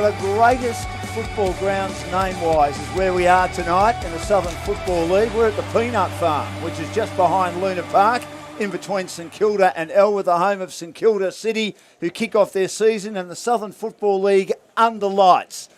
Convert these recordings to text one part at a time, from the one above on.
the greatest football grounds name-wise is where we are tonight in the Southern Football League. We're at the Peanut Farm, which is just behind Luna Park, in between St Kilda and Elwood, the home of St Kilda City, who kick off their season in the Southern Football League under lights.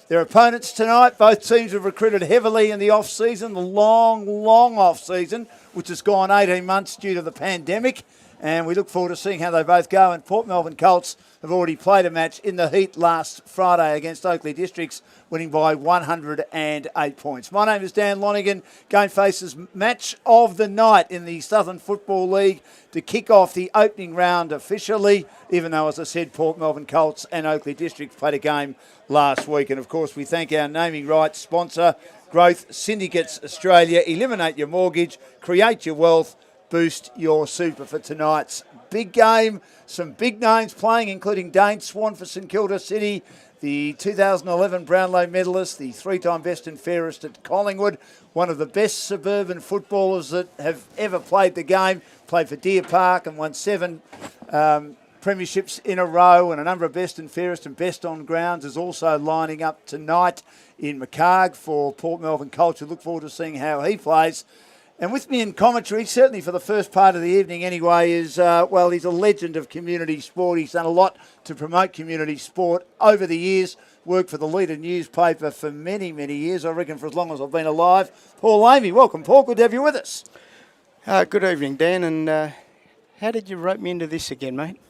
Their opponents tonight, both teams have recruited heavily in the off-season, the long off-season, which has gone 18 months due to the pandemic. And we look forward to seeing how they both go. And Port Melbourne Colts have already played a match in the heat last Friday against Oakleigh Districts, winning by 108 points. My name is Dan Lonigan. GameFace's match of the night in the Southern Football League to kick off the opening round officially, even though, as I said, Port Melbourne Colts and Oakleigh Districts played a game last week. And, of course, we thank our naming rights sponsor, Growth Syndicates Australia. Eliminate your mortgage, create your wealth, boost your super for tonight's big game. Some big names playing, including Dane Swan for St Kilda City, the 2011 Brownlow medalist, the three-time best and fairest at Collingwood, one of the best suburban footballers that have ever played the game, played for Deer Park and won 7 premierships in a row, and a number of best and fairest and best on grounds is also lining up tonight in Macarg for Port Melbourne Colts. We look forward to seeing how he plays. And with me in commentary, certainly for the first part of the evening anyway, is, well, he's a legend of community sport. He's done a lot to promote community sport over the years, worked for the Leader newspaper for many, many years, I reckon for as long as I've been alive. Paul Amy, welcome, Paul. Good to have you with us. Good evening, Dan. And how did you rope me into this again, mate?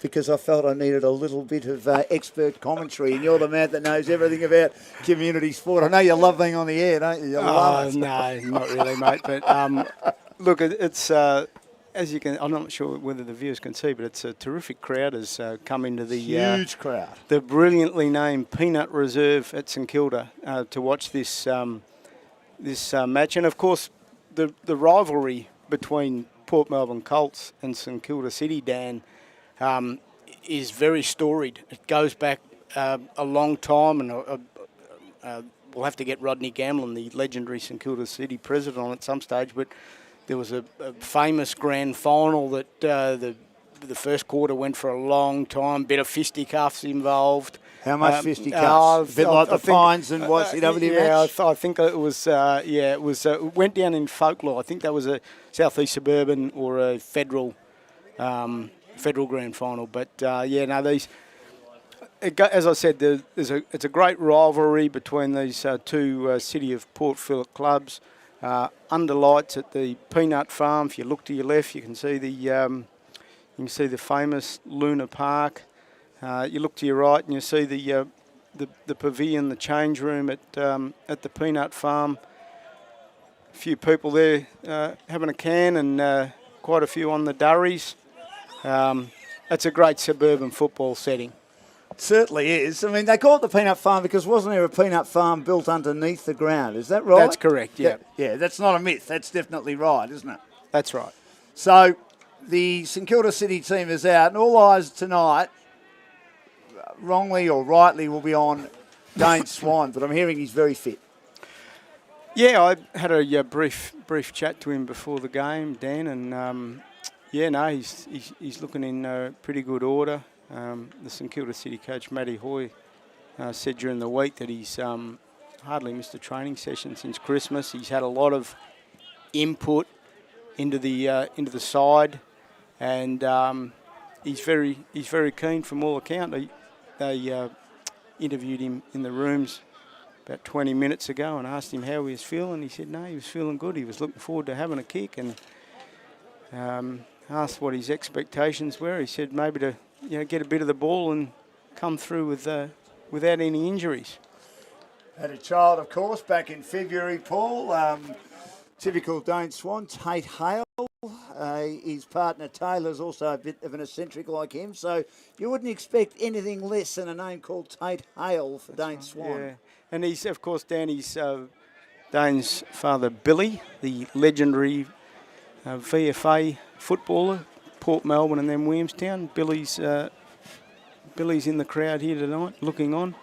Because I felt I needed a little bit of expert commentary, and you're the man that knows everything about community sport. I know you love being on the air, don't you? You love it. No, not really, mate. But look, it's as you can. I'm not sure whether the viewers can see, but it's a terrific crowd has come into the huge crowd, the brilliantly named Peanut Reserve at St Kilda to watch this match, and of course the rivalry between Port Melbourne Colts and St Kilda City, Dan. Is very storied. It goes back a long time, and we'll have to get Rodney Gamlin, the legendary St Kilda City president, on at some stage. But there was a famous grand final that the first quarter went for a long time. Bit of fisticuffs involved. How much fisticuffs? A bit like the fines and YCW match? I think it was. It went down in folklore. I think that was a southeast suburban or a federal grand final, but these. As I said, it's a great rivalry between these two City of Port Phillip clubs. Under lights at the Peanut Farm. If you look to your left, you can see the famous Luna Park. You look to your right, and you see the pavilion, the change room at the Peanut Farm. A few people there having a can, and quite a few on the durries. It's a great suburban football setting. It certainly is. I mean, they call it the Peanut Farm because wasn't there a peanut farm built underneath the ground? Is that right? That's correct, yeah. Yeah, that's not a myth. That's definitely right, isn't it? That's right. So the St Kilda City team is out, and all eyes tonight, wrongly or rightly, will be on Dane Swan, but I'm hearing he's very fit. Yeah, I had a brief chat to him before the game, Dan, and he's looking in pretty good order. The St Kilda City coach, Matty Hoy, said during the week that he's hardly missed a training session since Christmas. He's had a lot of input into the side, and he's very keen from all accounts. They interviewed him in the rooms about 20 minutes ago and asked him how he was feeling. He said no, he was feeling good. He was looking forward to having a kick, and asked what his expectations were. He said maybe to get a bit of the ball and come through without any injuries. Had a child, of course, back in February, Paul. Typical Dane Swan, Tate Hale. His partner Taylor's also a bit of an eccentric like him, so you wouldn't expect anything less than a name called Tate Hale for Dane Swan. Yeah, and he's, of course, Dane's father, Billy, the legendary VFA footballer, Port Melbourne and then Williamstown. Billy's in the crowd here tonight, looking on.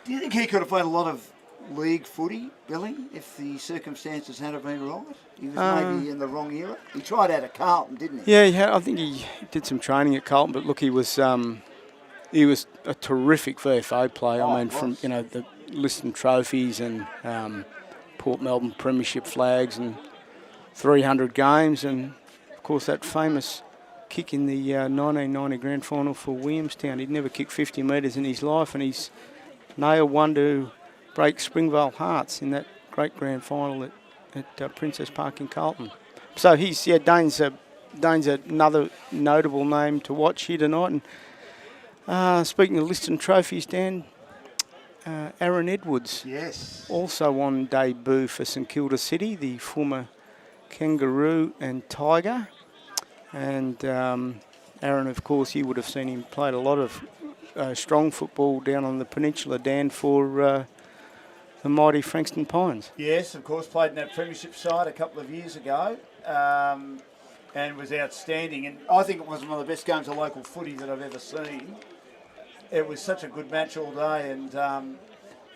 Do you think he could have played a lot of league footy, Billy, if the circumstances had been right? He was maybe in the wrong era. He tried out at Carlton, didn't he? Yeah, I think he did some training at Carlton, but look, he was he was a terrific VFO player. Oh, I mean, he from was. the Liston trophies and Port Melbourne premiership flags and 300 games, and of course that famous kick in the 1990 grand final for Williamstown. He'd never kicked 50 metres in his life, and he's nailed one to break Springvale Hearts in that great grand final at Princess Park in Carlton. So Dane's another notable name to watch here tonight. And speaking of Liston trophies, Dan, Aaron Edwards, Yes. also on debut for St Kilda City, the former Kangaroo and Tiger. And Aaron, of course, you would have seen him played a lot of strong football down on the peninsula, Dan, for the mighty Frankston Pines. Yes, of course, played in that premiership side a couple of years ago and was outstanding. And I think it was one of the best games of local footy that I've ever seen. It was such a good match all day, and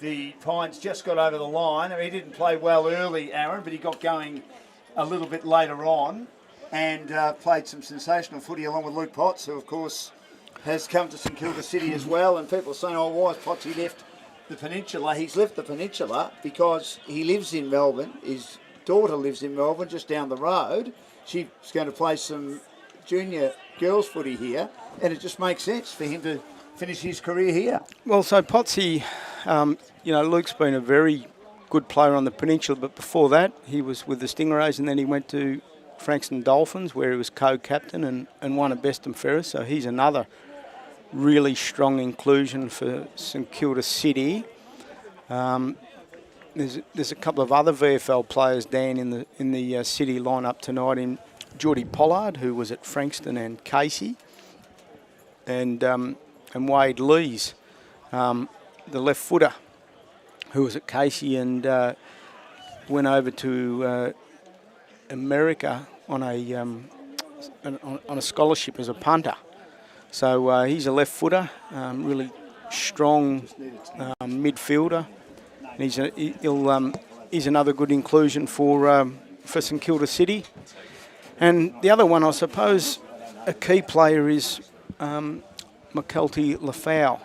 the Pines just got over the line. I mean, he didn't play well early, Aaron, but he got going a little bit later on and played some sensational footy along with Luke Potts, who, of course, has come to St Kilda City as well. And people are saying, oh, why has Potts left the peninsula? He's left the peninsula because he lives in Melbourne. His daughter lives in Melbourne, just down the road. She's going to play some junior girls footy here, and it just makes sense for him to finish his career here. Well, so Potsy, Luke's been a very good player on the peninsula, but before that he was with the Stingrays, and then he went to Frankston Dolphins, where he was co-captain and won at Best and Fairest. So he's another really strong inclusion for St Kilda City. There's a couple of other VFL players, Dan, in the City lineup tonight. In Geordie Pollard, who was at Frankston and Casey, and Wade Lees, the left footer, who was at Casey and went over to America on a scholarship as a punter. So he's a left footer, really strong midfielder. And he's another good inclusion for St Kilda City. And the other one, I suppose, a key player is McKelty Lafau,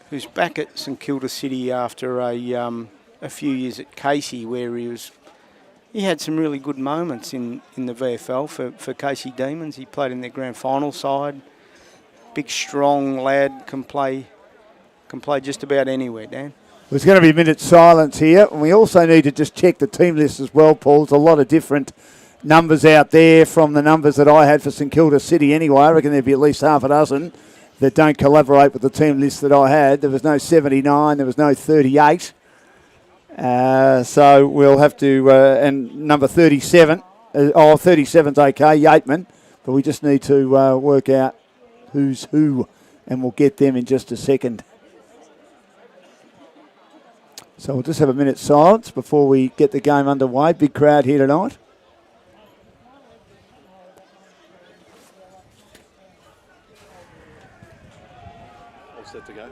who's back at St Kilda City after a few years at Casey, where he had some really good moments in the VFL for Casey Demons. He played in their grand final side. Big, strong lad, can play just about anywhere, Dan. There's going to be a minute's silence here, and we also need to just check the team list as well, Paul. There's a lot of different numbers out there from the numbers that I had for St Kilda City anyway. I reckon there'd be at least half a dozen that don't collaborate with the team list that I had. There was no 79, there was no 38. So we'll have to, and number 37, 37's okay, Yateman, but we just need to work out who's who, and we'll get them in just a second. So we'll just have a minute's silence before we get the game underway. Big crowd here tonight. All set to go.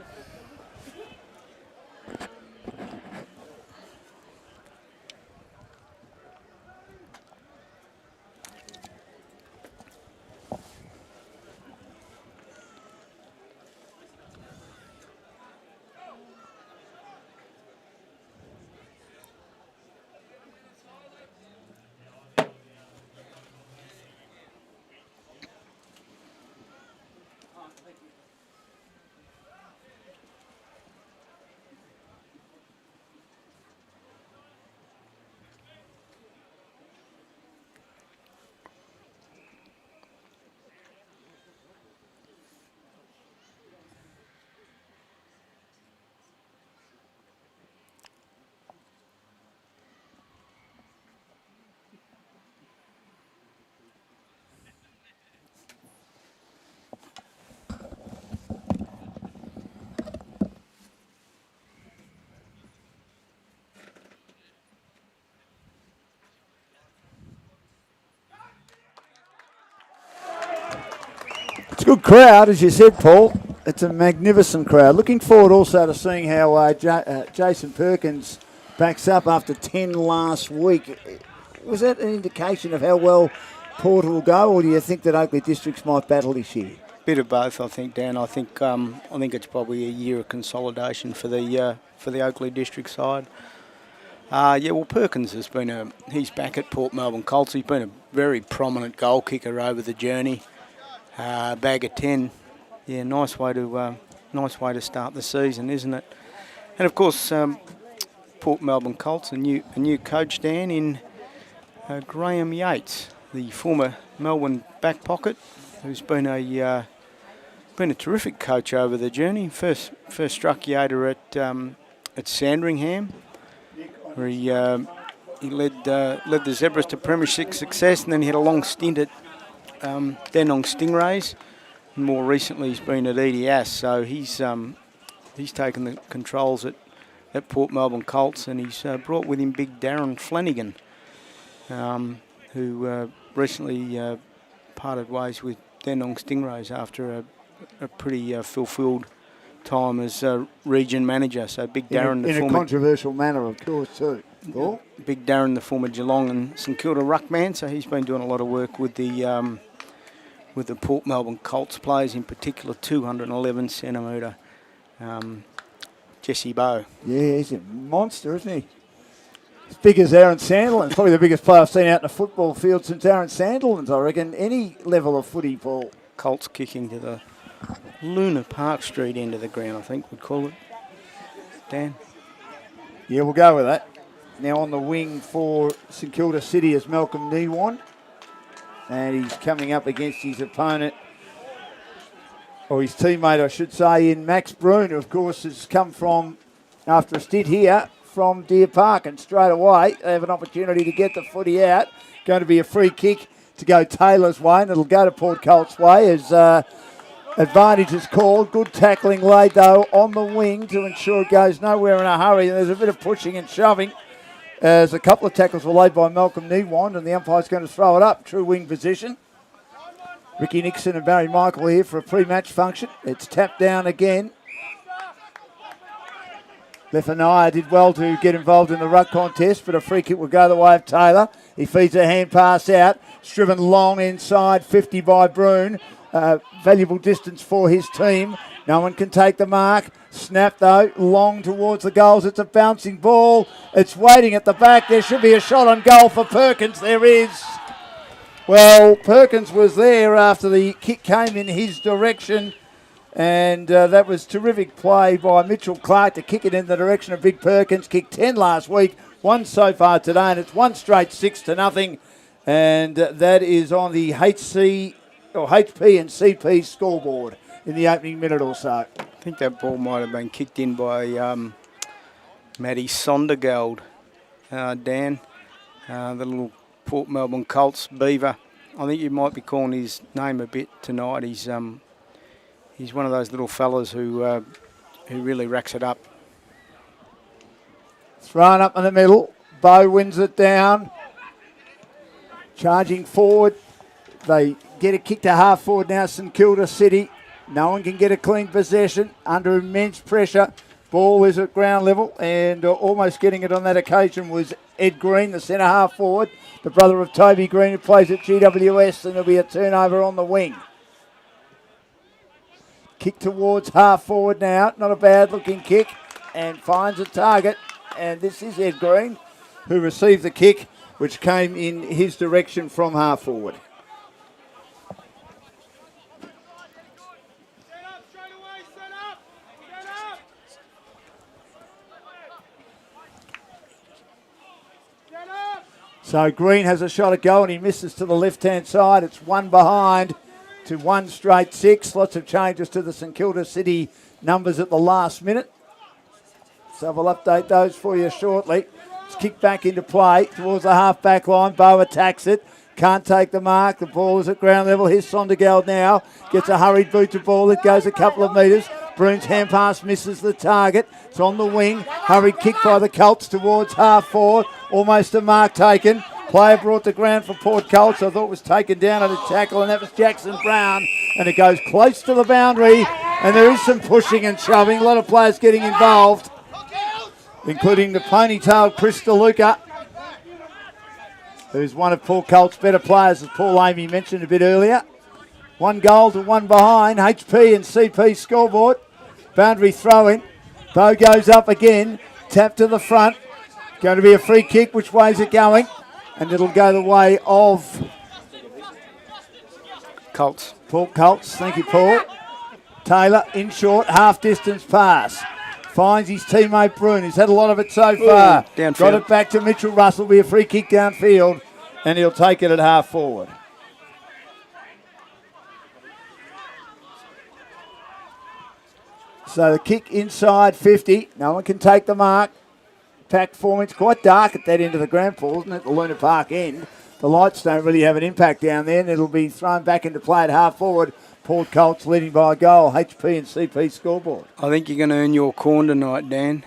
It's a good crowd, as you said, Paul. It's a magnificent crowd. Looking forward also to seeing how Jason Perkins backs up after 10 last week. Was that an indication of how well Port will go, or do you think that Oakley Districts might battle this year? Bit of both, I think, Dan. I think it's probably a year of consolidation for the Oakleigh District side. Well, Perkins he's back at Port Melbourne Colts. He's been a very prominent goal kicker over the journey. Bag of 10. Yeah, nice way to start the season, isn't it? And of course, Port Melbourne Colts, a new coach, Dan, in Graham Yates, the former Melbourne back pocket, who's been a terrific coach over the journey. First struck Yoda at Sandringham, where he led the Zebras to premiership success, and then he had a long stint at Dandenong Stingrays. And more recently, he's been at EDS, so he's taken the controls at Port Melbourne Colts, and he's brought with him big Darren Flanagan, who recently parted ways with Dandenong Stingrays after a pretty fulfilled time as region manager. So big Darren, in a controversial manner, of course, too. Cool. Big Darren, the former Geelong and St Kilda ruckman. So he's been doing a lot of work with the Port Melbourne Colts players, in particular 211 centimetre Jesse Bowe. Yeah, he's a monster, isn't he? As big as Aaron Sandilands. Probably the biggest player I've seen out in the football field since Aaron Sandilands, I reckon. Any level of footy, Paul. Colts kicking to the Luna Park Street end of the ground, I think we'd call it. Dan? Yeah, we'll go with that. Now on the wing for St Kilda City is Malcolm Niwan. And he's coming up against his opponent, or his teammate, I should say, in Max Brune, who, of course, has come from, after a stint here, from Deer Park. And straight away, they have an opportunity to get the footy out. Going to be a free kick to go Taylor's way, and it'll go to Port Colts' way as advantage is called. Good tackling laid, though, on the wing to ensure it goes nowhere in a hurry. And there's a bit of pushing and shoving, as a couple of tackles were laid by Malcolm Niwan, and the umpire's going to throw it up. True wing position. Ricky Nixon and Barry Michael here for a pre-match function. It's tapped down again. Lefania did well to get involved in the ruck contest, but a free kick will go the way of Taylor. He feeds a hand pass out. It's driven long inside, 50 by Brune. Valuable distance for his team. No one can take the mark. Snap, though, long towards the goals. It's a bouncing ball. It's waiting at the back. There should be a shot on goal for Perkins. There is. Well, Perkins was there after the kick came in his direction. And that was terrific play by Mitchell Clark to kick it in the direction of Big Perkins. Kicked 10 last week, 1 so far today, and it's 1 straight 6-0. And that is on the HP and CP scoreboard in the opening minute or so. I think that ball might have been kicked in by Matty Sondergeld, Dan, the little Port Melbourne Colts beaver. I think you might be calling his name a bit tonight. He's one of those little fellas who really racks it up. Thrown up in the middle. Bowe wins it down. Charging forward. They get a kick to half forward now, St Kilda City. No one can get a clean possession. Under immense pressure. Ball is at ground level, and almost getting it on that occasion was Ed Green, the centre half forward, the brother of Toby Green, who plays at GWS, and there'll be a turnover on the wing. Kick towards half forward now. Not a bad looking kick, and finds a target. And this is Ed Green, who received the kick, which came in his direction from half forward. So Green has a shot at goal, and he misses to the left-hand side. It's 1 behind to 1 straight 6. Lots of changes to the St Kilda City numbers at the last minute. So we'll update those for you shortly. It's kicked back into play towards the half-back line. Bowe attacks it. Can't take the mark. The ball is at ground level. Here's Sondergaard now. Gets a hurried boot to ball. It goes a couple of metres. Brune's hand pass misses the target. It's on the wing. Hurried kick by the Colts towards half forward. Almost a mark taken. Player brought to ground for Port Colts. I thought it was taken down at a tackle, and that was Jackson Brown. And it goes close to the boundary. And there is some pushing and shoving. A lot of players getting involved, including the ponytailed Chris DeLuca, who's one of Port Colts' better players, as Paul Amy mentioned a bit earlier. 1 goal to 1 behind. HP and CP scoreboard. Boundary throw in. Bow goes up again. Tap to the front. Going to be a free kick. Which way is it going? And it'll go the way of Colts. Paul Colts. Thank you, Paul. Taylor in short. Half distance pass. Finds his teammate Brune. He's had a lot of it so far. Downfield. Got it back to Mitchell Russell. Be a free kick downfield. And he'll take it at half forward. So the kick inside 50. No one can take the mark. Packed form. It's quite dark at that end of the ground, Paul, isn't it? The Luna Park end. The lights don't really have an impact down there, and it'll be thrown back into play at half forward. Port Colts leading by a goal. HP and CP scoreboard. I think you're going to earn your corn tonight, Dan,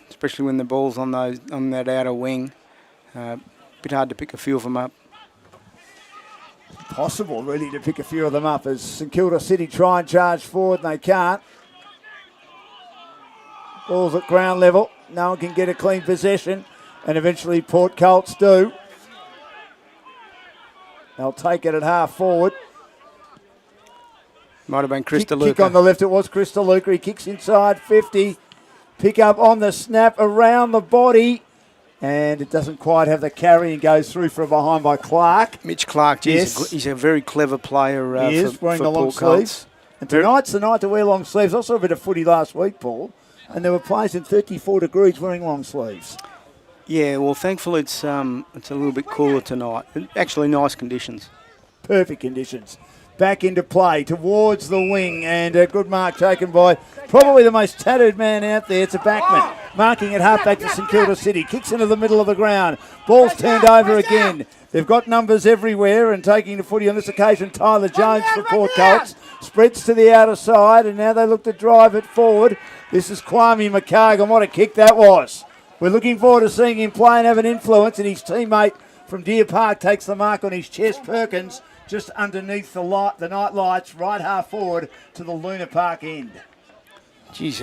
especially when the ball's on that outer wing. Bit hard to pick a few of them up. Possible, really, to pick a few of them up as St Kilda City try and charge forward, and they can't. Ball's at ground level. No one can get a clean possession, and eventually Port Colts do. They'll take it at half forward. Might have been Krista Kick on the left. It was Krista Luca. He kicks inside 50. Pick up on the snap around the body. And it doesn't quite have the carry and goes through from behind by Clark. Mitch Clark, geez, Yes. he's a very clever player. He is, for wearing the long Port Colts. sleeves. And tonight's the night to wear long sleeves. I saw a bit of footy last week, Paul. And there were players in 34 degrees wearing long sleeves. Yeah, well, thankfully it's a little bit cooler tonight. Actually, nice conditions. Perfect conditions. Back into play towards the wing, and a good mark taken by probably the most tattooed man out there. It's a backman marking it half back to St Kilda City. Kicks into the middle of the ground. Ball's turned over again. They've got numbers everywhere, and taking the footy on this occasion, Tyler Jones for Port Colts. Spreads to the outer side, and now they look to drive it forward. This is Kwame McCargan. What a kick that was. We're looking forward to seeing him play and have an influence, and his teammate from Deer Park takes the mark on his chest. Perkins just underneath the night lights, right half forward to the Luna Park end. Geez,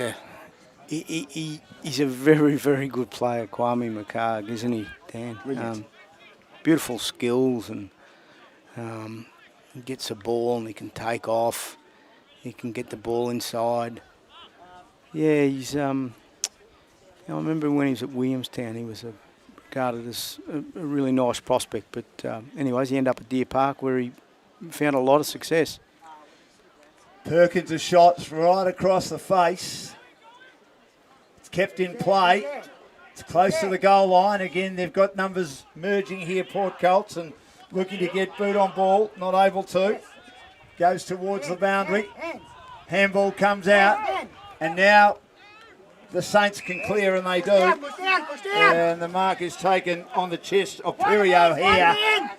he's a very, very good player, Kwame McCarg, isn't he, Dan? Beautiful skills, and he gets a ball and he can take off. He can get the ball inside. Yeah, he's. I remember when he was at Williamstown, he was regarded as a really nice prospect. But anyways, he ended up at Deer Park where he found a lot of success. Perkins' a shot right across the face. It's kept in play. It's close to the goal line. Again, they've got numbers merging here, Port Colts, and looking to get boot on ball. Not able to. Goes towards the boundary. Handball comes out. And now the Saints can clear, and they do. And the mark is taken on the chest of Perio here.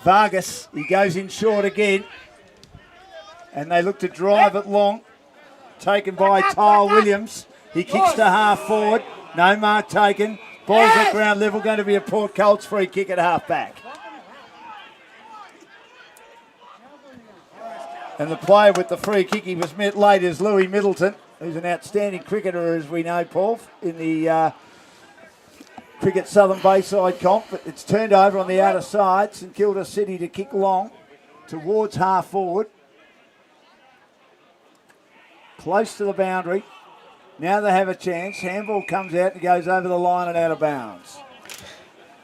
Vargas, he goes in short again. And they look to drive it long. Taken by Tyle Williams. He kicks to half forward. No mark taken. Ball's at ground level. Going to be a Port Colts free kick at half back. And the player with the free kick, he was met late, is Louis Middleton, who's an outstanding cricketer, as we know, Paul, in the Cricket Southern Bayside comp. But it's turned over on the outer side. St Kilda City to kick long towards half forward. Close to the boundary. Now they have a chance. Handball comes out and goes over the line and out of bounds.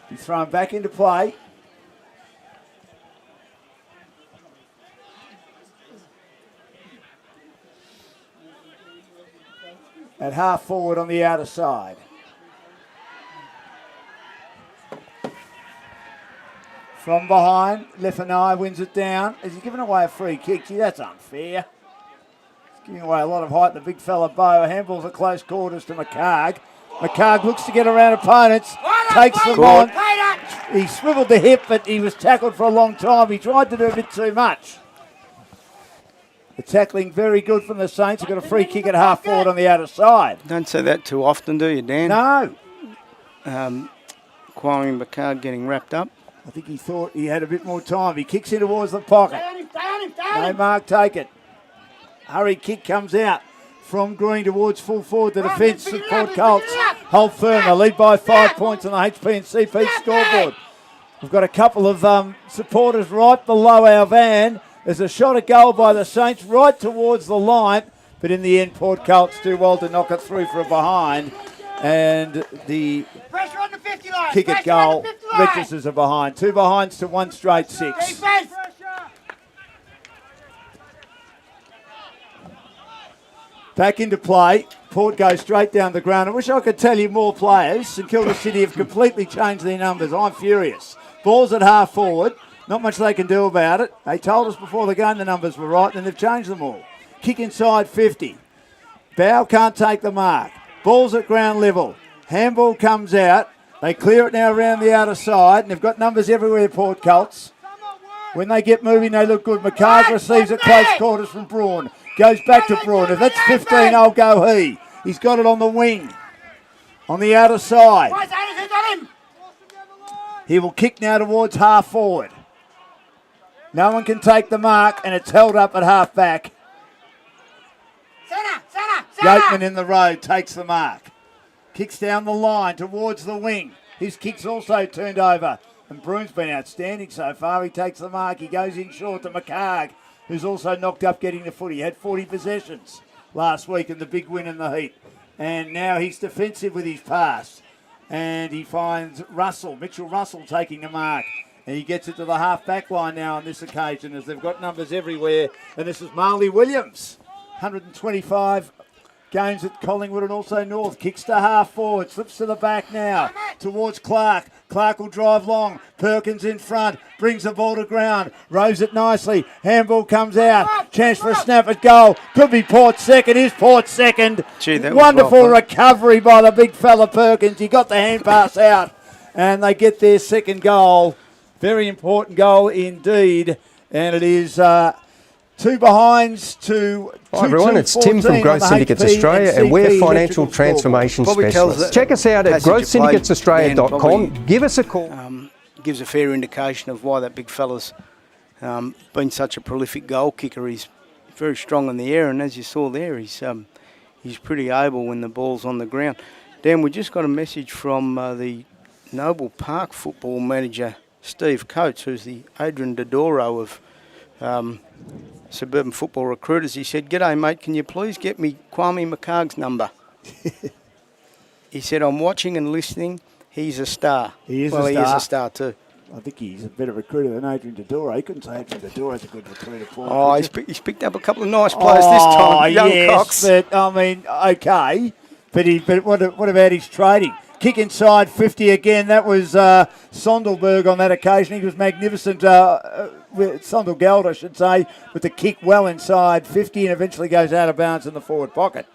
He's thrown back into play. At half forward on the outer side. From behind, Lefenai wins it down. Is he giving away a free kick? Gee, that's unfair. He's giving away a lot of height, the big fella Bow. Handballs at close quarters to McCarg. McCarg looks to get around opponents, takes them on. He swiveled the hip, but he was tackled for a long time. He tried to do a bit too much. The tackling very good from the Saints. They've got a free kick at half forward on the outer side. Don't say that too often, do you, Dan? No. Kwame McCarg getting wrapped up. I think he thought he had a bit more time. He kicks in towards the pocket. No mark taken. Hurry kick comes out from Green towards full forward. The defence of Port Colts hold firm. They lead by 5 points on the HP and CP scoreboard. We've got a couple of supporters right below our van. There's a shot at goal by the Saints right towards the line, but in the end, Port Colts do well to knock it through for a behind, and the Pressure on the 50 line. kick at goal registers a behind. 2 behinds to 1 straight 6. Back into play. Port goes straight down the ground. I wish I could tell you more players. St Kilda City have completely changed their numbers. I'm furious. Ball's at half forward. Not much they can do about it. They told us before the game the numbers were right, and they've changed them all. Kick inside 50. Bow can't take the mark. Ball's at ground level. Handball comes out. They clear it now around the outer side, and they've got numbers everywhere, Port Colts. When they get moving, they look good. McCarg receives it close quarters from Braun. Goes back to Braun. If that's 15, I'll go he. He's got it on the wing. On the outer side. He will kick now towards half forward. No one can take the mark, and it's held up at half back. Yateman in the road takes the mark. Kicks down the line towards the wing. His kick's also turned over. And Bruin's been outstanding so far. He takes the mark. He goes in short to McCarg, who's also knocked up getting the footy. He had 40 possessions last week in the big win in the heat. And now he's defensive with his pass. And he finds Mitchell Russell taking the mark. And he gets it to the half-back line now on this occasion as they've got numbers everywhere. And this is Marley Williams, 125 games at Collingwood and also North. Kicks to half forward, slips to the back now towards Clark. Clark will drive long. Perkins in front, brings the ball to ground, rows it nicely. Handball comes out. Chance for a snap at goal. Could be Port's second. Is Port's second. Gee, that was wonderful well recovery by the big fella Perkins. He got the hand pass out, and they get their second goal. Very important goal indeed, and it is 2 behinds to. Hi everyone, it's Tim from Growth Syndicates Australia, and we're financial transformation specialists. Check us out at growthsyndicatesaustralia.com. Give us a call. Gives a fair indication of why that big fella's been such a prolific goal kicker. He's very strong in the air, and as you saw there, he's pretty able when the ball's on the ground. Dan, we just got a message from the Noble Park football manager, Steve Coates, who's the Adrian Dodoro of Suburban Football Recruiters. He said, "G'day, mate, can you please get me Kwame McCarg's number?" He said, "I'm watching and listening. He's a star." He is well, a star. He is a star too. I think he's a better recruiter than Adrian Dodoro. He couldn't say Adrian Dodoro's a good recruiter for him. Oh, he's picked up a couple of nice players this time. Young yes, Cox. But, I mean, okay. But what about his trading? Kick inside 50 again. That was Sondelberg on that occasion. He was magnificent. Sondelgeld, I should say, with the kick well inside 50 and eventually goes out of bounds in the forward pocket.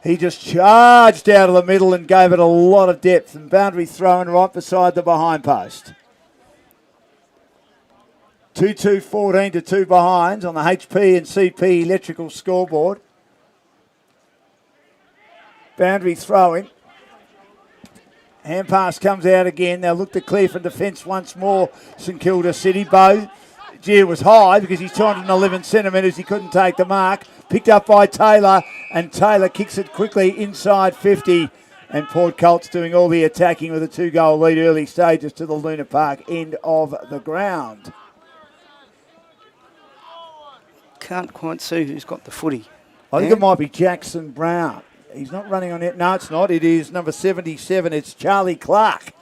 He just charged out of the middle and gave it a lot of depth, and boundary thrown right beside the behind post. 2-2-14 to 2 behinds on the HP and CP electrical scoreboard. Boundary throwing. Hand pass comes out again. They'll look to clear for defence once more. St Kilda City. Bow. Gee, was high because he's 211 centimetres. He couldn't take the mark. Picked up by Taylor, and Taylor kicks it quickly inside 50. And Port Colts doing all the attacking with a 2-goal lead early stages to the Luna Park end of the ground. Can't quite see who's got the footy. I think it might be Jackson Brown. He's not running on it. No, it's not. It is number 77. It's Charlie Clark,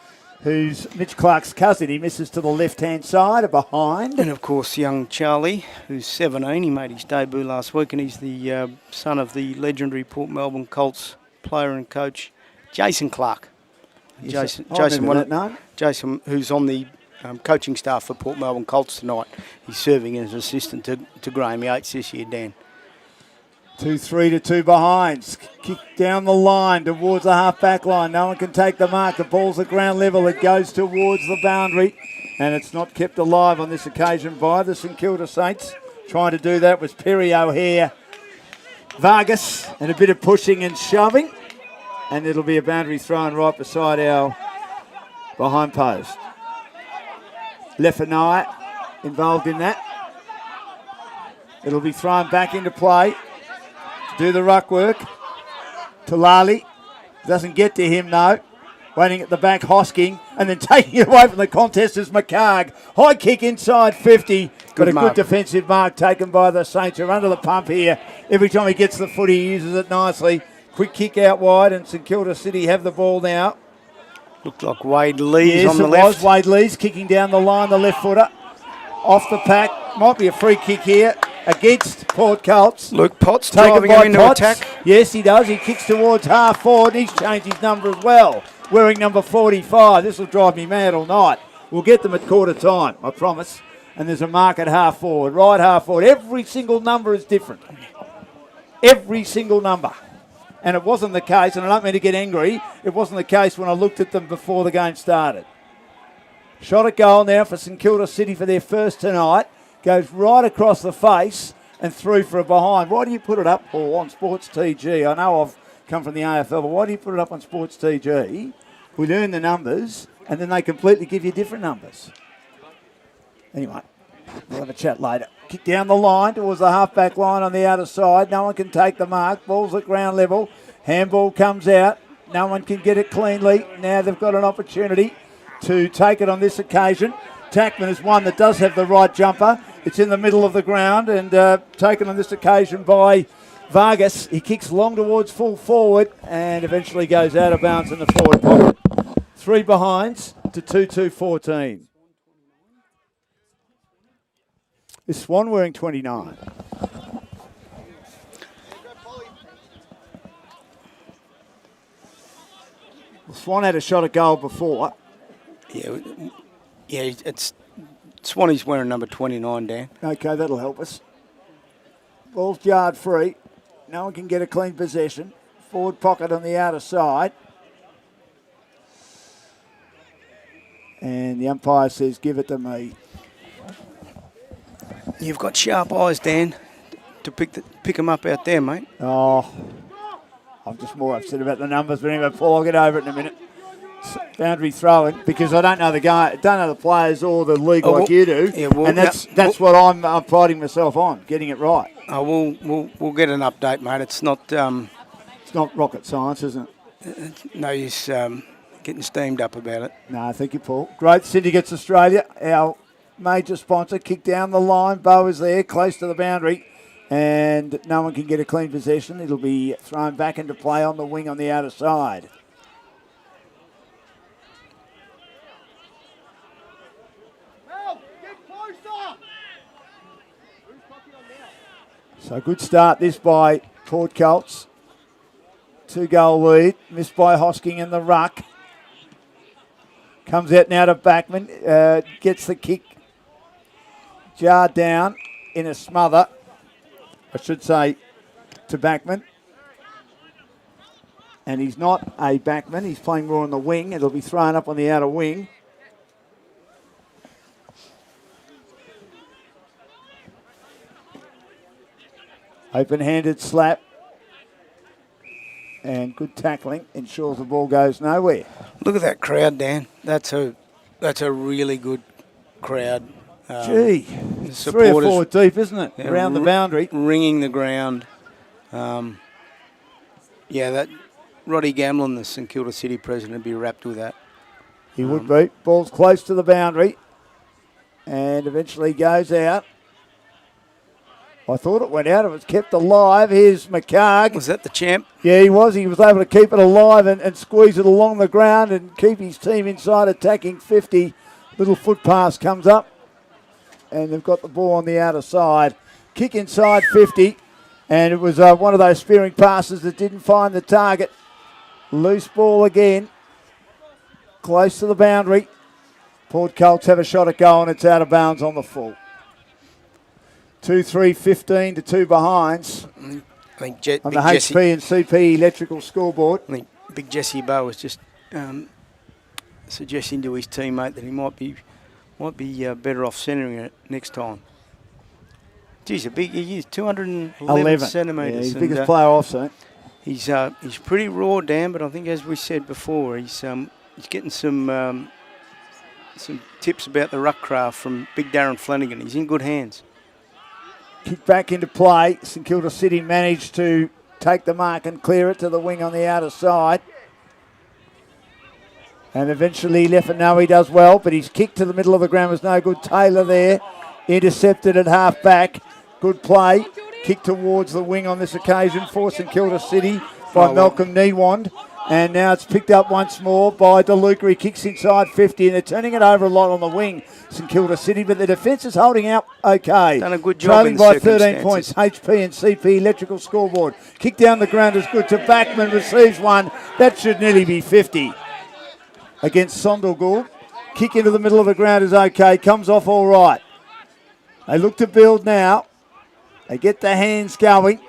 who's Mitch Clark's cousin. He misses to the left-hand side, a behind. And, of course, young Charlie, who's 17. He made his debut last week, and he's the son of the legendary Port Melbourne Colts player and coach, Jason Clark. Yes, Jason, who's on the coaching staff for Port Melbourne Colts tonight. He's serving as assistant to Graham Yates this year, Dan. 2-3 to 2 behinds. Kick down the line towards the half-back line. No one can take the mark. The ball's at ground level. It goes towards the boundary, and it's not kept alive on this occasion by the St Kilda Saints. Trying to do that was Perry O'Hare, Vargas, and a bit of pushing and shoving, and it'll be a boundary thrown right beside our behind post. Lefenai involved in that. It'll be thrown back into play. Do the ruck work. Tulali doesn't get to him, though. Waiting at the back, Hosking, and then taking it away from the contest is McCarg. High kick inside 50, but a good defensive mark taken by the Saints. Who are under the pump here. Every time he gets the foot, he uses it nicely. Quick kick out wide, and St Kilda City have the ball now. Looked like Wade Lees on the left. Yes, it was Wade Lees kicking down the line, the left footer. Off the pack. Might be a free kick here against Port Colts. Luke Potts taken driving by him into Potts. attack. Yes, he does. He kicks towards half forward. He's changed his number as well. Wearing number 45. This will drive me mad all night. We'll get them at quarter time, I promise. And there's a mark at half forward. Right half forward. Every single number is different. Every single number. And it wasn't the case, and I don't mean to get angry, it wasn't the case when I looked at them before the game started. Shot at goal now for St Kilda City for their first tonight. Goes right across the face and through for a behind. Why do you put it up, Paul, on Sports TG? I know I've come from the AFL, but why do you put it up on Sports TG? We learn the numbers, and then they completely give you different numbers. Anyway, we'll have a chat later. Kick down the line towards the half-back line on the outer side. No one can take the mark. Ball's at ground level. Handball comes out. No one can get it cleanly. Now they've got an opportunity to take it on this occasion. Tackman is one that does have the right jumper. It's in the middle of the ground and taken on this occasion by Vargas. He kicks long towards full forward and eventually goes out of bounds in the forward pocket. 3 behinds to 2-2-14. Is Swan wearing 29? Well, Swan had a shot at goal before. Yeah, it's Swanee's wearing number 29, Dan. Okay, that'll help us. Ball's yard free. No one can get a clean possession. Forward pocket on the outer side. And the umpire says, give it to me. You've got sharp eyes, Dan, to pick them up out there, mate. Oh, I'm just more upset about the numbers, but anyway, Paul, I'll get over it in a minute. Boundary throwing, because I don't know the guy, don't know the players or the league like you do, and that's what I'm priding myself on, getting it right. We'll get an update, mate. It's not rocket science, isn't it? No use getting steamed up about it. No, thank you, Paul. Great Syndicates Australia, our major sponsor. Kick down the line. Bo is there, close to the boundary, and no one can get a clean possession. It'll be thrown back into play on the wing on the outer side. So good start this by Port Colts. 2-goal lead. Missed by Hosking in the ruck. Comes out now to Backman. Gets the kick. Jarred down in a smother. I should say to Backman. And he's not a backman. He's playing more on the wing. It'll be thrown up on the outer wing. Open-handed slap. And good tackling ensures the ball goes nowhere. Look at that crowd, Dan. That's a really good crowd. Gee, 3 or 4 deep, isn't it? Around the boundary. Ringing the ground. That Roddy Gamlin, the St Kilda City president, would be wrapped with that. He would be. Ball's close to the boundary. And eventually goes out. I thought it went out. It was kept alive. Here's McCarg. Was that the champ? Yeah, he was. He was able to keep it alive and squeeze it along the ground and keep his team inside attacking 50. Little foot pass comes up. And they've got the ball on the outer side. Kick inside 50. And it was one of those spearing passes that didn't find the target. Loose ball again. Close to the boundary. Port Colts have a shot at goal and it's out of bounds on the full. 2-3-15 to 2 behinds. I think on the HP and CP electrical scoreboard. I think Big Jesse Bow was just suggesting to his teammate that he might be better off centering it next time. Geez, he is 211 centimetres. Yeah, he's the biggest player I've seen. He's pretty raw, Dan, but I think as we said before, he's getting some tips about the ruck craft from Big Darren Flanagan. He's in good hands. Kick back into play. St Kilda City managed to take the mark and clear it to the wing on the outer side. And eventually Lefanoe does well, but his kick to the middle of the ground was no good. Taylor there, intercepted at half back. Good play. Kick towards the wing on this occasion for St Kilda City by Malcolm Niewand. And now it's picked up once more by DeLuca. He kicks inside 50, and they're turning it over a lot on the wing, St Kilda City, but the defence is holding out okay. Done a good job in the by 13 points. HP and CP Electrical scoreboard. Kick down the ground is good to Backman, receives one. That should nearly be 50 against Sondergaard. Kick into the middle of the ground is okay. Comes off all right. They look to build now. They get the hands going.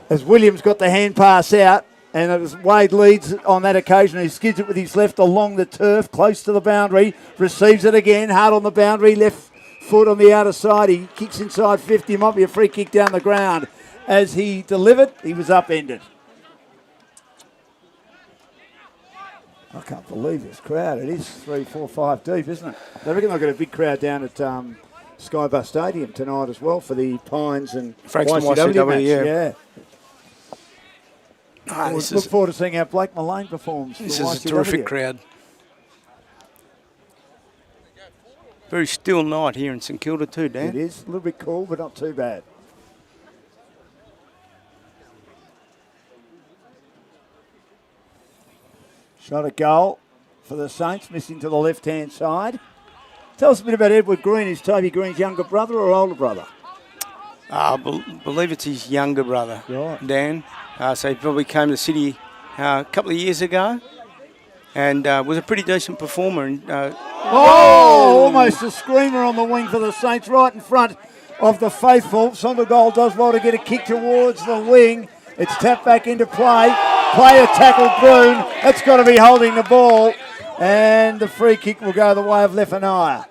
As Williams got the hand pass out, and as Wade leads on that occasion, he skids it with his left along the turf, close to the boundary, receives it again, hard on the boundary, left foot on the outer side. He kicks inside 50, might be a free kick down the ground. As he delivered, he was upended. I can't believe this crowd. It is 3, 4, 5 deep, isn't it? They reckon they've got a big crowd down at Skybus Stadium tonight as well for the Pines and YCW match. Yeah. Look forward to seeing how Blake Mullane performs. This is a terrific crowd. Very still night here in St Kilda too, Dan. It is. A little bit cool, but not too bad. Shot a goal for the Saints, missing to the left-hand side. Tell us a bit about Edward Green. Is Toby Green's younger brother or older brother? I believe it's his younger brother, right. Dan. So he probably came to the city a couple of years ago and was a pretty decent performer. And, almost a screamer on the wing for the Saints, right in front of the faithful. Sondergaard does well to get a kick towards the wing. It's tapped back into play. Player tackled Broon. That's got to be holding the ball. And the free kick will go the way of Lefanoe.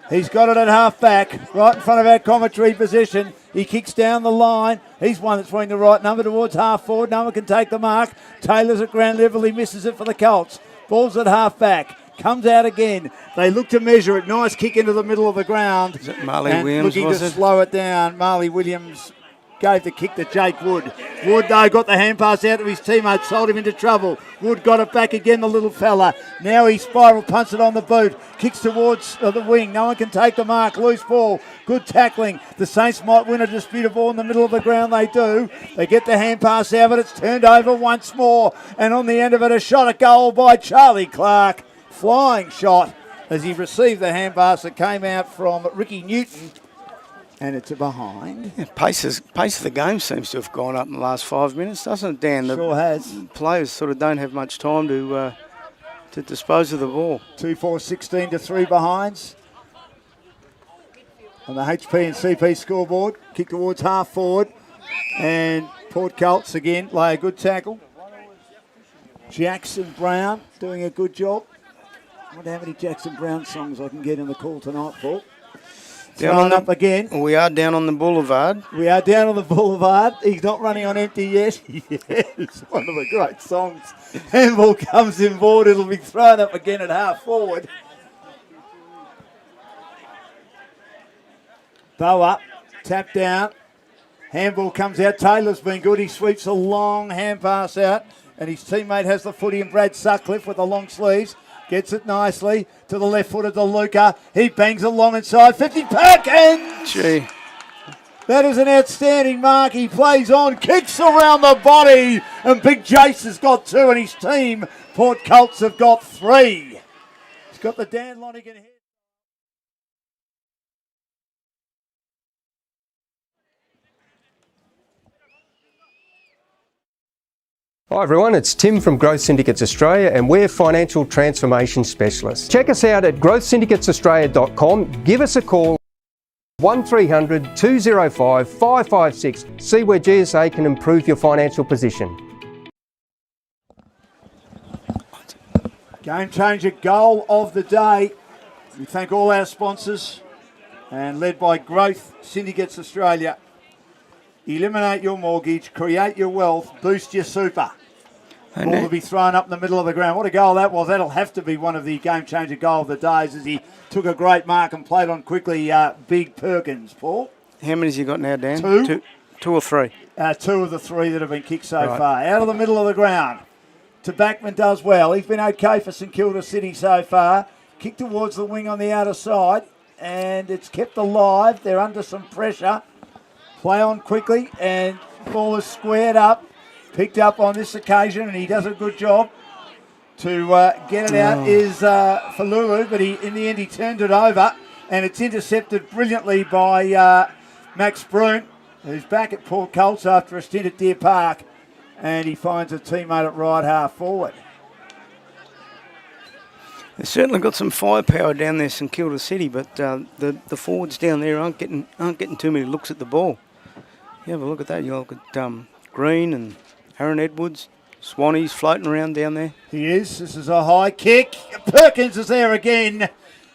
He's got it at half back, right in front of our commentary position. He kicks down the line. He's one that's wearing the right number towards half forward. No one can take the mark. Taylor's at ground level. He misses it for the Colts. Ball's at half back. Comes out again. They look to measure it. Nice kick into the middle of the ground. Is it Marley Williams, looking to slow it down. Marley Williams gave the kick to Jake Wood. Wood, though, got the hand pass out to his teammate, sold him into trouble. Wood got it back again, the little fella. Now he spiral, punts it on the boot, kicks towards the wing. No one can take the mark. Loose ball, good tackling. The Saints might win a disputed ball in the middle of the ground. They do. They get the hand pass out, but it's turned over once more. And on the end of it, a shot at goal by Charlie Clark. Flying shot as he received the hand pass that came out from Ricky Newton. And it's a behind. Yeah, pace of the game seems to have gone up in the last 5 minutes, doesn't it, Dan? Sure has. Players sort of don't have much time to dispose of the ball. 2-4, 16 to 3 behinds. On the HP and CP scoreboard. Kick towards half forward. And Port Colts again lay a good tackle. Jackson Brown doing a good job. I wonder how many Jackson Brown songs I can get in the call tonight, Paul. Down up again. We are down on the boulevard. We are down on the boulevard. He's not running on empty yet. Yes, one of the great songs. Handball comes inboard. It'll be thrown up again at half forward. Bow up, tap down. Handball comes out. Taylor's been good. He sweeps a long hand pass out. And his teammate has the footy, and Brad Sutcliffe with the long sleeves. Gets it nicely to the left foot of DeLuca. He bangs it long inside. 50 pack and... Gee. That is an outstanding mark. He plays on, kicks around the body. And Big Jace has got 2 and his team, Port Colts, have got 3. He's got the Dan Lonigan hit. Hi everyone, it's Tim from Growth Syndicates Australia and we're financial transformation specialists. Check us out at growthsyndicatesaustralia.com. Give us a call 1300 205 556. See where GSA can improve your financial position. Game changer goal of the day. We thank all our sponsors and led by Growth Syndicates Australia. Eliminate your mortgage, create your wealth, boost your super. Ball will be thrown up in the middle of the ground. What a goal that was. That'll have to be one of the game-changer goal of the days as he took a great mark and played on quickly. Big Perkins, Paul. How many has he got now, Dan? 2. 2 or 3? 2 of the 3 that have been kicked so far. Out of the middle of the ground. to Backman, does well. He's been okay for St Kilda City so far. Kick towards the wing on the outer side, and it's kept alive. They're under some pressure. Play on quickly, and ball is squared up. Picked up on this occasion, and he does a good job to get it out. Is for Lulu, but in the end he turned it over, and it's intercepted brilliantly by Max Broom, who's back at Port Colts after a stint at Deer Park, and he finds a teammate at right half forward. They've certainly got some firepower down there, St Kilda City, but the forwards down there aren't getting too many looks at the ball. You have a look at that. You look at Green and Aaron Edwards. Swanee's floating around down there. He is. This is a high kick. Perkins is there again.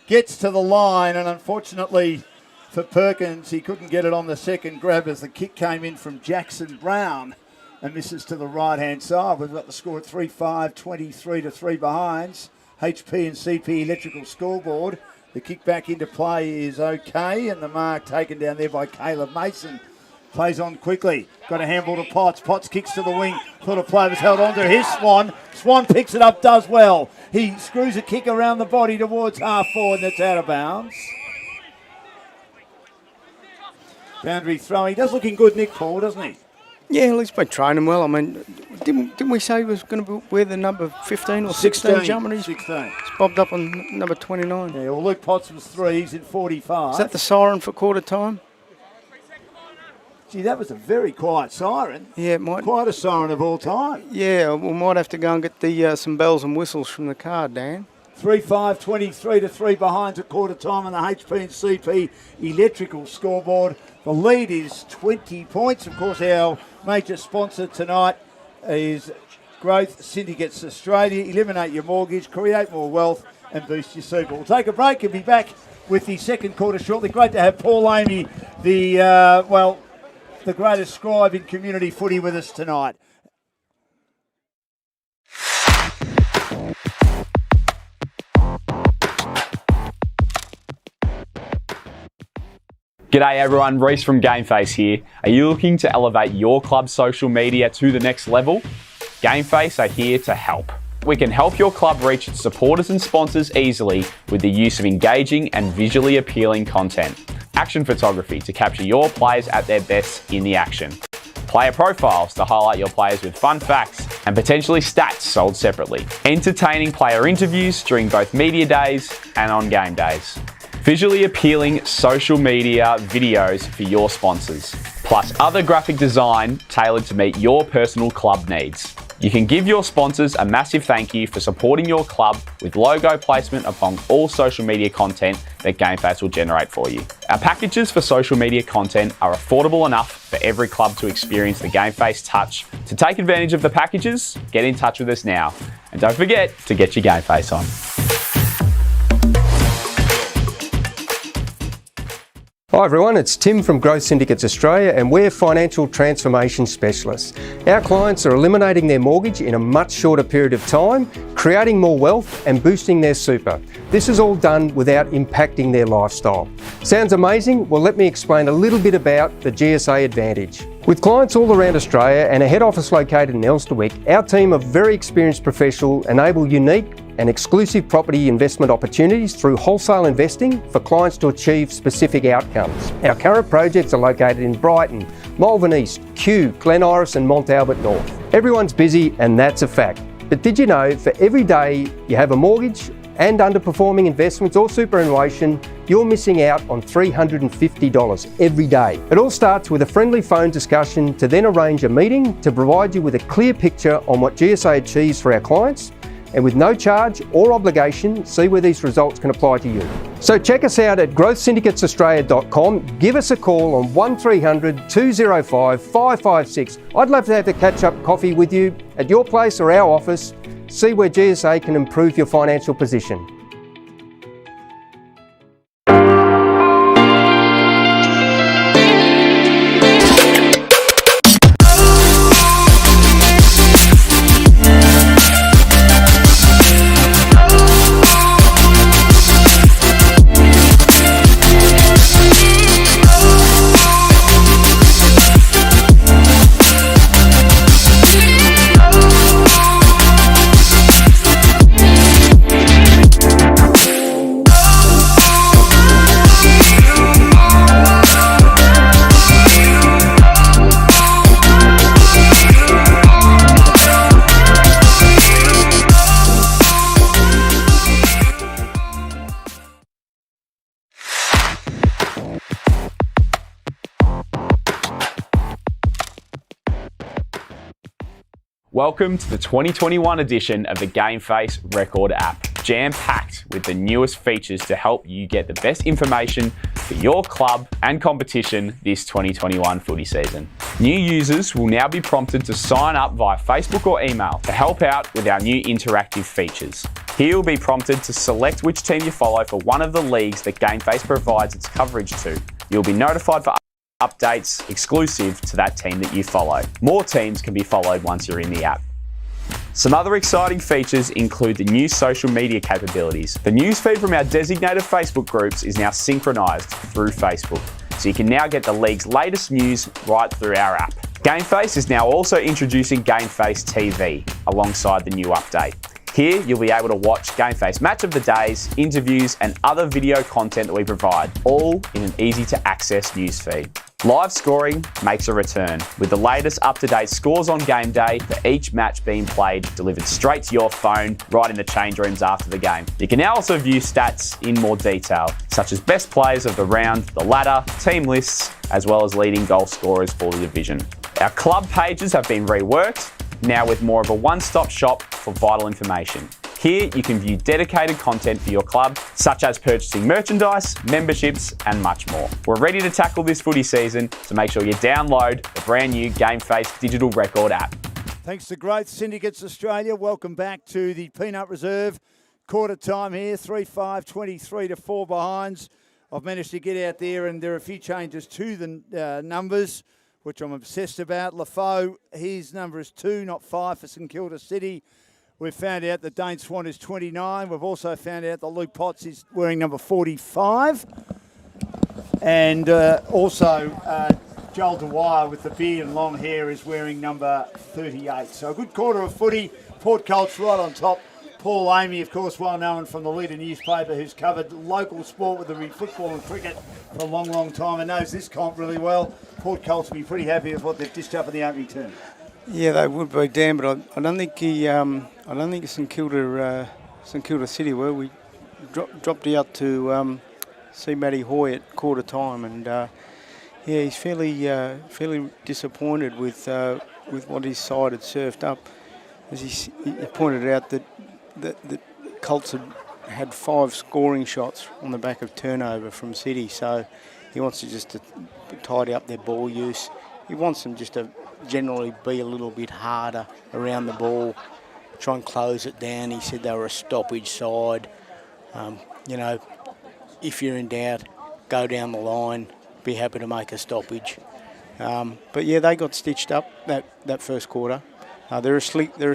Gets to the line, and unfortunately for Perkins, he couldn't get it on the second grab as the kick came in from Jackson Brown and misses to the right-hand side. We've got the score at 3-5, 23 to 3 behinds. HP and CP Electrical scoreboard. The kick back into play is okay, and the mark taken down there by Caleb Mason. Plays on quickly. Got a handball to Potts. Potts kicks to the wing. Thought a play was held on to his Swan. Swan picks it up, does well. He screws a kick around the body towards half forward, and that's out of bounds. Boundary throw. He does looking good, Nick Paul, doesn't he? Yeah, at least by training well. I mean, didn't we say he was going to wear the number 15 or 16 jumper? 16. It's bobbed up on number 29. Yeah, well, Luke Potts was 3. He's in 45. Is that the siren for quarter time? Gee, that was a very quiet siren. Yeah, it might. Quite a siren of all time. Yeah, we might have to go and get the some bells and whistles from the car, Dan. 3-5, 23 to 3 behind at quarter time on the HP and CP Electrical scoreboard. The lead is 20 points. Of course, our major sponsor tonight is Growth Syndicates Australia. Eliminate your mortgage, create more wealth, and boost your super. We'll take a break and be back with the second quarter shortly. Great to have Paul Amy, the greatest scribe in community footy, with us tonight. G'day everyone, Reece from GameFace here. Are you looking to elevate your club's social media to the next level? GameFace are here to help. We can help your club reach its supporters and sponsors easily with the use of engaging and visually appealing content. Action photography to capture your players at their best in the action. Player profiles to highlight your players with fun facts and potentially stats sold separately. Entertaining player interviews during both media days and on game days. Visually appealing social media videos for your sponsors, plus other graphic design tailored to meet your personal club needs. You can give your sponsors a massive thank you for supporting your club with logo placement upon all social media content that GameFace will generate for you. Our packages for social media content are affordable enough for every club to experience the GameFace touch. To take advantage of the packages, get in touch with us now. And don't forget to get your GameFace on. Hi everyone, it's Tim from Growth Syndicates Australia, and we're financial transformation specialists. Our clients are eliminating their mortgage in a much shorter period of time, creating more wealth and boosting their super. This is all done without impacting their lifestyle. Sounds amazing? Well, let me explain a little bit about the GSA Advantage. With clients all around Australia and a head office located in Elsternwick, our team of very experienced professionals enable unique and exclusive property investment opportunities through wholesale investing for clients to achieve specific outcomes. Our current projects are located in Brighton, Malvern East, Kew, Glen Iris and Mont Albert North. Everyone's busy and that's a fact. But did you know for every day you have a mortgage and underperforming investments or superannuation, you're missing out on $350 every day. It all starts with a friendly phone discussion to then arrange a meeting to provide you with a clear picture on what GSA achieves for our clients, and with no charge or obligation, see where these results can apply to you. So check us out at growthsyndicatesaustralia.com. Give us a call on 1300 205 556. I'd love to have a catch-up coffee with you at your place or our office. See where GSA can improve your financial position. Welcome to the 2021 edition of the GameFace Record app, jam-packed with the newest features to help you get the best information for your club and competition this 2021 footy season. New users will now be prompted to sign up via Facebook or email to help out with our new interactive features. Here you'll be prompted to select which team you follow for one of the leagues that GameFace provides its coverage to. You'll be notified for updates exclusive to that team that you follow. More teams can be followed once you're in the app. Some other exciting features include the new social media capabilities. The newsfeed from our designated Facebook groups is now synchronised through Facebook, so you can now get the league's latest news right through our app. GameFace is now also introducing GameFace TV alongside the new update. Here, you'll be able to watch GameFace Match of the Days, interviews, and other video content that we provide, all in an easy-to-access newsfeed. Live scoring makes a return, with the latest up-to-date scores on game day for each match being played delivered straight to your phone, right in the change rooms after the game. You can now also view stats in more detail, such as best players of the round, the ladder, team lists, as well as leading goal scorers for the division. Our club pages have been reworked, now with more of a one-stop shop for vital information. Here you can view dedicated content for your club, such as purchasing merchandise, memberships, and much more. We're ready to tackle this footy season, so make sure you download the brand new GameFace digital record app. Thanks to Growth Syndicates Australia. Welcome back to the Peanut Reserve. Quarter time here, 3-5, 23 to 4 behinds. I've managed to get out there, and there are a few changes to the numbers, which I'm obsessed about. Lafoe, his number is 2, not 5 for St Kilda City. We've found out that Dane Swan is 29. We've also found out that Luke Potts is wearing number 45. And also Joel Dwyer with the beard and long hair is wearing number 38. So a good quarter of footy. Port Colts right on top. Paul Amy, of course, well known from the Leader newspaper, who's covered local sport, whether it be football and cricket, for a long, long time and knows this comp really well. Port Colts will be pretty happy with what they've dished up in the opening term. Yeah, they would be, Dan, but I don't think I don't think St Kilda City were. We dropped out to see Matty Hoy at quarter time, and yeah, he's fairly disappointed with what his side had surfed up. As he pointed out that the Colts had 5 scoring shots on the back of turnover from City, so he wants to just to tidy up their ball use. He wants them just to generally be a little bit harder around the ball, try and close it down. He said they were a stoppage side. You know, if you're in doubt, go down the line, be happy to make a stoppage. But yeah, they got stitched up that first quarter. They're a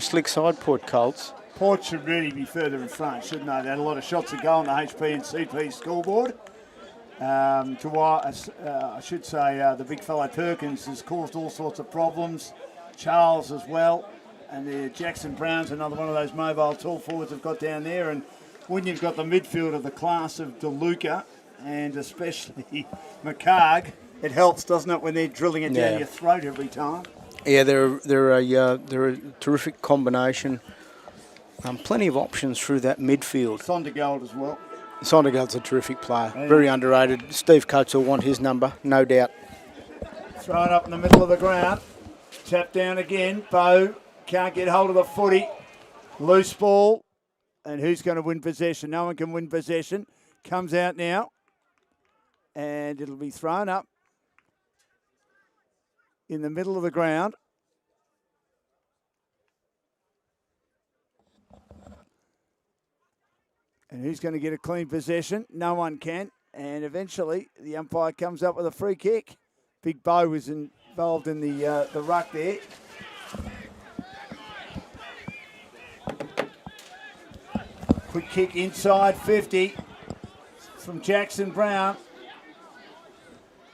slick side, Port Colts. Port should really be further in front, shouldn't they? They had a lot of shots to go on the HP and CP scoreboard. I should say the big fellow Perkins has caused all sorts of problems. Charles as well. And the Jackson Brown's another one of those mobile tall forwards have got down there. And when you've got the midfield of the class of DeLuca and especially McCarg, it helps, doesn't it, when they're drilling it down your throat every time? Yeah, they're a terrific combination. Plenty of options through that midfield. Sondergaard as well. Sondergaard's a terrific player, very underrated. Steve Coates will want his number, no doubt. Thrown up in the middle of the ground. Tap down again. Bo can't get hold of the footy. Loose ball. And who's going to win possession? No one can win possession. Comes out now. And it'll be thrown up in the middle of the ground. And who's going to get a clean possession? No one can. And eventually the umpire comes up with a free kick. Big Bo was involved in the ruck there. Quick kick inside 50 from Jackson Brown.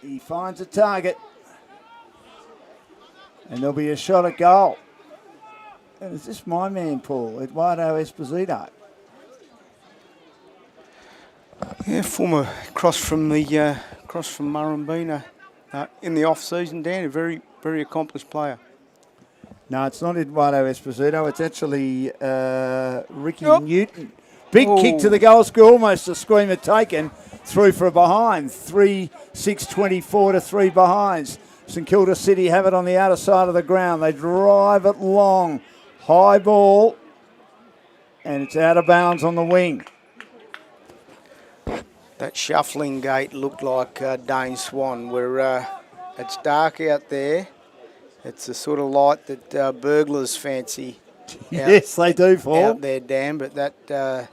He finds a target. And there'll be a shot at goal. And is this my man, Paul, Eduardo Esposito? Yeah, former cross from Murrumbina in the off season, Dan, a very, very accomplished player. No, it's not Eduardo Esposito. It's actually Ricky Newton. Big kick to the goal square, almost a screamer taken. Through for a behind. 3-6-24 to 3 behinds. St Kilda City have it on the outer side of the ground. They drive it long. High ball. And it's out of bounds on the wing. That shuffling gait looked like Dane Swan, where it's dark out there. It's the sort of light that burglars fancy. Yes, they do, Paul. Out there, Dan, but that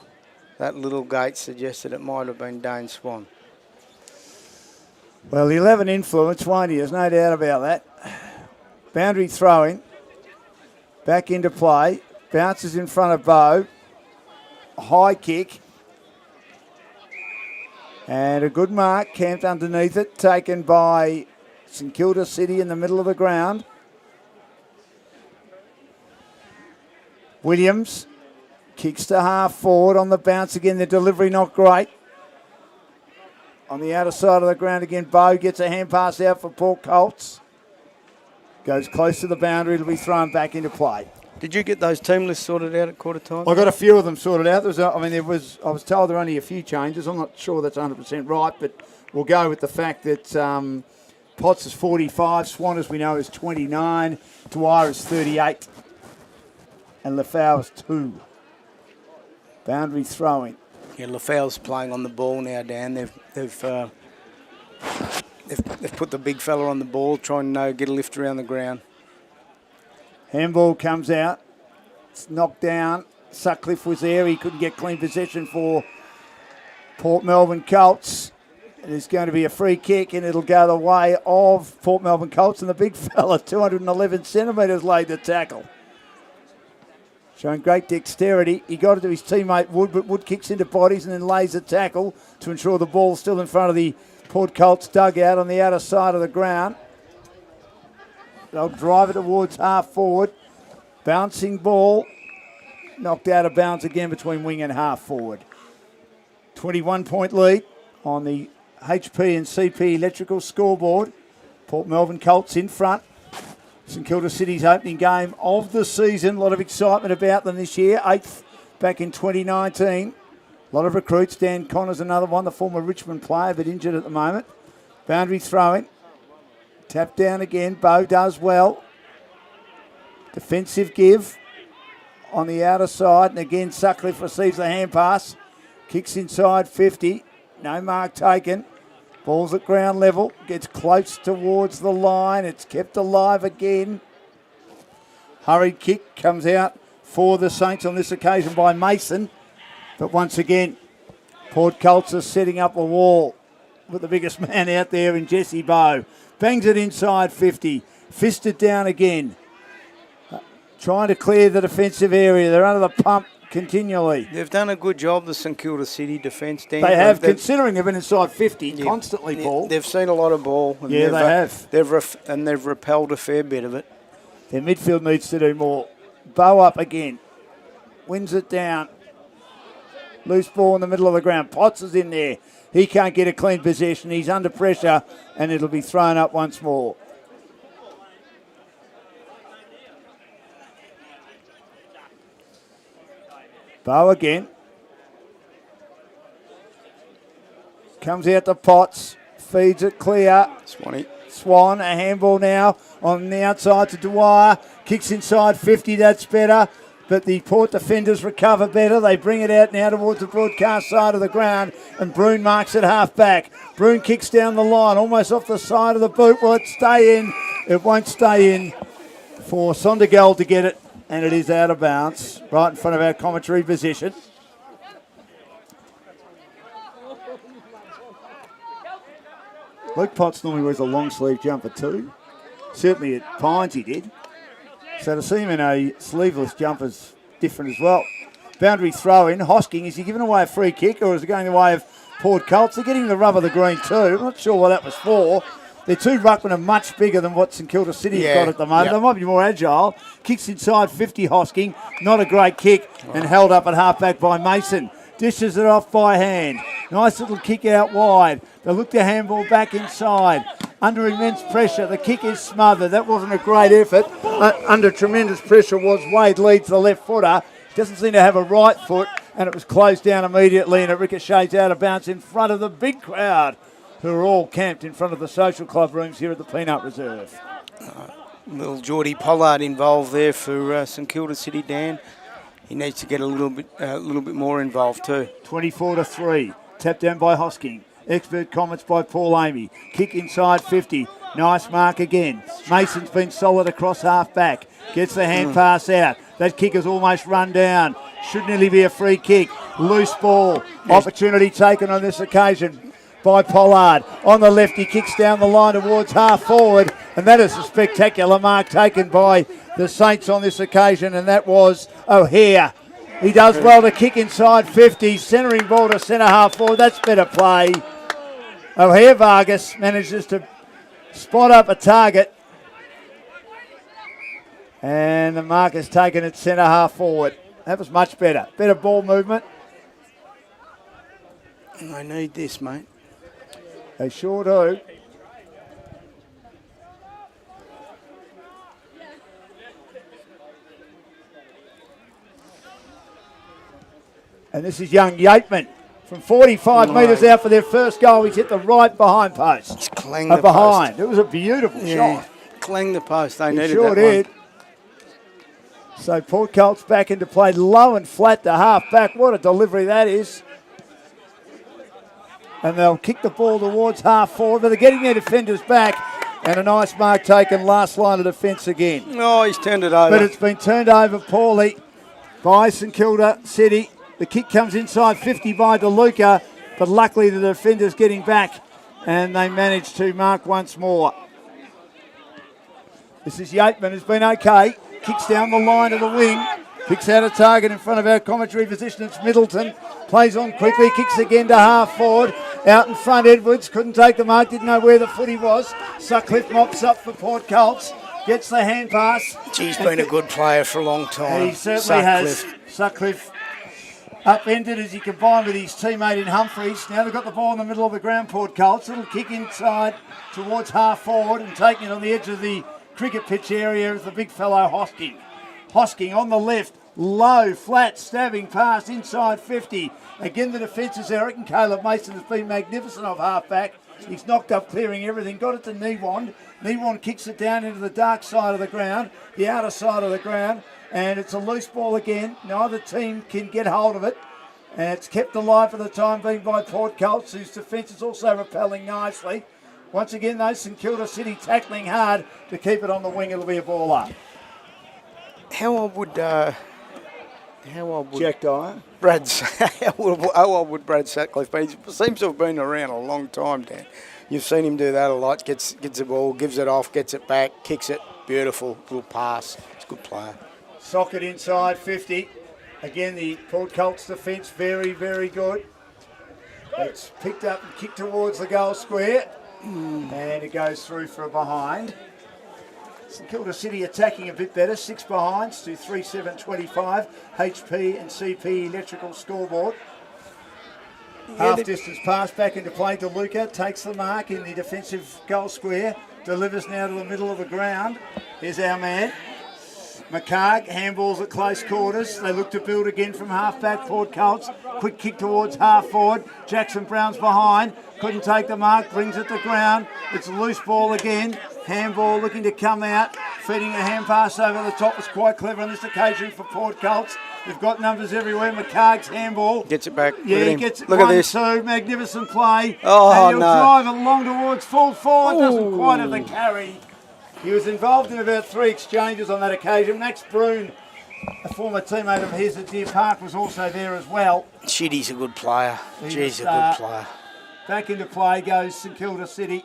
little gate suggested it might have been Dane Swan. Well, he'll have an influence, won't he? There's no doubt about that. Boundary throwing. Back into play. Bounces in front of Bo. High kick. And a good mark camped underneath it, taken by St Kilda City in the middle of the ground. Williams kicks to half forward on the bounce again. The delivery not great. On the outer side of the ground again, Bo gets a hand pass out for Port Colts. Goes close to the boundary. It'll be thrown back into play. Did you get those team lists sorted out at quarter time? I got a few of them sorted out. I was told there were only a few changes. I'm not sure that's 100% right, but we'll go with the fact that Potts is 45, Swan, as we know, is 29, Dwyer is 38, and Lafau is 2. Boundary throwing. Yeah, Lafau's playing on the ball now, Dan. They've put the big fella on the ball, trying to get a lift around the ground. Handball comes out. It's knocked down. Sutcliffe was there. He couldn't get clean possession for Port Melbourne Colts. It is going to be a free kick, and it'll go the way of Port Melbourne Colts. And the big fella, 211 centimetres, laid the tackle. Showing great dexterity. He got it to his teammate Wood, but Wood kicks into bodies and then lays the tackle to ensure the ball's still in front of the Port Colts dugout on the outer side of the ground. They'll drive it towards half forward. Bouncing ball. Knocked out of bounds again between wing and half forward. 21-point lead on the HP and CP electrical scoreboard. Port Melbourne Colts in front. St Kilda City's opening game of the season. A lot of excitement about them this year. 8th back in 2019. A lot of recruits. Dan Connor's another one, the former Richmond player, but injured at the moment. Boundary throwing. Tap down again. Bo does well. Defensive give on the outer side. And again, Sutcliffe receives the hand pass. Kicks inside 50. No mark taken. Ball's at ground level. Gets close towards the line. It's kept alive again. Hurried kick comes out for the Saints on this occasion by Mason. But once again, Port Colts are setting up a wall with the biggest man out there in Jesse Bow. Bangs it inside 50. Fisted down again. Trying to clear the defensive area. They're under the pump continually. They've done a good job, the St Kilda City defence, Dan. They have, considering they've been inside 50 constantly, Paul. They've seen a lot of ball. And they have. They've repelled a fair bit of it. Their midfield needs to do more. Bow up again. Wins it down. Loose ball in the middle of the ground. Potts is in there. He can't get a clean possession. He's under pressure, and it'll be thrown up once more. Bow again. Comes out to Potts. Feeds it clear. Swan, a handball now on the outside to Dwyer. Kicks inside 50. That's better. But the Port defenders recover better. They bring it out now towards the broadcast side of the ground. And Broon marks it half back. Broon kicks down the line, almost off the side of the boot. Will it stay in? It won't stay in for Sondergaard to get it. And it is out of bounds, right in front of our commentary position. Luke Potts normally wears a long sleeve jumper too. Certainly at Pines he did. So to see him in a sleeveless jumper's different as well. Boundary throw in. Hosking, is he giving away a free kick or is it going the way of Port Colts? They're getting the rub of the green too. I'm not sure what that was for. Their two ruckmen are much bigger than what St Kilda City's got at the moment. Yep. They might be more agile. Kicks inside 50, Hosking. Not a great kick and held up at half-back by Mason. Dishes it off by hand. Nice little kick out wide. They look to handball back inside. Under immense pressure, the kick is smothered. That wasn't a great effort. Under tremendous pressure was Wade Leeds, the left footer. Doesn't seem to have a right foot, and it was closed down immediately, and it ricochets out of bounds in front of the big crowd who are all camped in front of the social club rooms here at the Peanut Reserve. Little Geordie Pollard involved there for St Kilda City, Dan. He needs to get a little bit more involved too. 24-3. Tapped down by Hosking. Expert comments by Paul Amy. Kick inside 50. Nice mark again. Mason's been solid across half back. Gets the hand pass out. That kick has almost run down. Should nearly be a free kick. Loose ball. Opportunity taken on this occasion by Pollard. On the left, he kicks down the line towards half forward. And that is a spectacular mark taken by the Saints on this occasion. And that was O'Hare. He does well to kick inside 50. Centering ball to centre half forward. That's better play. O'Hare Vargas manages to spot up a target. And the mark is taken at centre half forward. That was much better. Better ball movement. They need this, mate. They sure do. And this is young Yateman from 45 metres out for their first goal. He's hit the right behind post. He's clanged the behind. post. It was a beautiful shot. Clanged the post. They He needed sure that did. one. So Port Colts back into play, low and flat to half back. What a delivery that is. And they'll kick the ball towards half forward, but they're getting their defenders back. And a nice mark taken, last line of defence again. Oh, he's turned it over. But it's been turned over poorly by St Kilda City. The kick comes inside 50 by DeLuca, but luckily the defender's getting back and they manage to mark once more. This is Yateman, who's been okay. Kicks down the line of the wing. Picks out a target in front of our commentary position. It's Middleton. Plays on quickly. Kicks again to half forward. Out in front, Edwards. Couldn't take the mark. Didn't know where the footy was. Sutcliffe mops up for Port Colts. Gets the hand pass. He's been a good player for a long time. He certainly has. Sutcliffe upended as he combined with his teammate in Humphreys. Now they've got the ball in the middle of the ground, Port Colts. Little kick inside towards half forward and taking it on the edge of the cricket pitch area is the big fellow Hosking. Hosking on the left, low, flat, stabbing pass inside 50. Again, the defence is Eric, and Caleb Mason has been magnificent off half-back. He's knocked up clearing everything, got it to Newand. Newand kicks it down into the dark side of the ground, the outer side of the ground, and it's a loose ball again. Neither team can get hold of it. And it's kept alive for the time being by Port Colts, whose defence is also repelling nicely. Once again, though, St Kilda City tackling hard to keep it on the wing. It'll be a ball up. How old would Jack Dyer. how old would Brad Sutcliffe be? He seems to have been around a long time, Dan. You've seen him do that a lot. Gets the ball, gives it off, gets it back, kicks it. Beautiful little pass. It's a good player. Socket inside 50. Again, the Port Colts defence very, very good. It's picked up and kicked towards the goal square. And it goes through for a behind. St Kilda City attacking a bit better. 6 behinds to 3-7-25. HP and CP electrical scoreboard. Half distance pass back into play. DeLuca takes the mark in the defensive goal square. Delivers now to the middle of the ground. Here's our man. McCarg, handballs at close quarters. They look to build again from half-back, Port Colts. Quick kick towards half-forward. Jackson Brown's behind. Couldn't take the mark, brings it to ground. It's a loose ball again. Handball looking to come out. Feeding a hand pass over the top was quite clever on this occasion for Port Colts. They've got numbers everywhere. McCarg's handball. Gets it back. Yeah, he gets it. Look at this. 1-2, magnificent play. Oh, and he'll no. drive it along towards full forward. Doesn't quite have the carry. He was involved in about 3 exchanges on that occasion. Max Brune, a former teammate of his at Deer Park, was also there as well. Shit, he's a good player. He's a good player. Back into play goes St Kilda City.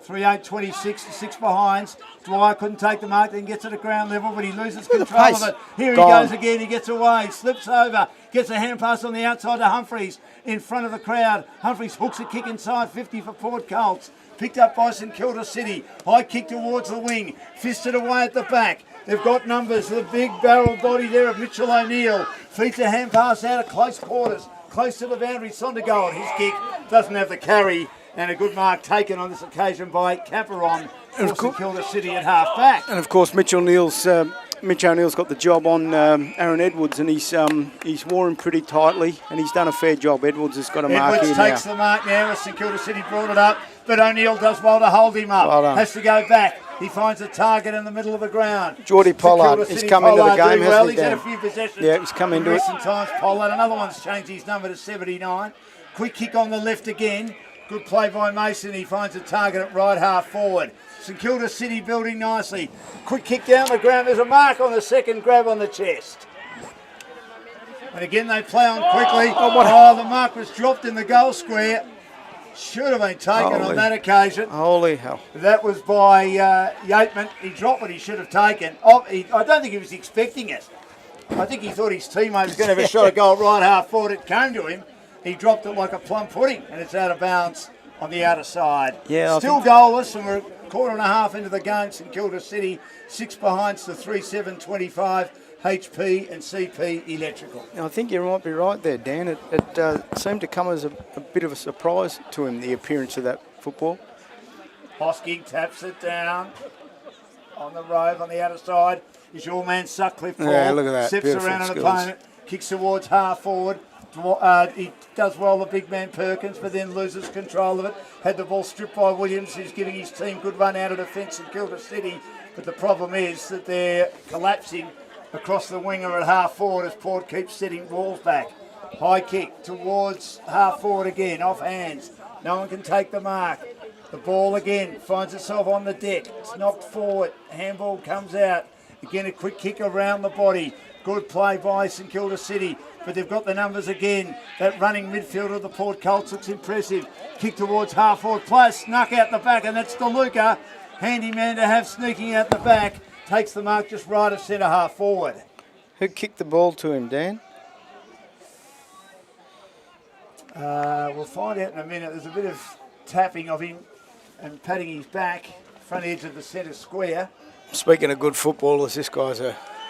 3-8-26 to 6 behinds. Dwyer couldn't take the mark, then gets it at ground level, but he loses control of it. Here he goes again, he gets away, slips over, gets a hand pass on the outside to Humphreys in front of the crowd. Humphreys hooks a kick inside 50 for Port Colts. Picked up by St Kilda City. High kick towards the wing. Fisted away at the back. They've got numbers. The big barrel body there of Mitchell O'Neill. Feeds a hand pass out at close quarters. Close to the boundary. Sondergaard. His kick doesn't have the carry. And a good mark taken on this occasion by Caperon for St Kilda City at half back. And of course, Mitchell Neal's Mitch O'Neill's got the job on Aaron Edwards, and he's wore him pretty tightly, and he's done a fair job. Edwards has got a mark here Edwards now. takes the mark now as St Kilda City brought it up, but O'Neill does well to hold him up. Well done. Has to go back. He finds a target in the middle of the ground. Geordie Pollard, St Kilda he's City come into the Pollard game, doing hasn't well. he, He's had Dan? a few possessions. Yeah, he's come into it. Recent times, Pollard. Another one's changed his number to 79. Quick kick on the left again. Good play by Mason. He finds a target at right half forward. St Kilda City building nicely. Quick kick down the ground. There's a mark on the second grab on the chest. And again they play on quickly. The mark was dropped in the goal square. Should have been taken on that occasion. Holy hell. That was by Yateman. He dropped what he should have taken. I don't think he was expecting it. I think he thought his teammate was going to have a shot at goal right half forward. It came to him. He dropped it like a plum pudding, and it's out of bounds on the outer side. Yeah, Still goalless, and we're a quarter and a half into the game. St Kilda City, 6 behind to 3-7-25. HP and CP Electrical. I think you might be right there, Dan. It seemed to come as a bit of a surprise to him, the appearance of that football. Hosking taps it down on the rove on the outer side. Is your man Sutcliffe. Yeah, look at that. Steps Beautiful around an skills. opponent, kicks towards half forward. He does well, the big man Perkins, but then loses control of it. Had the ball stripped by Williams, who's giving his team good run out of defence in Kilda City. But the problem is that they're collapsing across the winger at half forward as Port keeps setting balls back. High kick towards half forward again, off hands. No one can take the mark. The ball again finds itself on the deck. It's knocked forward. Handball comes out. Again, a quick kick around the body. Good play by St Kilda City, but they've got the numbers again. That running midfielder of the Port Colts looks impressive. Kick towards half forward. Player snuck out the back, and that's DeLuca. Handy man to have sneaking out the back. Takes the mark just right of centre half forward. Who kicked the ball to him, Dan? We'll find out in a minute. There's a bit of tapping of him and patting his back, front edge of the centre square. Speaking of good footballers, this guy's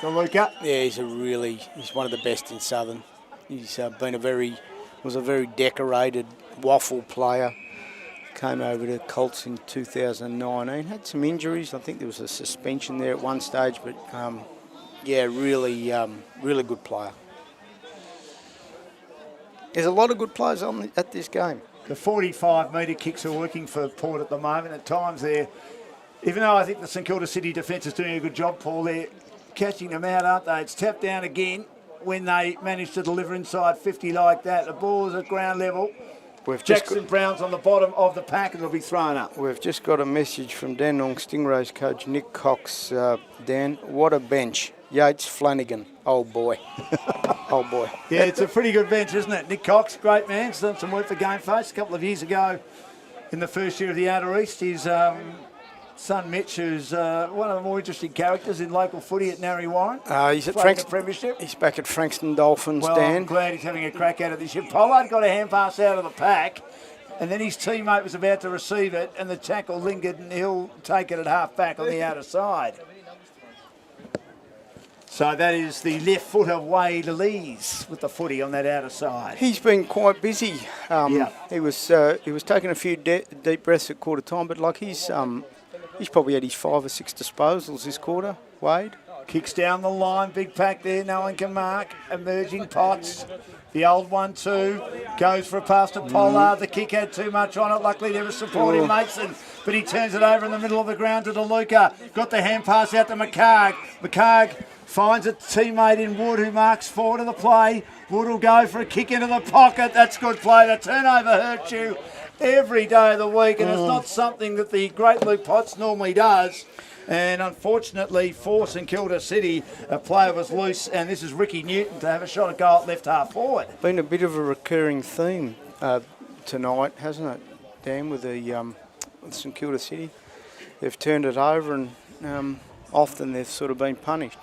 DeLuca. Yeah, he's one of the best in Southern. He's was a very decorated waffle player. Came over to Colts in 2019. Had some injuries. I think there was a suspension there at one stage, but really good player. There's a lot of good players at this game. The 45-metre kicks are working for Port at the moment. At times they're, even though I think the St Kilda City defence is doing a good job, Paul, they're catching them out, aren't they? It's tapped down again when they manage to deliver inside 50 like that. The ball is at ground level. Jackson Brown's on the bottom of the pack and it'll be thrown up. We've just got a message from Dandenong Stingrays coach Nick Cox. Dan, what a bench. Yates, Flanagan. Oh, boy. Oh, boy. Yeah, it's a pretty good bench, isn't it? Nick Cox, great man. He's done some work for GameFace a couple of years ago in the first year of the Outer East. His son Mitch, who's one of the more interesting characters in local footy at Narre Warren. He's at Premiership. He's back at Frankston Dolphins, well, Dan. I'm glad he's having a crack at it this year. Pollard got a hand pass out of the pack, and then his teammate was about to receive it, and the tackle lingered, and he'll take it at half back on the outer side. So that is the left footer Wade Lees with the footy on that outer side. He's been quite busy. He was taking a few deep breaths at quarter time, but like he's probably had his 5 or 6 disposals this quarter. Wade kicks down the line, big pack there. No one can mark. Emerging Potts, the old 1-2 goes for a pass to Pollard. The kick had too much on it. Luckily there was supporting Mason, but he turns it over in the middle of the ground to DeLuca. Got the hand pass out to McCarg. McCarg finds a teammate in Wood who marks forward to the play. Wood will go for a kick into the pocket. That's good play. The turnover hurts you every day of the week, and it's not something that the great Luke Potts normally does. And unfortunately for St Kilda City, a player was loose, and this is Ricky Newton to have a shot at goal at left half forward. Been a bit of a recurring theme tonight, hasn't it, Dan, with St Kilda City? They've turned it over, and often they've sort of been punished.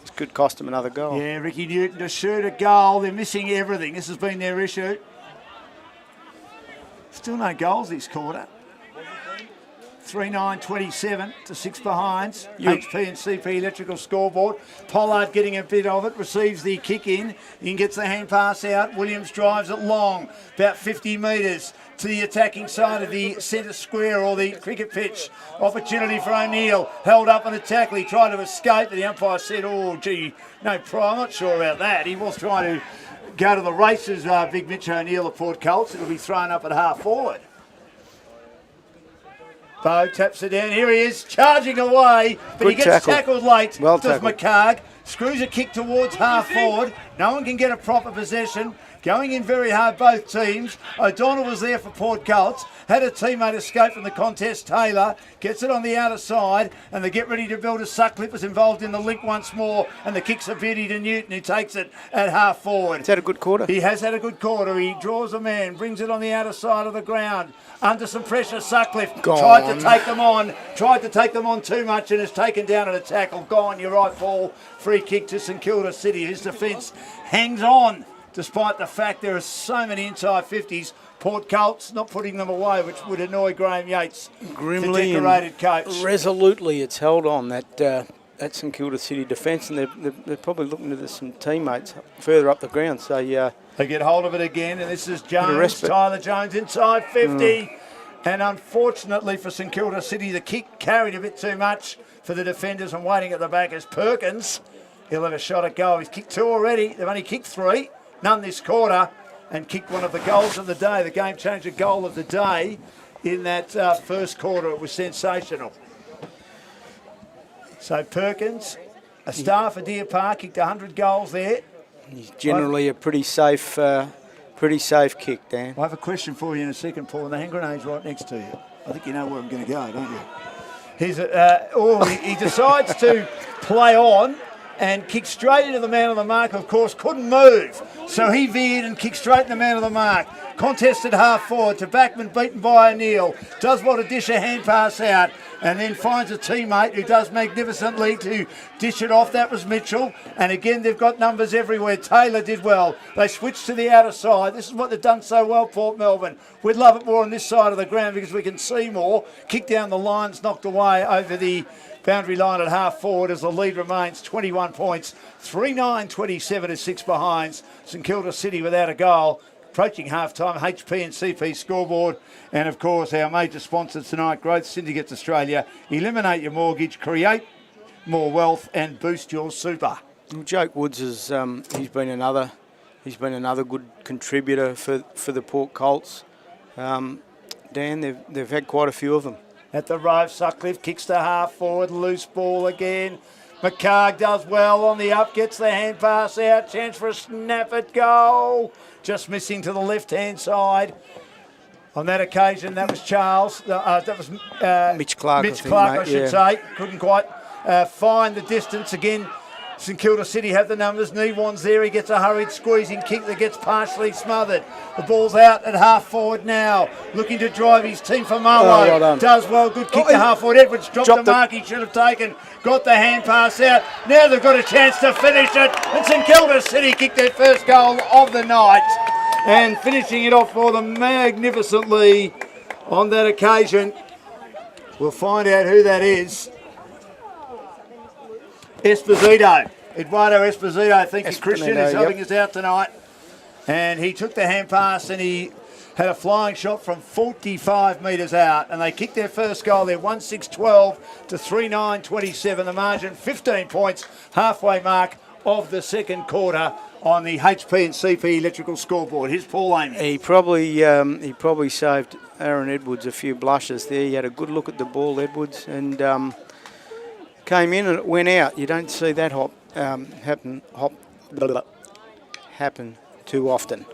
It could cost them another goal. Yeah, Ricky Newton to shoot a goal. They're missing everything. This has been their issue. Still no goals this quarter. 3-9-27 to 6 behinds. HP and CP Electrical scoreboard. Pollard getting a bit of it, receives the kick in. He gets the hand pass out. Williams drives it long, about 50 metres to the attacking side of the centre square or the cricket pitch. Opportunity for O'Neill. Held up on a tackle. He tried to escape, but the umpire said, oh, gee, no problem. I'm not sure about that. He was trying to go to the races, Big Mitch O'Neill of Port Colts. It'll be thrown up at half forward. Bo taps it down. Here he is, charging away, but Good he gets tackled late. Well does tackled. McCarg. Screws a kick towards half forward. No one can get a proper possession. Going in very hard, both teams. O'Donnell was there for Port Colts. Had a teammate escape from the contest. Taylor gets it on the outer side, and they get ready to build a Sutcliffe is involved in the link once more, and the kick's a beauty to Newton, who takes it at half forward. He's had a good quarter. He has had a good quarter. He draws a man, brings it on the outer side of the ground. Under some pressure, Sutcliffe tried to take them on too much and is taken down at a tackle. Gone, your right ball. Free kick to St Kilda City. His defence hangs on, despite the fact there are so many inside 50s. Port Colts not putting them away, which would annoy Graham Yates, Grimly the decorated coach. Resolutely, it's held on that St Kilda City defence, and they're probably looking to some teammates further up the ground. So They get hold of it again, and this is Jones, Tyler Jones inside 50. And unfortunately for St Kilda City, the kick carried a bit too much for the defenders, and waiting at the back is Perkins. He'll have a shot at goal. He's kicked 2 already. They've only kicked 3, none this quarter, and kicked one of the goals of the day, the game-changer goal of the day in that first quarter. It was sensational. So Perkins, a star for Deer Park, kicked 100 goals there. he's generally a pretty safe kick, Dan. I have a question for you in a second, Paul, and the hand grenade's right next to you. I think you know where I'm going to go, don't you? He decides to play on and kicked straight into the man on the mark, of course, couldn't move. So he veered and kicked straight in the man on the mark. Contested half forward to Backman, beaten by O'Neill. Does want to dish a hand pass out and then finds a teammate who does magnificently to dish it off. That was Mitchell. And again, they've got numbers everywhere. Taylor did well. They switched to the outer side. This is what they've done so well, Port Melbourne. We'd love it more on this side of the ground because we can see more. Kick down the lines, knocked away over the boundary line at half forward as the lead remains 21 points. 3-9-27 to 6 behinds. St Kilda City without a goal. Approaching half-time, HP and CP scoreboard. And, of course, our major sponsors tonight, Growth Syndicates Australia. Eliminate your mortgage, create more wealth and boost your super. Well, Jake Woods is he's been another good contributor for the Port Colts. Dan, they've had quite a few of them. At the row, Sutcliffe kicks to half forward, loose ball again. McCarg does well on the up, gets the hand pass out, chance for a snap at goal. Just missing to the left-hand side. On that occasion, that was Charles. That was Mitch Clark. I should say. Couldn't quite find the distance again. St Kilda City have the numbers. Newan's there. He gets a hurried squeezing kick that gets partially smothered. The ball's out at half forward now. Looking to drive his team for Marlow. Well done. Does well. Good kick to half forward. Edwards dropped the mark he should have taken. Got the hand pass out. Now they've got a chance to finish it. And St Kilda City kicked their first goal of the night. And finishing it off for them magnificently on that occasion. We'll find out who that is. Esposito. Eduardo Esposito, thank you, Christian, is helping us out tonight. And he took the hand pass and he had a flying shot from 45 metres out. And they kicked their first goal there, 1-6-12 to 3-9-27. The margin, 15 points, halfway mark of the second quarter on the HP and CP electrical scoreboard. Here's Paul Amy. He probably saved Aaron Edwards a few blushes there. He had a good look at the ball, Edwards, and came in and it went out. You don't see that happen too often.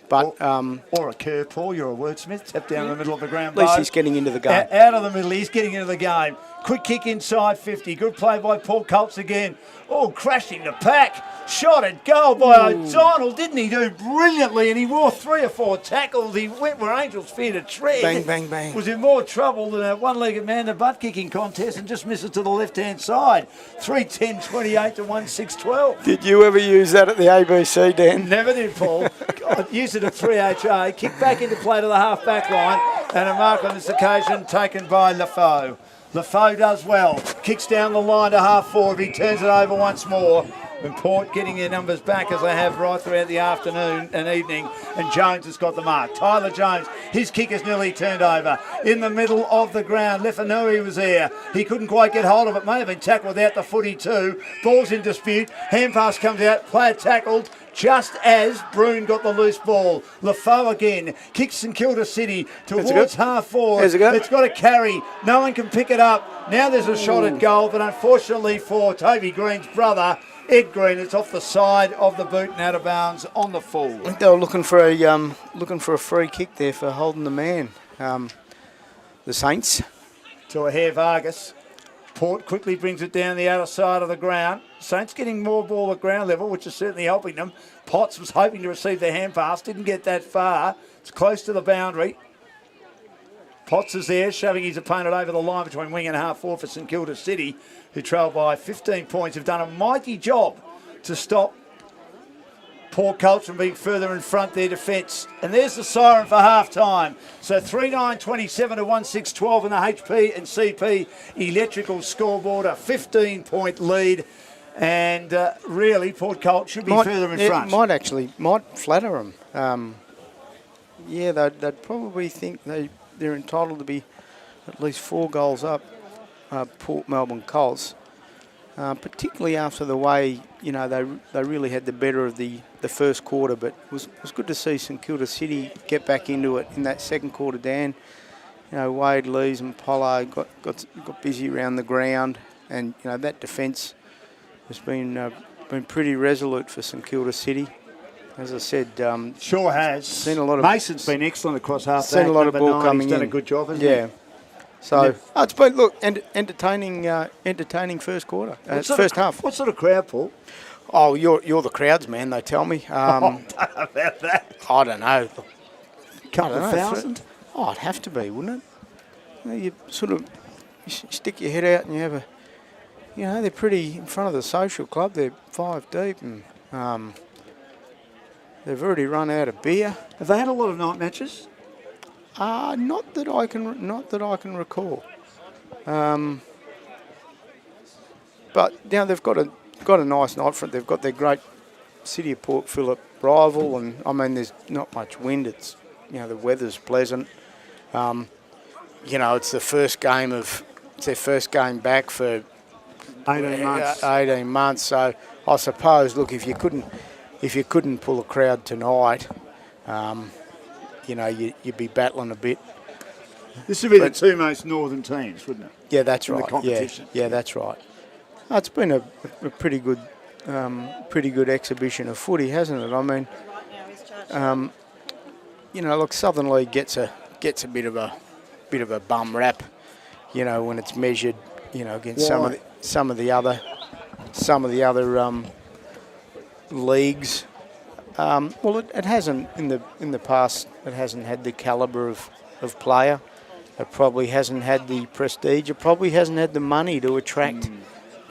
But or a curve, Paul. You're a wordsmith. Tap down in the middle of the ground. At least he's getting into the game. Out of the middle, he's getting into the game. Quick kick inside 50. Good play by Port Colts again. Oh, crashing the pack. Shot at goal by O'Donnell, didn't he do brilliantly? And he wore 3 or 4 tackles. He went where Angels feared to tread. Bang, bang, bang. Was in more trouble than a one-legged man in a butt-kicking contest and just misses to the left-hand side. 3-10-28 to 1-6-12. Did you ever use that at the ABC, Dan? Never did, Paul. God, used it at 3HA. Kick back into play to the half-back line. And a mark on this occasion taken by Lafoe. Lafoe does well. Kicks down the line to half forward. He turns it over once more. And Port getting their numbers back as they have right throughout the afternoon and evening. And Jones has got the mark. Tyler Jones, his kick is nearly turned over. In the middle of the ground, Lefanui was there. He couldn't quite get hold of it. May have been tackled without the footy too. Ball's in dispute. Hand pass comes out. Player tackled just as Broome got the loose ball. Lafoe again kicks St Kilda City towards half forward. It's got to carry. No one can pick it up. Now there's a shot at goal, but unfortunately for Toby Green's brother, Ed Green, it's off the side of the boot and out of bounds on the full. I think they were looking for a free kick there for holding the man. The Saints. To a hair Vargas. Port quickly brings it down the outer side of the ground. Saints getting more ball at ground level, which is certainly helping them. Potts was hoping to receive the hand pass, didn't get that far. It's close to the boundary. Potts is there, shoving his opponent over the line between wing and half forward for St Kilda City, who trail by 15 points, have done a mighty job to stop Port Colts from being further in front their defence. And there's the siren for half-time. So 3-9-27 to 1-6-12 in the HP and CP electrical scoreboard, a 15-point lead. And really, Port Colts should be further in front. Might flatter them. They'd probably think they're entitled to be at least 4 goals up, Port Melbourne Colts, particularly after the way they really had the better of the first quarter. But it was good to see St Kilda City get back into it in that second quarter. Dan, Wade, Lees, and Polo got busy around the ground, and that defence has been pretty resolute for St Kilda City. As I said, sure has. Seen a lot of Mason's been excellent across half. Seen a lot of ball coming in. He's done a good job, hasn't he? Yeah. So it's been entertaining first quarter, first half. What sort of crowd, Paul? Oh, you're the crowds, man. They tell me. About that. I don't know. Couple of thousand. Oh, it'd have to be, wouldn't it? You sort of stick your head out and you have they're pretty in front of the social club. They're 5 deep and. They've already run out of beer. Have they had a lot of night matches? Not that I can recall. But they've got a nice night front. They've got their great City of Port Phillip rival, and I mean there's not much wind. It's the weather's pleasant. It's their first game back for 18 months. 18 months. So I suppose, look, if you couldn't pull a crowd tonight, you'd be battling a bit. This would be the 2 most northern teams, wouldn't it? Yeah, that's right. The competition. Yeah, that's right. It's been a pretty good exhibition of footy, hasn't it? I mean, look, Southern League gets a bit of a bum rap, when it's measured, against some of the other leagues. It hasn't in the past. It hasn't had the calibre of player. It probably hasn't had the prestige. It probably hasn't had the money to attract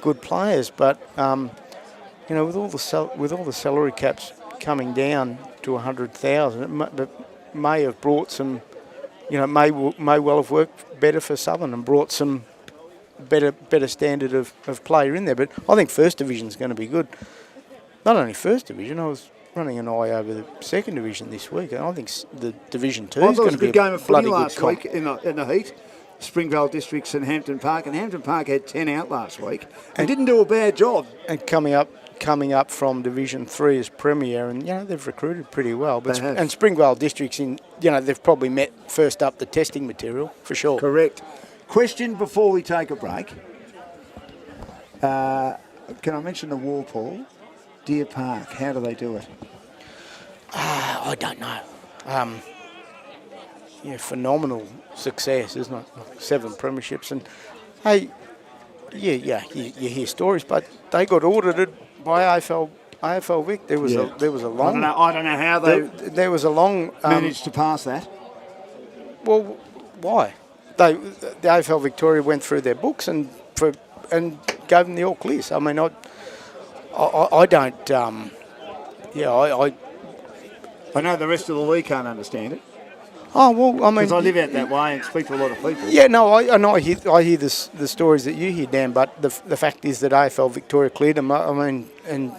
good players. But with all the salary caps coming down to 100,000, it may have brought some. May well have worked better for Southern and brought some better standard of player in there. But I think First Division's going to be good. Not only First Division, I was running an eye over the Second Division this week, and I think the Division 2 is going to be a game of footy bloody last good week in the heat. Springvale Districts and Hampton Park, and Hampton Park had 10 out last week and didn't do a bad job. And coming up from Division 3 as Premier, and they've recruited pretty well. But and Springvale Districts they've probably met first up the testing material for sure. Correct. Question before we take a break. Can I mention the War, Paul? Deer Park, how do they do it? I don't know. Phenomenal success, isn't it? 7 premierships, and hey, you hear stories, but they got audited by AFL Vic. There was a long. I don't know how there was a long managed to pass that. Well, why? The AFL Victoria went through their books and gave them the all clears. I mean, I don't. I know the rest of the league can't understand it. Oh, well, I mean... Because I live out that way and speak to a lot of people. Yeah, no, I hear the stories that you hear, Dan, but the fact is that AFL Victoria cleared them. I mean, and,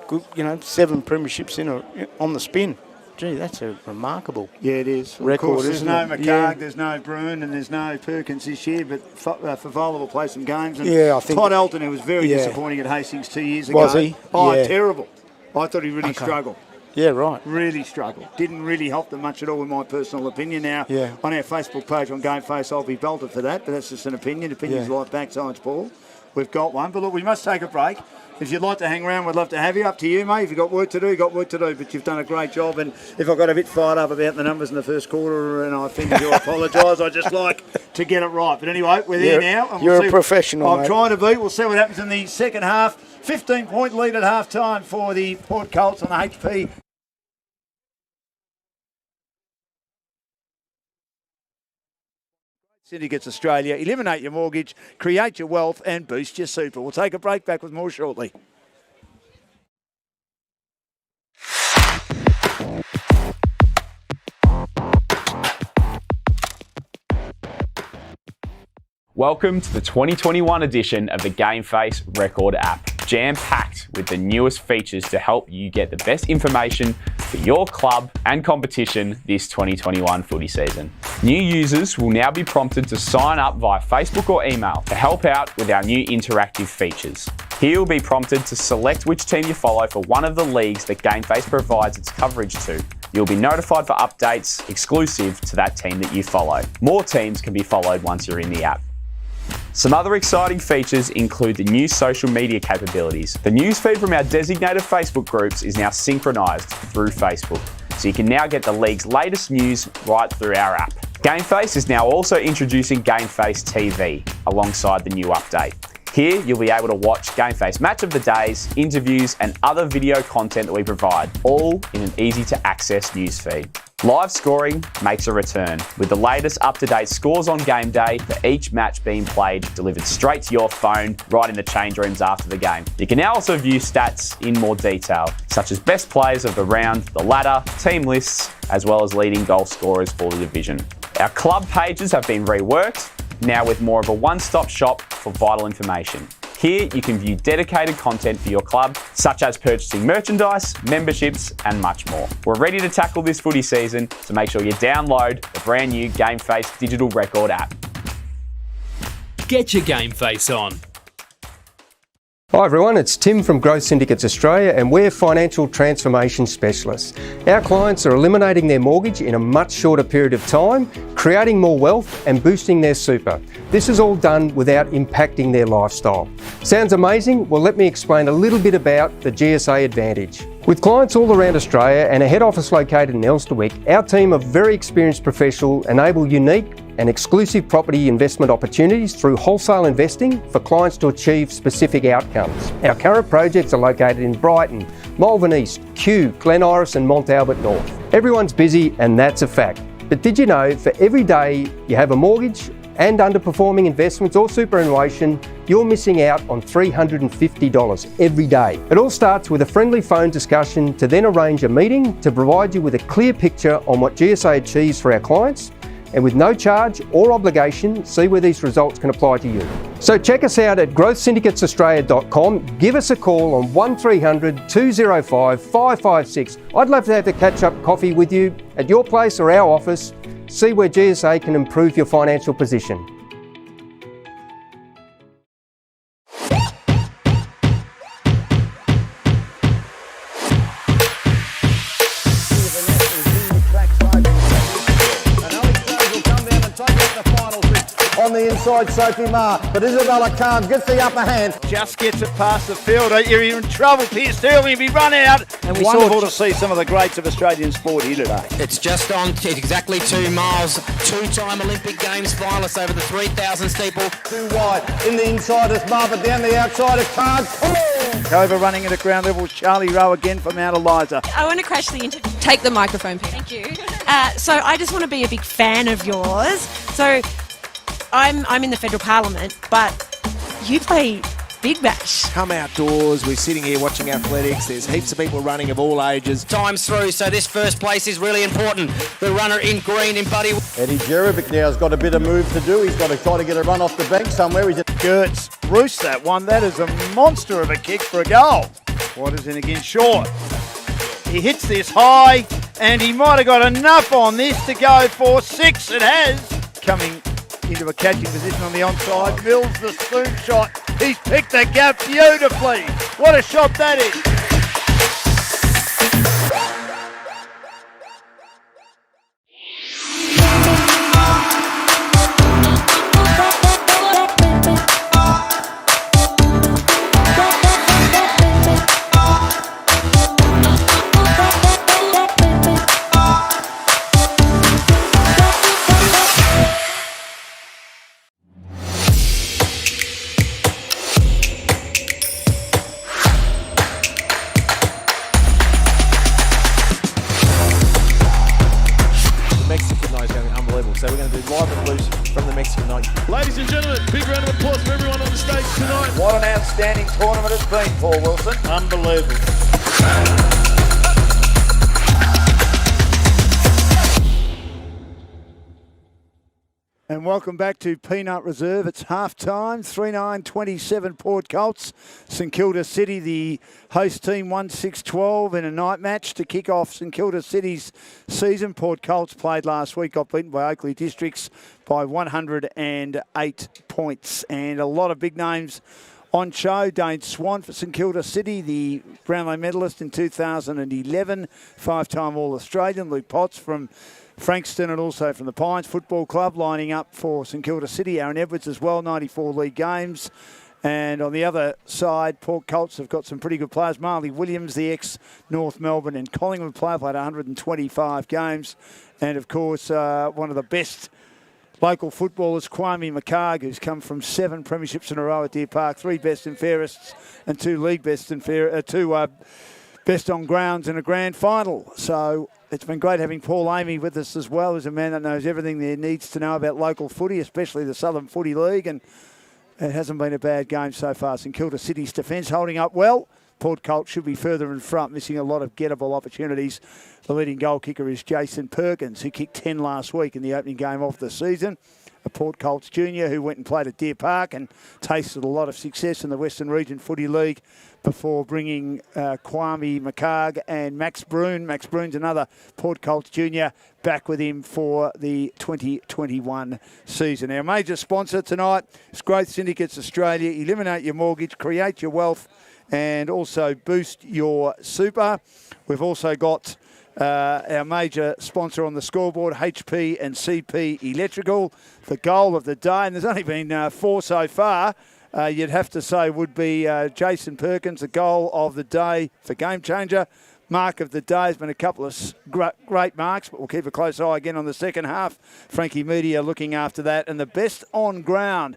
good, 7 premierships on the spin. Gee, that's a remarkable record, of course, there's isn't no it? McCarg, there's no Bruin, and there's no Perkins this year, but Favola will play some games. And I think... Todd Elton, who was very disappointing at Hastings 2 years ago. Was he? Oh, Yeah. terrible. I thought he really struggled. Yeah, right. Really struggled. Didn't really help them much at all, in my personal opinion. Now, on our Facebook page on GameFace, I'll be belted for that, but that's just an opinion. Opinions like back science, Paul. We've got one. But look, we must take a break. If you'd like to hang around, we'd love to have you. Up to you, mate. If you've got work to do, you've got work to do. But you've done a great job. And if I got a bit fired up about the numbers in the first quarter and I offended you, I apologise. I just like to get it right. But anyway, we're there now. And You're a professional, I'm mate. trying to be. We'll see what happens in the second half. 15-point lead at half-time for the Port Colts on the HP. Syndicates Australia. Eliminate your mortgage, create your wealth and boost your super. We'll take a break. Back with more shortly. Welcome to the 2021 edition of the GameFace Record app, jam-packed with the newest features to help you get the best information for your club and competition this 2021 footy season. New users will now be prompted to sign up via Facebook or email to help out with our new interactive features. Here you'll be prompted to select which team you follow for one of the leagues that GameFace provides its coverage to. You'll be notified for updates exclusive to that team that you follow. More teams can be followed once you're in the app. Some other exciting features include the new social media capabilities. The newsfeed from our designated Facebook groups is now synchronised through Facebook, so you can now get the league's latest news right through our app. GameFace is now also introducing GameFace TV alongside the new update. Here, you'll be able to watch GameFace Match of the Days, interviews, and other video content that we provide, all in an easy-to-access newsfeed. Live scoring makes a return, with the latest up-to-date scores on game day for each match being played delivered straight to your phone, right in the change rooms after the game. You can now also view stats in more detail, such as best players of the round, the ladder, team lists, as well as leading goal scorers for the division. Our club pages have been reworked, now with more of a one-stop shop for vital information. Here you can view dedicated content for your club, such as purchasing merchandise, memberships, and much more. We're ready to tackle this footy season, so make sure you download the brand new GameFace digital record app. Get your GameFace on. Hi everyone, it's Tim from Growth Syndicates Australia and we're financial transformation specialists. Our clients are eliminating their mortgage in a much shorter period of time, creating more wealth and boosting their super. This is all done without impacting their lifestyle. Sounds amazing? Well, let me explain a little bit about the GSA Advantage. With clients all around Australia and a head office located in Elsternwick, our team of very experienced professionals enable unique and exclusive property investment opportunities through wholesale investing for clients to achieve specific outcomes. Our current projects are located in Brighton, Malvern East, Kew, Glen Iris and Mont Albert North. Everyone's busy and that's a fact. But did you know for every day you have a mortgage and underperforming investments or superannuation, you're missing out on $350 every day. It all starts with a friendly phone discussion to then arrange a meeting to provide you with a clear picture on what GSA achieves for our clients, and with no charge or obligation, see where these results can apply to you. So check us out at growthsyndicatesaustralia.com. Give us a call on 1300 205 556. I'd love to have a catch-up coffee with you at your place or our office. See where GSA can improve your financial position. On the inside, Sophie Marr, but Isabella Khan gets the upper hand. Just gets it past the fielder. You're in trouble. Pierce Sterling be run out. And wonderful to see some of the greats of Australian sport here today. It's just on exactly 2 miles. 2-time Olympic Games finalists over the 3,000 steeple. Too wide in the inside is Marr, but down the outside is Khan. Cover running it at ground level. Charlie Rowe again from Mount Eliza. I want to crash the interview. Take the microphone, Pete. Thank you. So I just want to be a big fan of yours. So I'm in the federal parliament, but you play Big Bash. Come outdoors. We're sitting here watching athletics. There's heaps of people running of all ages. Time's through, so this first place is really important. The runner in green in Buddy. Eddie Jerovic now has got a bit of move to do. He's got to try to get a run off the bank somewhere. He's Gertz roosts that one. That is a monster of a kick for a goal. Waters in again, short. He hits this high, and he might have got enough on this to go for 6. It has. Coming into a catching position on the onside. Mills the spoon shot. He's picked the gap beautifully. What a shot that is. So we're going to do live and loose from the Mexican night. Ladies and gentlemen, big round of applause for everyone on the stage tonight. What an outstanding tournament it's been, Paul Wilson. Unbelievable. And welcome back to Peanut Reserve. It's half-time, 3-9-27 Port Colts. St Kilda City, the host team, 1-6-12 in a night match to kick off St Kilda City's season. Port Colts played last week, got beaten by Oakley Districts by 108 points. And a lot of big names on show. Dane Swan for St Kilda City, the Brownlow medalist in 2011, 5-time All-Australian. Luke Potts from Frankston and also from the Pines Football Club lining up for St Kilda City. Aaron Edwards as well, 94 league games. And on the other side, Port Colts have got some pretty good players. Marley Williams, the ex-North Melbourne and Collingwood player, played 125 games. And, of course, one of the best local footballers, Kwame McCarg, who's come from 7 premierships in a row at Deer Park, 3 best and fairest and 2 league best and best on grounds in a grand final. So it's been great having Paul Amy with us as well, as a man that knows everything there needs to know about local footy, especially the Southern Footy League. And it hasn't been a bad game so far. St Kilda City's defence holding up well. Port Colts should be further in front, missing a lot of gettable opportunities. The leading goal kicker is Jason Perkins, who kicked 10 last week in the opening game of the season. A Port Colts junior who went and played at Deer Park and tasted a lot of success in the Western Region Footy League before bringing Kwame McCarg and Max Brune. Max Brune's another Port Colts junior, back with him for the 2021 season. Our major sponsor tonight is Growth Syndicates Australia. Eliminate your mortgage, create your wealth, and also boost your super. We've also got our major sponsor on the scoreboard, HP and CP Electrical. The goal of the day, and there's only been 4 so far, you'd have to say would be Jason Perkins, the goal of the day for Game Changer. Mark of the day has been a couple of great marks, but we'll keep a close eye again on the second half. Frankie Media looking after that. And the best on ground.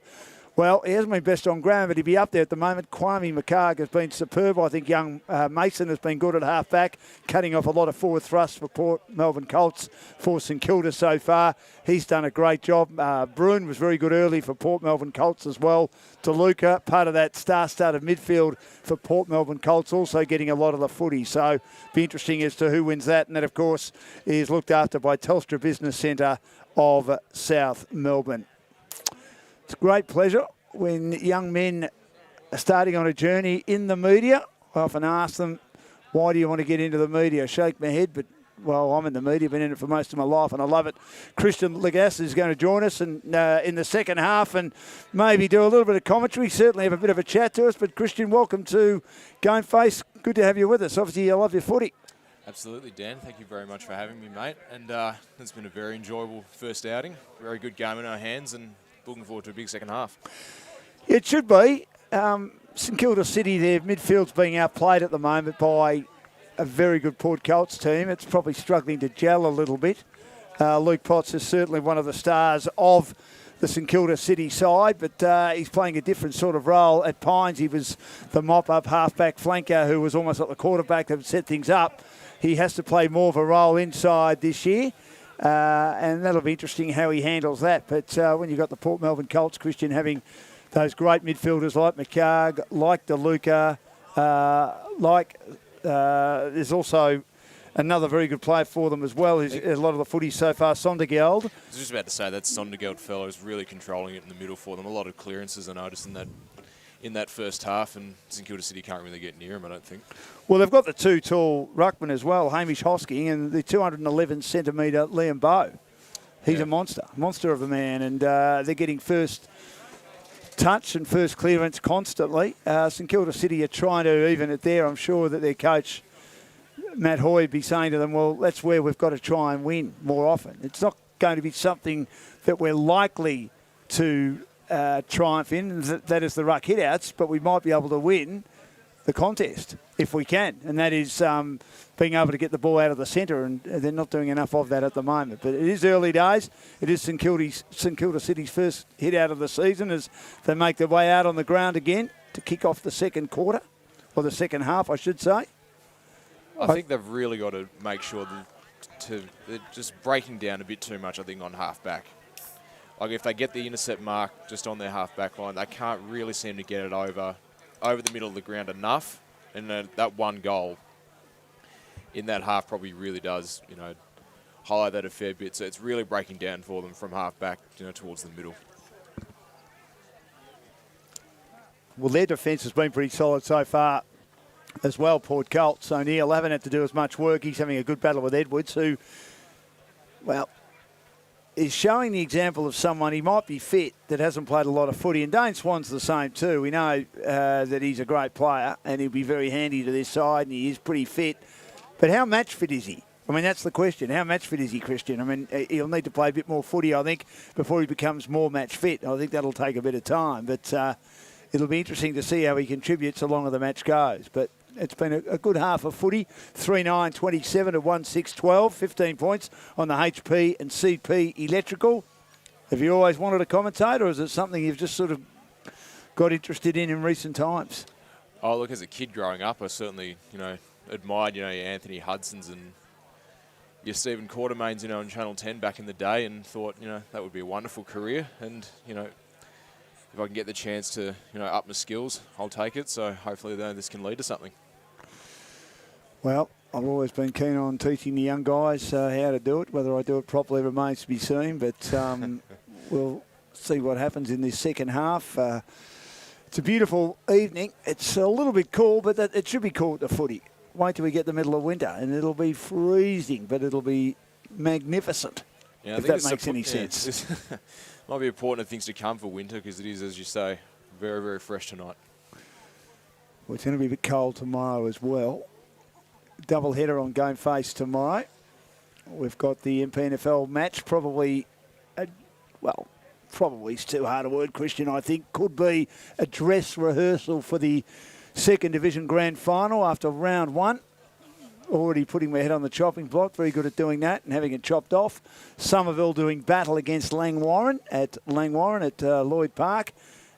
Well, he hasn't been best on ground, but he'd be up there at the moment. Kwame McCarg has been superb. I think young Mason has been good at half-back, cutting off a lot of forward thrusts for Port Melbourne Colts for St Kilda so far. He's done a great job. Brune was very good early for Port Melbourne Colts as well. DeLuca, part of that star-studded midfield for Port Melbourne Colts, also getting a lot of the footy. So be interesting as to who wins that. And that, of course, is looked after by Telstra Business Centre of South Melbourne. It's a great pleasure when young men are starting on a journey in the media. I often ask them, why do you want to get into the media? I shake my head, but, well, I'm in the media, been in it for most of my life, and I love it. Christian Legas is going to join us in the second half and maybe do a little bit of commentary, certainly have a bit of a chat to us. But, Christian, welcome to GameFace. Good to have you with us. Obviously, you love your footy. Absolutely, Dan. Thank you very much for having me, mate. And it's been a very enjoyable first outing. Very good game in our hands, and looking forward to a big second half. It should be. St Kilda City, their midfield's being outplayed at the moment by a very good Port Colts team. It's probably struggling to gel a little bit. Luke Potts is certainly one of the stars of the St Kilda City side, but he's playing a different sort of role. At Pines, he was the mop-up half-back flanker who was almost like the quarterback that set things up. He has to play more of a role inside this year. And that'll be interesting how he handles that. But when you've got the Port Melbourne Colts, Christian, having those great midfielders like McCarg, like DeLuca, there's also another very good player for them as well. Who's a lot of the footy so far, Sondergeld. I was just about to say that Sondergeld fellow is really controlling it in the middle for them. A lot of clearances I noticed in that first half, and St Kilda City can't really get near him, I don't think. Well, they've got the two tall ruckmen as well, Hamish Hosking and the 211-centimetre Liam Bowe. He's a monster of a man, and they're getting first touch and first clearance constantly. St Kilda City are trying to even it there. I'm sure that their coach, Matt Hoy, would be saying to them, well, that's where we've got to try and win more often. It's not going to be something that we're likely to triumph in, that is the ruck hitouts, but we might be able to win the contest if we can, and that is being able to get the ball out of the centre, and they're not doing enough of that at the moment. But it is early days. It is St Kilda City's first hit out of the season as they make their way out on the ground again to kick off the second quarter, or the second half, I should say. I think they've really got to make sure that they're just breaking down a bit too much, I think, on half-back. Like, if they get the intercept mark just on their half-back line, they can't really seem to get it over the middle of the ground enough. And that one goal in that half probably really does, highlight that a fair bit. So it's really breaking down for them from half-back, towards the middle. Well, their defence has been pretty solid so far as well, Port Colts. So Neil haven't had to do as much work. He's having a good battle with Edwards, who, well, is showing the example of someone, he might be fit, that hasn't played a lot of footy. And Dane Swan's the same too. We know that he's a great player and he'll be very handy to this side, and he is pretty fit. But how match fit is he? I mean, that's the question. How match fit is he, Christian? I mean, he'll need to play a bit more footy, I think, before he becomes more match fit. I think that'll take a bit of time. But it'll be interesting to see how he contributes along as the match goes. But it's been a good half of footy. 3-9-27 to 1-6-12. 15 points on the HP and CP Electrical. Have you always wanted a commentator, or is it something you've just sort of got interested in recent times? Oh, look, as a kid growing up, I certainly, admired, your Anthony Hudsons and your Stephen Quartermains, on Channel 10 back in the day, and thought, that would be a wonderful career. And, if I can get the chance to, up my skills, I'll take it. So hopefully this can lead to something. Well, I've always been keen on teaching the young guys how to do it. Whether I do it properly remains to be seen, but we'll see what happens in this second half. It's a beautiful evening. It's a little bit cool, but it should be cool at the footy. Wait till we get the middle of winter, and it'll be freezing, but it'll be magnificent, if that makes any sense. Might be important things to come for winter, because it is, as you say, very, very fresh tonight. Well, it's going to be a bit cold tomorrow as well. Double header on GameFace tomorrow. We've got the MPNFL match, probably is too hard a word, Christian, I think. Could be a dress rehearsal for the second division grand final after round one. Already putting my head on the chopping block. Very good at doing that and having it chopped off. Somerville doing battle against Langwarrin at Lloyd Park.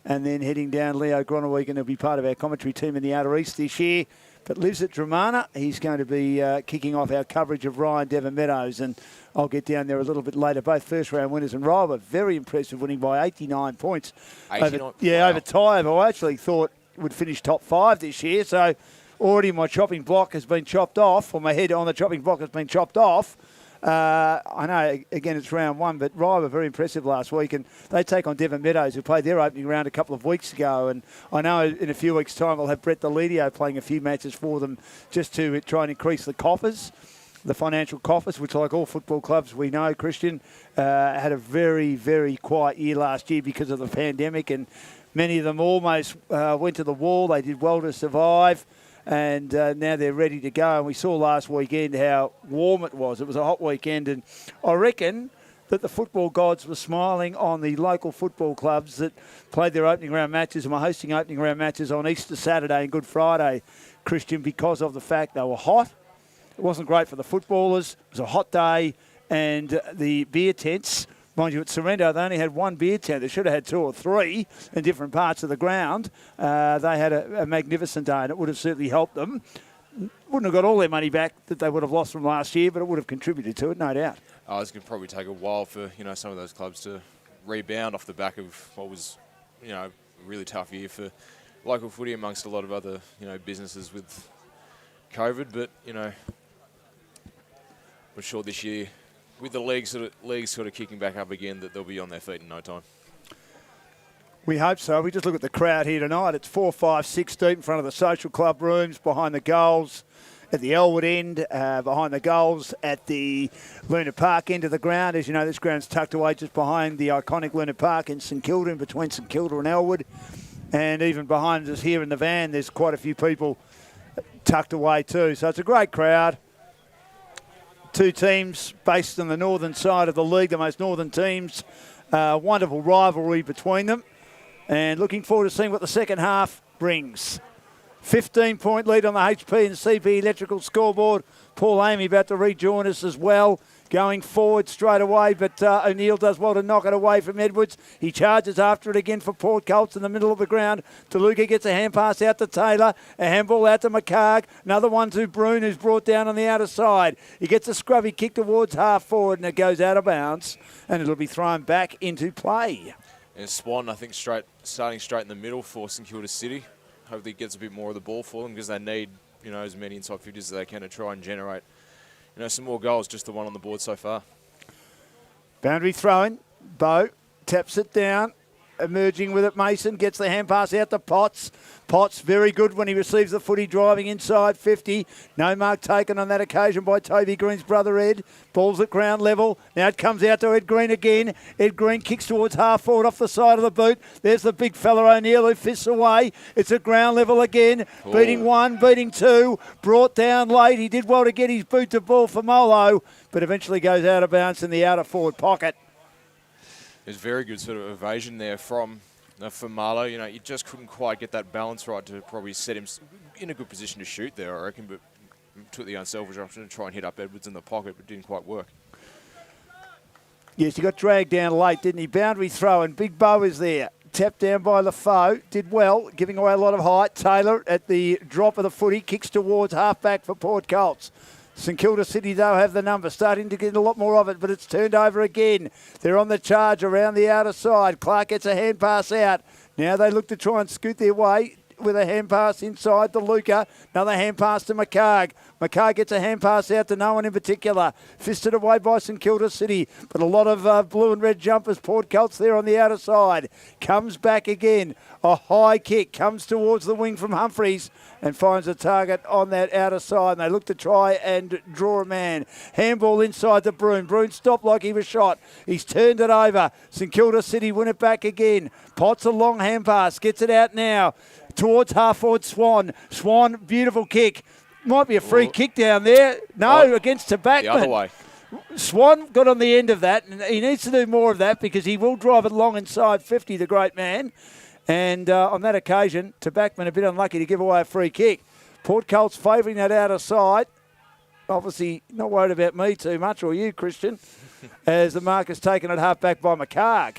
And then heading down Leo Groenewegen, who'll be part of our commentary team in the Outer East this year, but lives at Dramana. He's going to be kicking off our coverage of Ryan Devon Meadows, and I'll get down there a little bit later. Both first-round winners, and Ryan were very impressive, winning by 89 points. 89? Over Tyre, who I actually thought would finish top 5 this year. So already my chopping block has been chopped off, or my head on the chopping block has been chopped off. I know, again, it's round one, but Rye were very impressive last week, and they take on Devon Meadows, who played their opening round a couple of weeks ago. And I know in a few weeks' time we'll have Brett Delidio playing a few matches for them just to try and increase the coffers, the financial coffers, which, like all football clubs we know, Christian, had a very, very quiet year last year because of the pandemic, and many of them almost went to the wall. They did well to survive. And now they're ready to go. And we saw last weekend how warm it was. It was a hot weekend. And I reckon that the football gods were smiling on the local football clubs that played their opening round matches and were hosting opening round matches on Easter Saturday and Good Friday, Christian, because of the fact they were hot. It wasn't great for the footballers. It was a hot day. And the beer tents, mind you, at Sorrento, they only had one beer tent. They should have had 2 or 3 in different parts of the ground. They had a magnificent day, and it would have certainly helped them. Wouldn't have got all their money back that they would have lost from last year, but it would have contributed to it, no doubt. It's going to probably take a while for some of those clubs to rebound off the back of what was really tough year for local footy amongst a lot of other, businesses with COVID. But, we're sure this year, with the league sort of kicking back up again, that they'll be on their feet in no time. We hope so. We just look at the crowd here tonight. It's 4, 5, 6 deep in front of the social club rooms, behind the goals at the Elwood end, behind the goals at the Luna Park end of the ground. As you know, this ground's tucked away just behind the iconic Luna Park in St Kilda, in between St Kilda and Elwood. And even behind us here in the van, there's quite a few people tucked away too. So it's a great crowd. Two teams based on the northern side of the league, the most northern teams. Wonderful rivalry between them. And looking forward to seeing what the second half brings. 15-point lead on the HP and CP Electrical scoreboard. Paul Amy about to rejoin us as well. Going forward straight away, but O'Neill does well to knock it away from Edwards. He charges after it again for Port Colts in the middle of the ground. DeLuca gets a hand pass out to Taylor. A handball out to McCarg. Another one to Brune, who's brought down on the outer side. He gets a scrubby kick towards half forward, and it goes out of bounds, and it'll be thrown back into play. And Swan, I think, starting straight in the middle for St Kilda City. Hopefully gets a bit more of the ball for them, because they need, as many inside 50s as they can to try and generate, some more goals. Just the one on the board so far. Boundary throw-in. Bo taps it down. Emerging with it, Mason gets the hand pass out to Potts. Potts very good when he receives the footy, driving inside 50. No mark taken on that occasion by Toby Green's brother Ed. Ball's at ground level. Now it comes out to Ed Green again. Ed Green kicks towards half forward off the side of the boot. There's the big fella O'Neill who fists away. It's at ground level again. Oh. Beating one, beating two. Brought down late. He did well to get his boot to ball for Molo, but eventually goes out of bounds in the outer forward pocket. There's very good sort of evasion there from Marlow. You just couldn't quite get that balance right to probably set him in a good position to shoot there, I reckon, but took the unselfish option to try and hit up Edwards in the pocket, but didn't quite work. Yes, he got dragged down late, didn't he? Boundary throw, and Big Bo is there. Tapped down by Lafoe, did well, giving away a lot of height. Taylor at the drop of the footy, kicks towards half-back for Port Colts. St Kilda City, though, have the number, starting to get a lot more of it, but it's turned over again. They're on the charge around the outer side. Clark gets a hand pass out. Now they look to try and scoot their way with a hand pass inside to Luca. Another hand pass to McCarg. McCarg gets a hand pass out to no one in particular. Fisted away by St Kilda City, but a lot of blue and red jumpers. Port Colts there on the outer side. Comes back again. A high kick comes towards the wing from Humphreys and finds a target on that outer side. And they look to try and draw a man. Handball inside to Brune. Brune stopped like he was shot. He's turned it over. St Kilda City win it back again. Potts a long hand pass. Gets it out now towards half forward Swan. Swan, beautiful kick. Might be a free kick down there. No, against Tabakman. The other way. Swan got on the end of that, and he needs to do more of that because he will drive it long inside 50, the great man. And on that occasion, Tabakman a bit unlucky to give away a free kick. Port Colts favouring that outer side. Obviously not worried about me too much, or you, Christian, as the mark is taken at half-back by McCarg.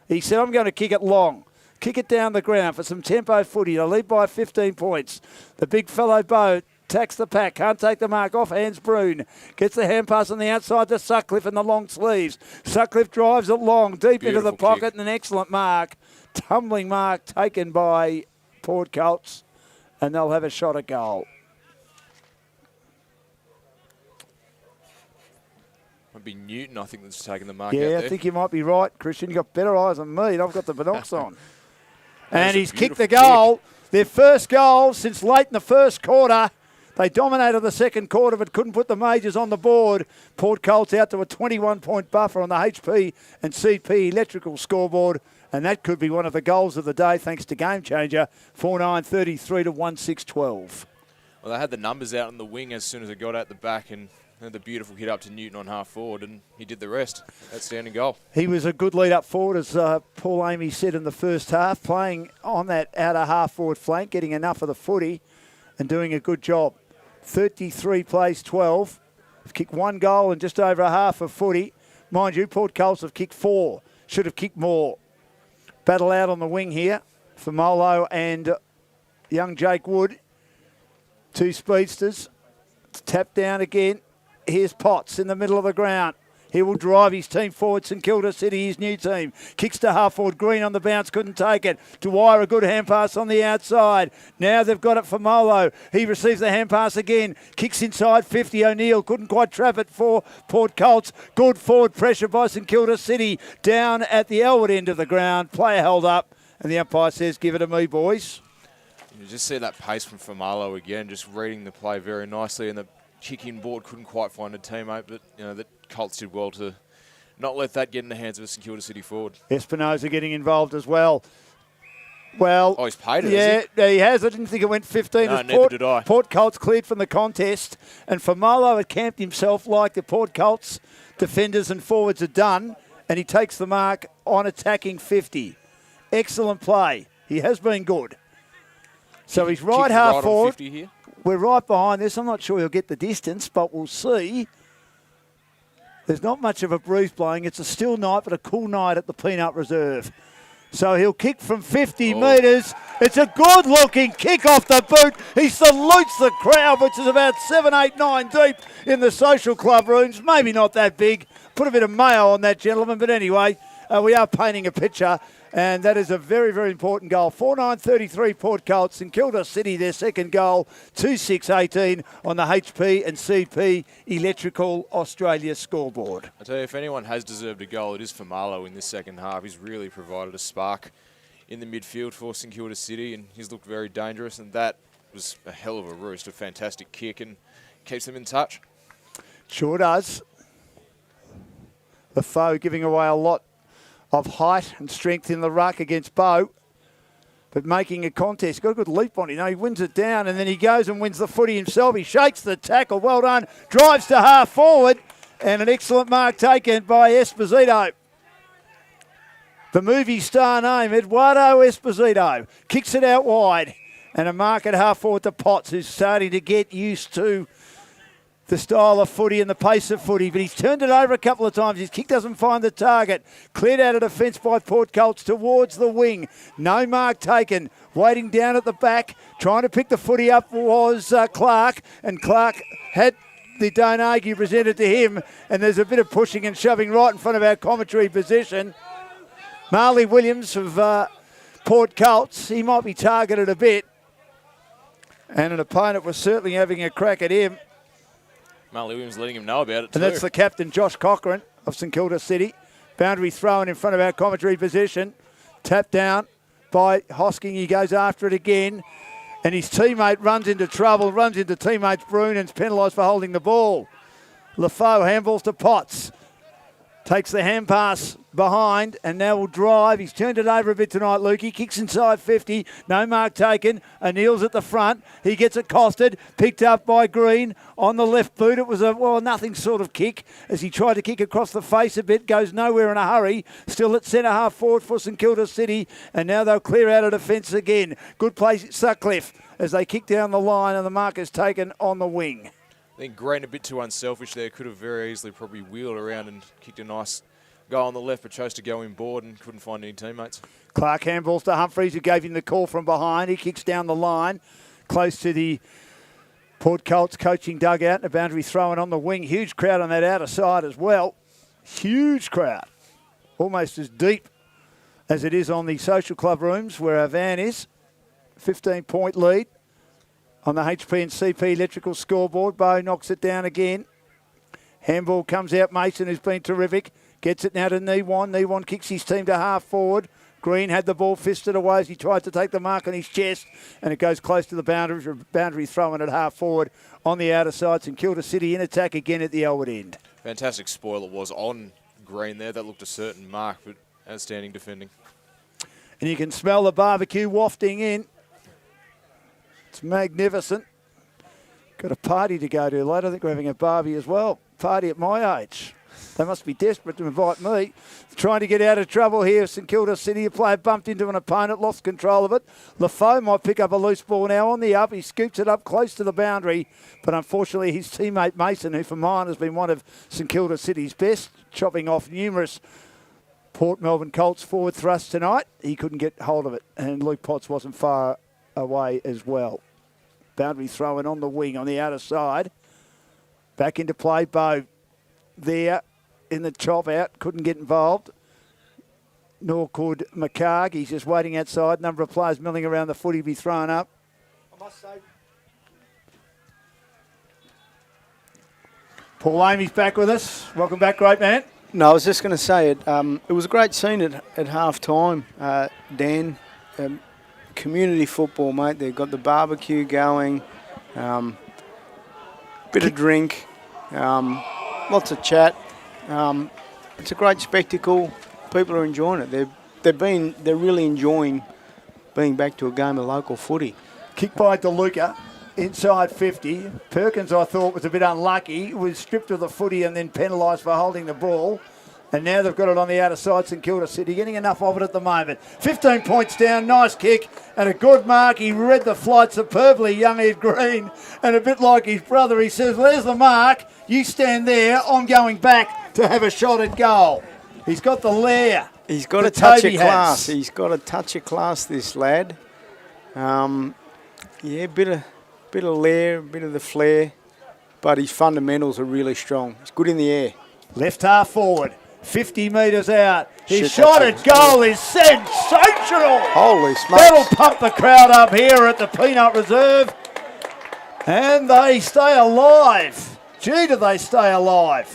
He said, I'm going to kick it long. Kick it down the ground for some tempo footy. They lead by 15 points. The big fellow Bo tacks the pack. Can't take the mark off. Hands Brune. Gets the hand pass on the outside to Sutcliffe in the long sleeves. Sutcliffe drives it long, deep into the pocket, kick. And an excellent mark. Tumbling mark taken by Port Colts, and they'll have a shot at goal. Might be Newton, I think, that's taking the mark out there. Yeah, I think you might be right, Christian. You've got better eyes than me. I've got the binocs on. And he's kicked the goal. Their first goal since late in the first quarter. They dominated the second quarter but couldn't put the majors on the board. Port Colts out to a 21-point buffer on the HP and CP Electrical scoreboard. And that could be one of the goals of the day thanks to Game Changer. 4-9-33 to 1-6-12. Well, they had the numbers out on the wing as soon as it got out the back, and the beautiful hit up to Newton on half forward, and he did the rest. Outstanding goal. He was a good lead up forward, as Paul Amy said in the first half, playing on that outer half forward flank, getting enough of the footy and doing a good job. 33 plays 12. They've kicked one goal and just over a half of footy. Mind you, Port Colts have kicked 4. Should have kicked more. Battle out on the wing here for Molo and young Jake Wood. Two speedsters. Tap down again. Here's Potts in the middle of the ground. He will drive his team forward. St Kilda City, his new team. Kicks to half forward. Green on the bounce. Couldn't take it. Dwyer, a good hand pass on the outside. Now they've got it for Molo. He receives the hand pass again. Kicks inside 50. O'Neill couldn't quite trap it for Port Colts. Good forward pressure by St Kilda City. Down at the Elwood end of the ground. Player held up. And the umpire says, give it to me, boys. You just see that pace from Famalo again, just reading the play very nicely. And the kick-in board couldn't quite find a teammate, but the Colts did well to not let that get in the hands of a St Kilda City forward. Espinosa getting involved as well. Well, he's paid it, yeah, he has. I didn't think it went 15. No, neither did I. Port Colts cleared from the contest, and Famalo had camped himself like the Port Colts defenders and forwards had done, and he takes the mark on attacking 50. Excellent play. He has been good. So he's right half forward. 50 here. We're right behind this. I'm not sure he'll get the distance, but we'll see. There's not much of a breeze blowing. It's a still night, but a cool night at the Peanut Reserve. So he'll kick from 50 metres. It's a good-looking kick off the boot. He salutes the crowd, which is about 7, 8, 9 deep in the social club rooms. Maybe not that big. Put a bit of mayo on that gentleman. But anyway, we are painting a picture. And that is a very, very important goal. 4-9-33 Port Colts. St Kilda City, their second goal. 2-6-18 on the HP and CP Electrical Australia scoreboard. I tell you, if anyone has deserved a goal, it is Famalo in this second half. He's really provided a spark in the midfield for St Kilda City, and he's looked very dangerous. And that was a hell of a roost, a fantastic kick, and keeps them in touch. Sure does. The foe giving away a lot of height and strength in the ruck against Bow, but making a contest. Got a good leap on him. He wins it down, and then he goes and wins the footy himself. He shakes the tackle. Well done. Drives to half forward, and an excellent mark taken by Esposito. The movie star name, Eduardo Esposito, kicks it out wide, and a mark at half forward to Potts, who's starting to get used to the style of footy and the pace of footy, but he's turned it over a couple of times. His kick doesn't find the target. Cleared out of defence by Port Colts towards the wing. No mark taken. Waiting down at the back, trying to pick the footy up was Clark, and Clark had the don't argue presented to him, and there's a bit of pushing and shoving right in front of our commentary position. Marley Williams of Port Colts, he might be targeted a bit, and an opponent was certainly having a crack at him. Marley Williams letting him know about it too. And that's the captain, Josh Cochran of St Kilda City. Boundary thrown in front of our commentary position. Tapped down by Hosking. He goes after it again. And his teammate runs into trouble, runs into teammates Brune, and is penalised for holding the ball. Lafoe handballs to Potts. Takes the hand pass behind and now will drive. He's turned it over a bit tonight, Luke. He kicks inside 50. No mark taken. O'Neill's at the front. He gets accosted. Picked up by Green on the left boot. It was a, nothing sort of kick as he tried to kick across the face a bit. Goes nowhere in a hurry. Still at centre half forward for St Kilda City. And now they'll clear out of defence again. Good play, Sutcliffe, as they kick down the line and the mark is taken on the wing. I think Green a bit too unselfish there. Could have very easily probably wheeled around and kicked a nice goal on the left, but chose to go in board and couldn't find any teammates. Clark handballs to Humphreys, who gave him the call from behind. He kicks down the line, close to the Port Colts coaching dugout. And a boundary thrown on the wing. Huge crowd on that outer side as well. Huge crowd. Almost as deep as it is on the social club rooms where our van is. 15-point lead on the HP and CP electrical scoreboard. Bow knocks it down again. Handball comes out. Mason, who's been terrific, gets it now to Niwan. Niwan kicks his team to half forward. Green had the ball fisted away as he tried to take the mark on his chest, and it goes close to the boundary thrown at half forward on the outer side. St Kilda City in attack again at the Elwood end. Fantastic spoil it was on Green there. That looked a certain mark, but outstanding defending. And you can smell the barbecue wafting in. It's magnificent. Got a party to go to later. I think we're having a barbie as well. Party at my age. They must be desperate to invite me. Trying to get out of trouble here. St Kilda City, a player bumped into an opponent, lost control of it. Lafoe might pick up a loose ball now on the up. He scoops it up close to the boundary. But unfortunately, his teammate Mason, who for mine has been one of St Kilda City's best, chopping off numerous Port Melbourne Colts forward thrusts tonight, he couldn't get hold of it. And Luke Potts wasn't far away as well. Boundary thrown on the wing on the outer side. Back into play, Bow there in the chop out, couldn't get involved. Nor could McCarg. He's just waiting outside. Number of players milling around the footy be thrown up. I must say. Paul Amy's back with us. Welcome back, great man. No, I was just going to say it. It was a great scene at half time, Dan. Community football, mate. They've got the barbecue going, bit of drink, lots of chat. It's a great spectacle. People are enjoying it. They're really enjoying being back to a game of local footy. Kick by DeLuca, inside 50. Perkins, I thought, was a bit unlucky. Was stripped of the footy and then penalised for holding the ball. And now they've got it on the outer side, St Kilda City, getting enough of it at the moment. 15 points down, nice kick, and a good mark. He read the flight superbly, young Ed Green. And a bit like his brother, he says, there's the mark. You stand there. I'm going back to have a shot at goal. He's got the lair. He's got a touch of class. He's got a touch of class, this lad. Yeah, bit of lair, bit of the flair, but his fundamentals are really strong. He's good in the air. Left half forward, 50 metres out. His shot at goal is sensational. Holy smokes. That'll pump the crowd up here at the Peanut Reserve. And they stay alive. Gee, do they stay alive.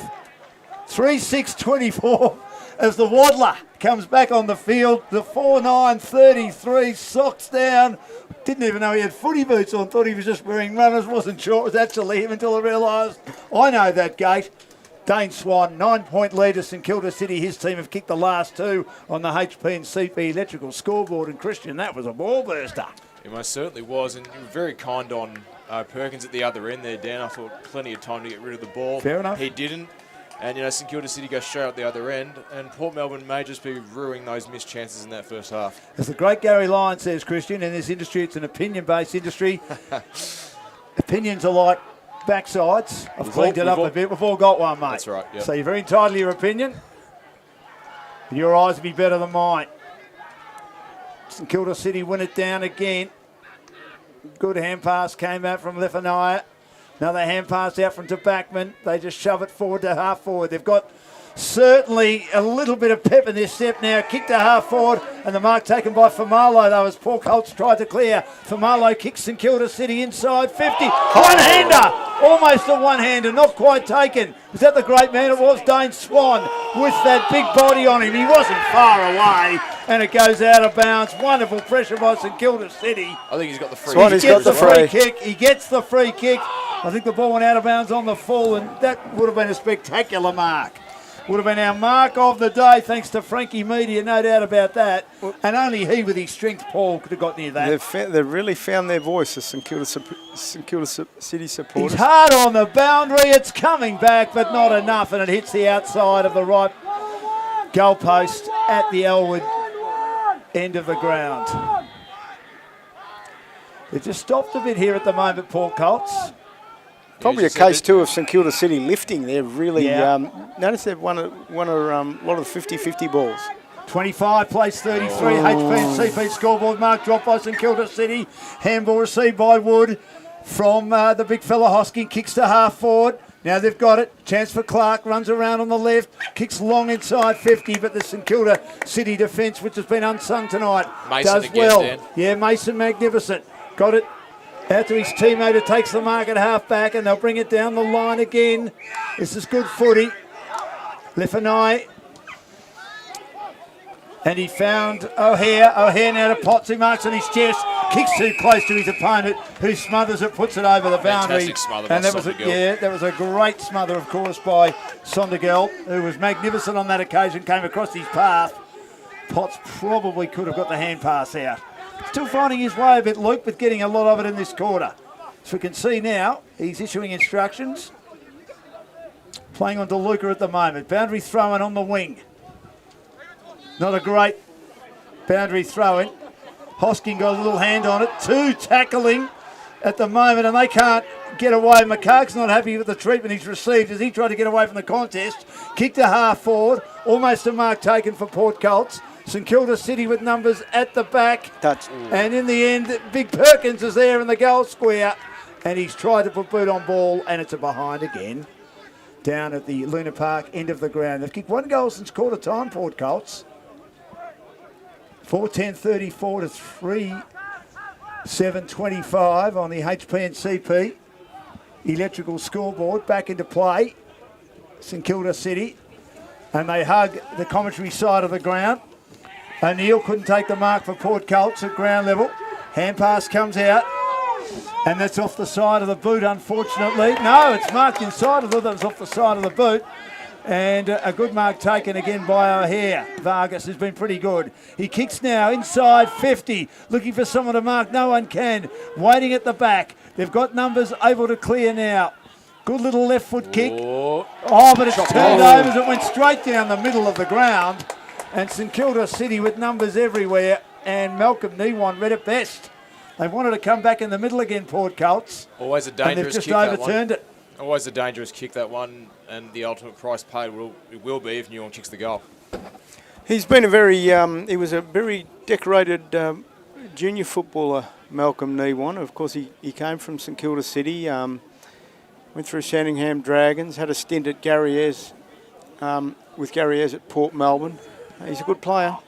3-6-24 as the Waddler comes back on the field. The 4-9-33, socks down. Didn't even know he had footy boots on. Thought he was just wearing runners. Wasn't sure it was actually him until I realised. I know that gate. Dane Swan, 9-point lead to St Kilda City. His team have kicked the last two on the HP and CP electrical scoreboard. And Christian, that was a ball burster. It most certainly was, and you were very kind on Perkins at the other end there, Dan. I thought plenty of time to get rid of the ball. Fair enough. He didn't. And, St Kilda City goes straight out the other end, and Port Melbourne may just be ruining those missed chances in that first half. As the great Gary Lyon says, Christian, in this industry, it's an opinion-based industry. Opinions are like backsides. I've cleaned it up a bit. We've all got one, mate. That's right, yep. So you're very entitled to your opinion. Your eyes will be better than mine. St Kilda City win it down again. Good hand pass came out from Lefania. Another hand pass out from Backman. They just shove it forward to half forward. They've got certainly a little bit of pep in this step now. Kick to half forward, and the mark taken by Famalo, though, as Paul Colts tried to clear. Famalo kicks St Kilda City inside 50. One-hander! Almost a one-hander, not quite taken. Was that the great man? It was Dane Swan with that big body on him. He wasn't far away, and it goes out of bounds. Wonderful pressure by St Kilda City. I think he's got the free Swan, kick. he's got the free kick. He gets the free kick. I think the ball went out of bounds on the full, and that would have been a spectacular mark. Would have been our mark of the day, thanks to Frankie Media, no doubt about that. And only he, with his strength, Paul, could have got near that. They've really found their voice as St Kilda City supporters. He's hard on the boundary. It's coming back, but not enough, and it hits the outside of the right goalpost at the Elwood end of the ground. It just stopped a bit here at the moment, Paul Colts. Probably a case too of St Kilda City lifting. They've really notice they've won a lot of the 50-50 balls. 25 plays 33. HP and CP scoreboard mark dropped by St Kilda City. Handball received by Wood from the big fella Hosking. Kicks to half forward. Now they've got it. Chance for Clark. Runs around on the left. Kicks long inside 50. But the St Kilda City defence, which has been unsung tonight, Mason does again, well. Dan. Yeah, Mason magnificent. Got it. Out to his teammate who takes the mark at half back, and they'll bring it down the line again. This is good footy. Lefania. And he found O'Hare. O'Hare now to Potts, who marks on his chest. Kicks too close to his opponent, who smothers it, puts it over the boundary. Fantastic smother And by that was Sondergaard. that was a great smother, of course, by Sondergaard, who was magnificent on that occasion, came across his path. Potts probably could have got the hand pass out. Still finding his way a bit, Luke, but getting a lot of it in this quarter. So we can see now, he's issuing instructions. Playing on DeLuca at the moment. Boundary throw-in on the wing. Not a great boundary throw-in. Hosking got a little hand on it. Two tackling at the moment, and they can't get away. McCarg's not happy with the treatment he's received as he tried to get away from the contest. Kick to half forward. Almost a mark taken for Port Colts. St Kilda City with numbers at the back. Touch. And in the end, Big Perkins is there in the goal square. And he's tried to put boot on ball, and it's a behind again. down at the Luna Park end of the ground. They've kicked 1 goal since quarter time, Port Colts. 4:10:34 to 3:7:25 on the HPNCP electrical scoreboard. Back into play, St Kilda City, and they hug the commentary side of the ground. O'Neill couldn't take the mark for Port Colts at ground level. Hand pass comes out, and that's off the side of the boot, unfortunately. No, it's marked inside of it. That was off the side of the boot. And a good mark taken again by O'Hare. Vargas has been pretty good. He kicks now inside 50, looking for someone to mark. No one can. Waiting at the back. They've got numbers able to clear now. Good little left foot kick. Oh, but it's turned over as it went straight down the middle of the ground. And St Kilda City with numbers everywhere. And Malcolm Niwan read it best. They wanted to come back in the middle again, Port Colts. Always a dangerous kick. And they've just overturned it. Always a dangerous kick, that one, and the ultimate price paid will be if Newham kicks the goal. He's been he was a very decorated junior footballer, Malcolm Niwan. Of course, he came from St Kilda City, went through Sandringham Dragons, had a stint at Gary Ayres, with Gary Ayres at Port Melbourne. He's a good player,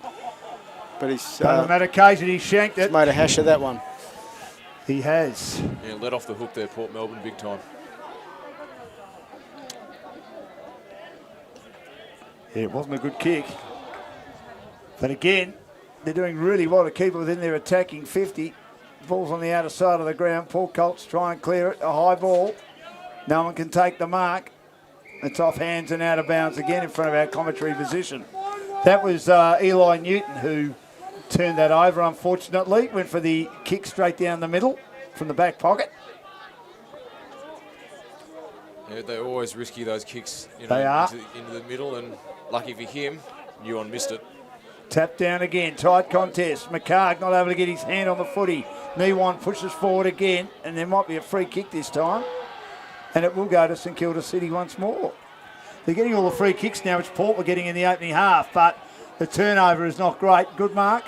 but he's on that occasion he shanked it. He's made a hash of that one. He has. Yeah, let off the hook there, Port Melbourne, big time. Yeah, it wasn't a good kick. But again, they're doing really well to keep it within their attacking 50. Ball's on the outer side of the ground. Port Colts try and clear it. A high ball. No one can take the mark. It's off hands and out of bounds again in front of our commentary position. That was Eli Newton who turned that over, unfortunately. Went for the kick straight down the middle from the back pocket. Yeah, they're always risky, those kicks, They are. Into the middle, and lucky for him, Newham missed it. Tap down again, tight contest. McCarg not able to get his hand on the footy. Niwan pushes forward again, and there might be a free kick this time. And it will go to St Kilda City once more. They're getting all the free kicks now, which Port were getting in the opening half, but the turnover is not great. Good mark.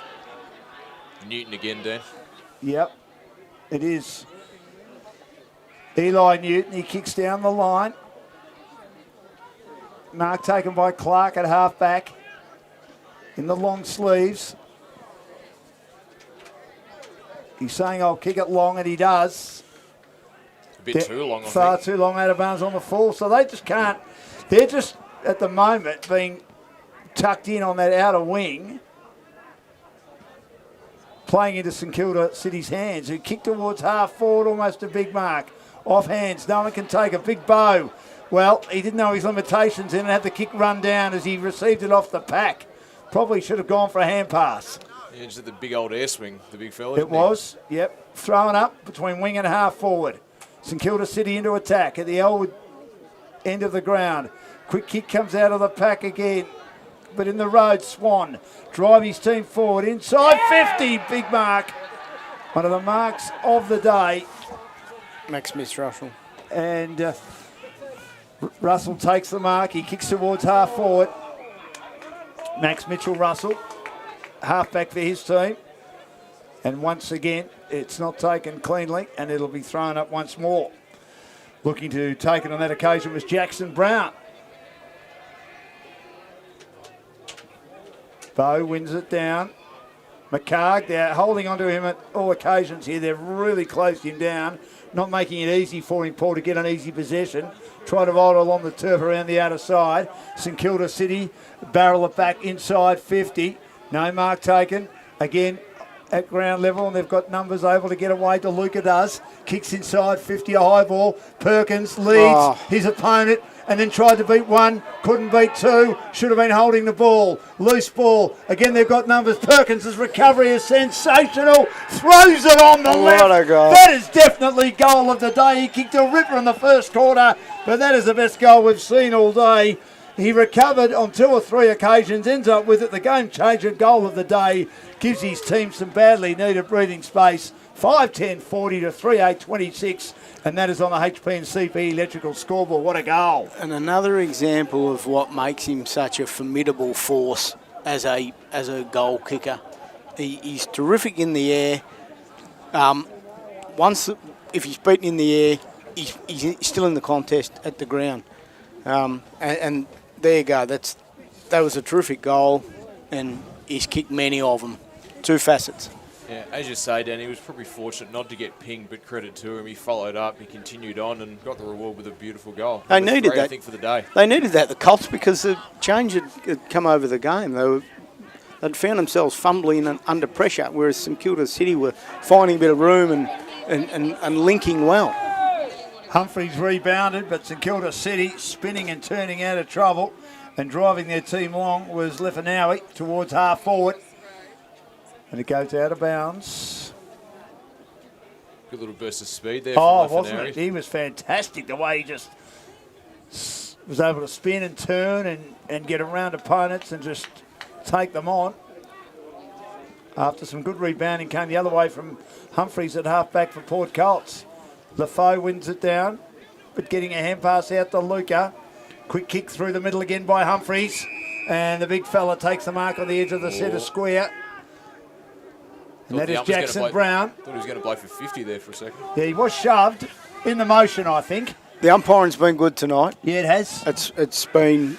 Newton again, Dan. Yep, it is. Eli Newton, he kicks down the line. Mark taken by Clark at half back in the long sleeves. He's saying I'll kick it long, and he does. A bit too long, I think. Far too long out of bounds on the full, so they just can't. They're just, at the moment, being tucked in on that outer wing, playing into St Kilda City's hands, who kick towards half forward, almost a big mark. Off hands, no one can take a big bow. Well, he didn't know his limitations and had the kick run down as he received it off the pack. Probably should have gone for a hand pass. Yeah, just at the big old air swing, the big fella. It was, yep. Throwing up between wing and half forward. St Kilda City into attack at the old end of the ground. Quick kick comes out of the pack again. But in the road, Swan drive his team forward. Inside 50, big mark. One of the marks of the day. Max Smith-Russell. And Russell takes the mark. He kicks towards half forward. Max Mitchell-Russell, half back for his team. And once again, it's not taken cleanly, and it'll be thrown up once more. Looking to take it on that occasion was Jackson Brown. Bow wins it down. McCarg, they're holding on to him at all occasions here. They've really closed him down, not making it easy for him, Paul, to get an easy possession. Try to roll along the turf around the outer side. St Kilda City barrel it back inside 50. No mark taken. Again, at ground level, and they've got numbers able to get away. DeLuca does. Kicks inside 50, a high ball. Perkins leads his opponent and then tried to beat one. Couldn't beat two. Should have been holding the ball. Loose ball. Again, they've got numbers. Perkins' recovery is sensational. Throws it on the left. What a goal. That is definitely goal of the day. He kicked a ripper in the first quarter, but that is the best goal we've seen all day. He recovered on 2 or 3 occasions, ends up with it. The game-changer goal of the day gives his team some badly needed breathing space. 5:10:40 to 3:8:26, and that is on the HPNCP electrical scoreboard. What a goal. And another example of what makes him such a formidable force as a goal kicker. He's terrific in the air. If he's beaten in the air, he's still in the contest at the ground. And there you go. That was a terrific goal, and he's kicked many of them. Two facets. Yeah, as you say, Dan, he was probably fortunate not to get pinged, but credit to him. He followed up, he continued on, and got the reward with a beautiful goal. They needed that. I think, for the day. They needed that, the Colts, because the change had come over the game. They'd found themselves fumbling and under pressure, whereas St Kilda City were finding a bit of room and linking well. Humphreys rebounded, but St Kilda City spinning and turning out of trouble and driving their team long was Lefanawi towards half forward. And it goes out of bounds. Good little burst of speed there. Oh, from wasn't it? He was fantastic the way he just was able to spin and turn and get around opponents and just take them on. After some good rebounding came the other way from Humphreys at half-back for Port Colts. Lafoe wins it down, but getting a hand pass out to Luca. Quick kick through the middle again by Humphreys. And the big fella takes the mark on the edge of the centre square. And that is Jackson Brown. Thought he was going to blow for 50 there for a second. Yeah, he was shoved in the motion, I think. The umpiring's been good tonight. Yeah, it has. It's been...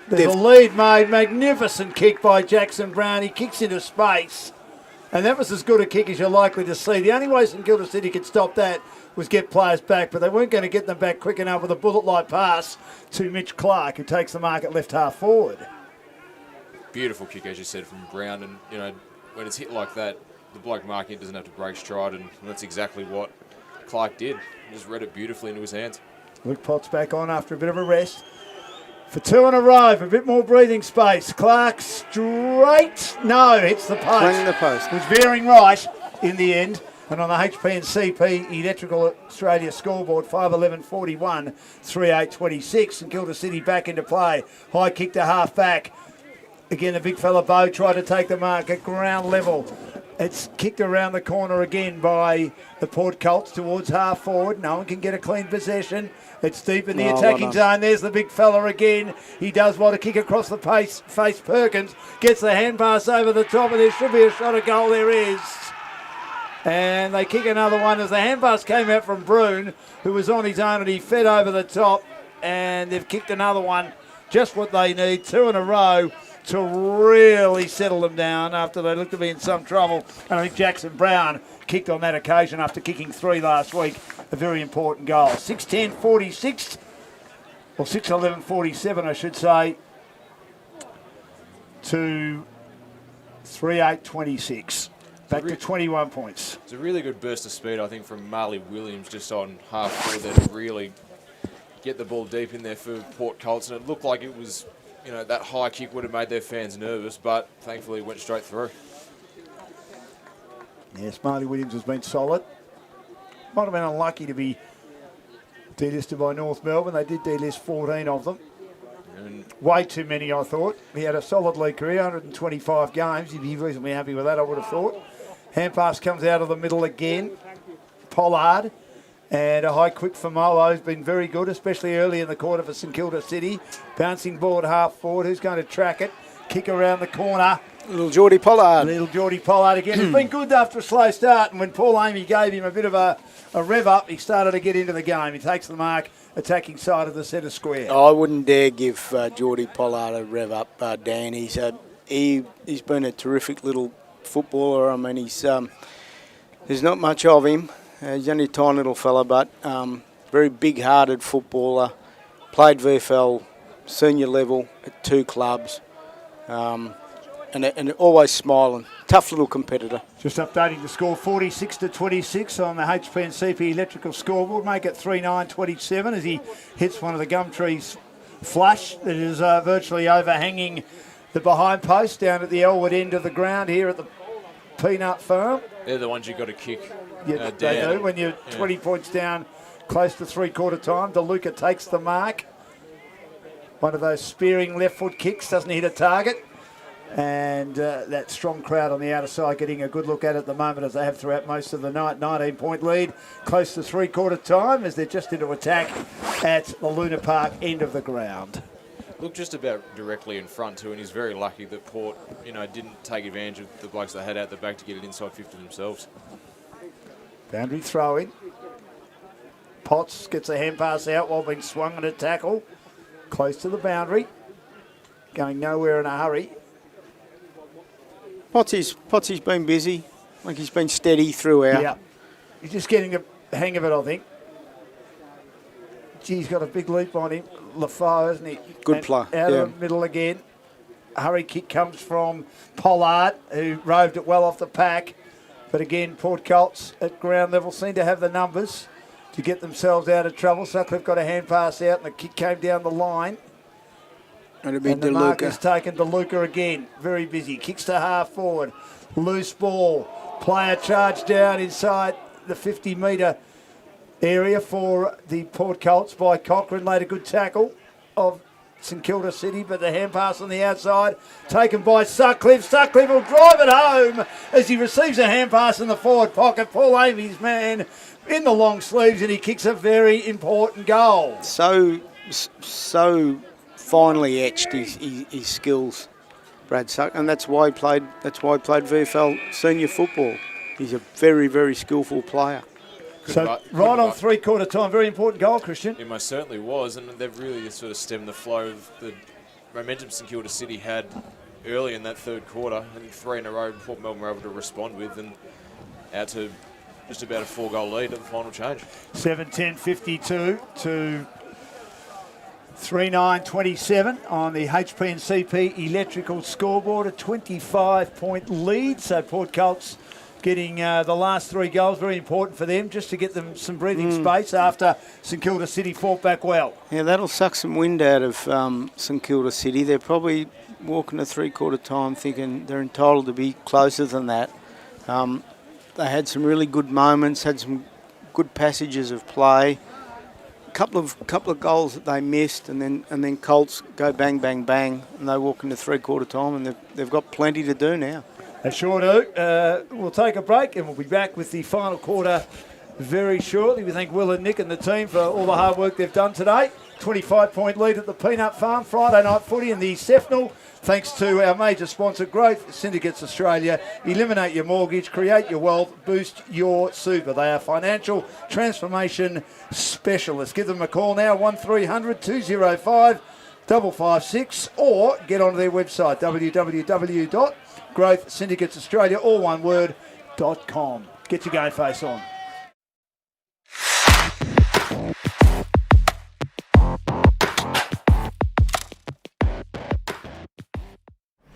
There's a lead made. Magnificent kick by Jackson Brown. He kicks into space. And that was as good a kick as you're likely to see. The only way St Kilda City could stop that was get players back, but they weren't going to get them back quick enough with a bullet-like pass to Mitch Clark, who takes the mark at left half forward. Beautiful kick, as you said, from Brown. And, you know, when it's hit like that, the bloke marking it doesn't have to break stride, and that's exactly what Clark did. He just read it beautifully into his hands. Luke Potts back on after a bit of a rest. For two in a row, for a bit more breathing space. Clark straight. No, hits the post. Swing the post. Was veering right in the end. And on the HP and CP Electrical Australia scoreboard, 5:11:41, 3:8:26. St Kilda City back into play. High kick to half back. Again, the big fella Bow tried to take the mark at ground level. It's kicked around the corner again by the Port Colts towards half forward. No one can get a clean possession. It's deep in the attacking zone. There's the big fella again. He does want to kick across the face Perkins. Gets the hand pass over the top, and there should be a shot at goal. There is. And they kick another one as the hand pass came out from Brune, who was on his own, and he fed over the top. And they've kicked another one. Just what they need. Two in a row to really settle them down after they looked to be in some trouble. And I think Jackson Brown kicked on that occasion after kicking three last week. A very important goal. 6:10:46, or 6:11:47, I should say, to 3:8:26. Back to 21 points. It's a really good burst of speed, I think, from Marley Williams just on half forward there to really get the ball deep in there for Port Colts. And it looked like it was, you know, that high kick would have made their fans nervous, but thankfully it went straight through. Yes, Marley Williams has been solid. Might have been unlucky to be delisted by North Melbourne. They did delist 14 of them. Way too many, I thought. He had a solid league career, 125 games. He'd be reasonably happy with that, I would have thought. Hand pass comes out of the middle again. Pollard. And a high quick for Molo has been very good, especially early in the quarter for St Kilda City. Bouncing ball at half forward. Who's going to track it? Kick around the corner. Little Geordie Pollard. Little Geordie Pollard again. He's been good after a slow start, and when Paul Amy gave him a bit of a rev up, he started to get into the game. He takes the mark, attacking side of the centre square. I wouldn't dare give Geordie Pollard a rev up, Dan. He's been a terrific little footballer. I mean, there's not much of him. He's only a tiny little fella, but very big-hearted footballer. Played VFL senior level at two clubs. And always smiling. Tough little competitor. Just updating the score, 46-26 on the HP and CP Electrical scoreboard. Make it 3:9:27 as he hits one of the gum trees flush that is virtually overhanging the behind post down at the Elwood end of the ground here at the Peanut Farm. They're the ones you've got to kick. Yeah, they do. When you're 20 points down, close to three-quarter time, DeLuca takes the mark. One of those spearing left foot kicks, doesn't hit a target. And that strong crowd on the outer side getting a good look at it at the moment, as they have throughout most of the night. 19-point lead, close to three-quarter time as they're just into attack at the Luna Park end of the ground. Look just about directly in front too, and he's very lucky that Port, you know, didn't take advantage of the blokes they had out the back to get it inside 50 themselves. Boundary throw in. Potts gets a hand pass out while being swung on a tackle. close to the boundary. Going nowhere in a hurry. Potsy's been busy. Like he's been steady throughout. Yeah. He's just getting the hang of it, I think. He's got a big leap on him. Lafaux, isn't he? Good play. Out of the middle again. A hurry kick comes from Pollard, who roved it well off the pack. But again, Port Colts at ground level seem to have the numbers to get themselves out of trouble. Sutcliffe got a hand pass out and the kick came down the line. And the mark is taken to Luca again. Very busy. Kicks to half forward. Loose ball. Player charge down inside the 50-metre area for the Port Colts by Cochrane. Laid a good tackle of St Kilda City, but the hand pass on the outside taken by Sutcliffe. Sutcliffe will drive it home as he receives a hand pass in the forward pocket. Paul Amy's man in the long sleeves, and he kicks a very important goal. So finely etched his skills, Brad Suck, and that's why he played VFL senior football. He's a very, very skillful player. So right on three-quarter time, very important goal, Christian. It most certainly was, and they've really sort of stemmed the flow of the momentum St Kilda City had early in that third quarter. I think 3 in a row Port Melbourne were able to respond with, and out to just about a 4-goal lead at the final change. 7-10-52 to 3-9-27 on the HP and CP electrical scoreboard, a 25-point lead. So Port Colts getting the last 3 goals, very important for them, just to get them some breathing space after St Kilda City fought back well. Yeah, that'll suck some wind out of St Kilda City. They're probably walking a three-quarter time thinking they're entitled to be closer than that. They had some really good moments, had some good passages of play. A couple of goals that they missed, and then Colts go bang, bang, bang, and they walk into three-quarter time, and they've got plenty to do now. They sure do. We'll take a break and we'll be back with the final quarter very shortly. We thank Will and Nick and the team for all the hard work they've done today. 25-point lead at the Peanut Farm, Friday night footy in the SFNL. Thanks to our major sponsor, Growth Syndicates Australia. Eliminate your mortgage, create your wealth, boost your super. They are financial transformation specialists. Give them a call now, 1300 205 556, or get onto their website, www.Growth Syndicates Australia, all one word, .com. Get your GameFace on.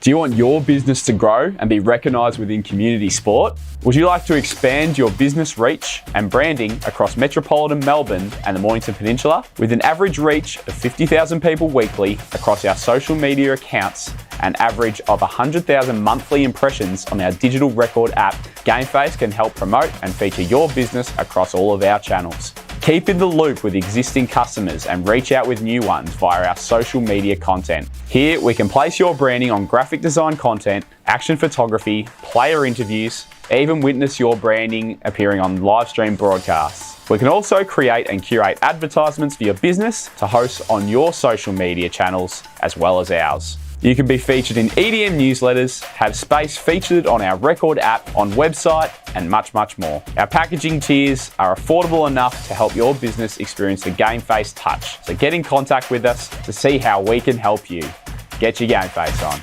Do you want your business to grow and be recognised within community sport? Would you like to expand your business reach and branding across metropolitan Melbourne and the Mornington Peninsula? With an average reach of 50,000 people weekly across our social media accounts, an average of 100,000 monthly impressions on our digital record app, GameFace can help promote and feature your business across all of our channels. Keep in the loop with existing customers and reach out with new ones via our social media content. Here, we can place your branding on graphic design content, action photography, player interviews, even witness your branding appearing on live stream broadcasts. We can also create and curate advertisements for your business to host on your social media channels as well as ours. You can be featured in EDM newsletters, have space featured on our record app, on website, and much, much more. Our packaging tiers are affordable enough to help your business experience the GameFace touch. So get in contact with us to see how we can help you. Get your GameFace on.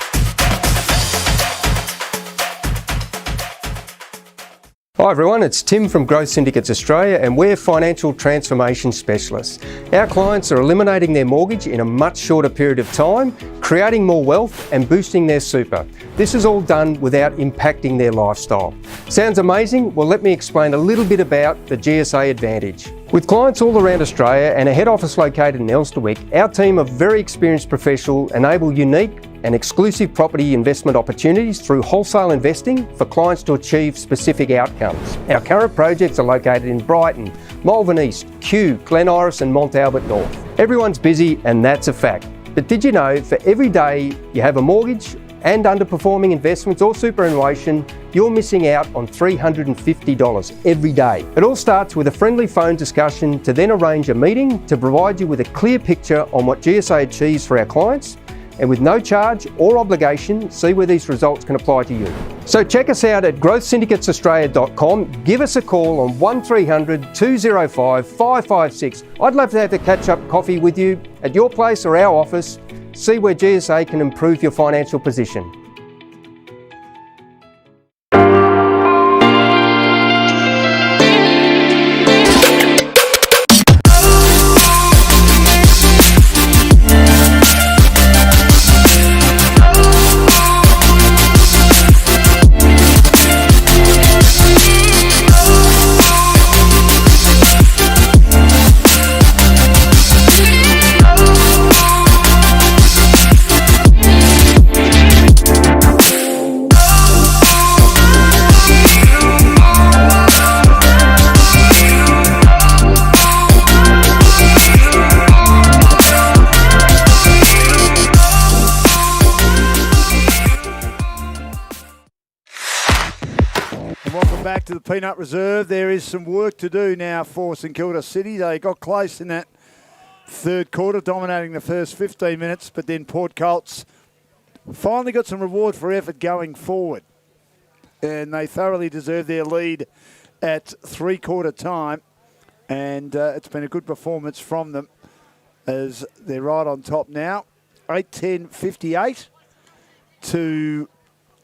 Hi everyone, it's Tim from Growth Syndicates Australia, and we're financial transformation specialists. Our clients are eliminating their mortgage in a much shorter period of time, creating more wealth and boosting their super. This is all done without impacting their lifestyle. Sounds amazing? Well, let me explain a little bit about the GSA Advantage. With clients all around Australia and a head office located in Elsternwick, our team of very experienced professionals enable unique and exclusive property investment opportunities through wholesale investing for clients to achieve specific outcomes. Our current projects are located in Brighton, Malvern East, Kew, Glen Iris and Mont Albert North. Everyone's busy and that's a fact. But did you know for every day you have a mortgage and underperforming investments or superannuation, you're missing out on $350 every day. It all starts with a friendly phone discussion to then arrange a meeting to provide you with a clear picture on what GSA achieves for our clients And with no charge or obligation, see where these results can apply to you. So check us out at growthsyndicatesaustralia.com. Give us a call on 1300 205 556. I'd love to have a catch-up coffee with you at your place or our office. See where GSA can improve your financial position. Back to the Peanut Reserve. There is some work to do now for St Kilda City. They got close in that third quarter, dominating the first 15 minutes, but then Port Colts finally got some reward for effort going forward. And they thoroughly deserve their lead at three-quarter time. And it's been a good performance from them as they're right on top now. 8-10-58 to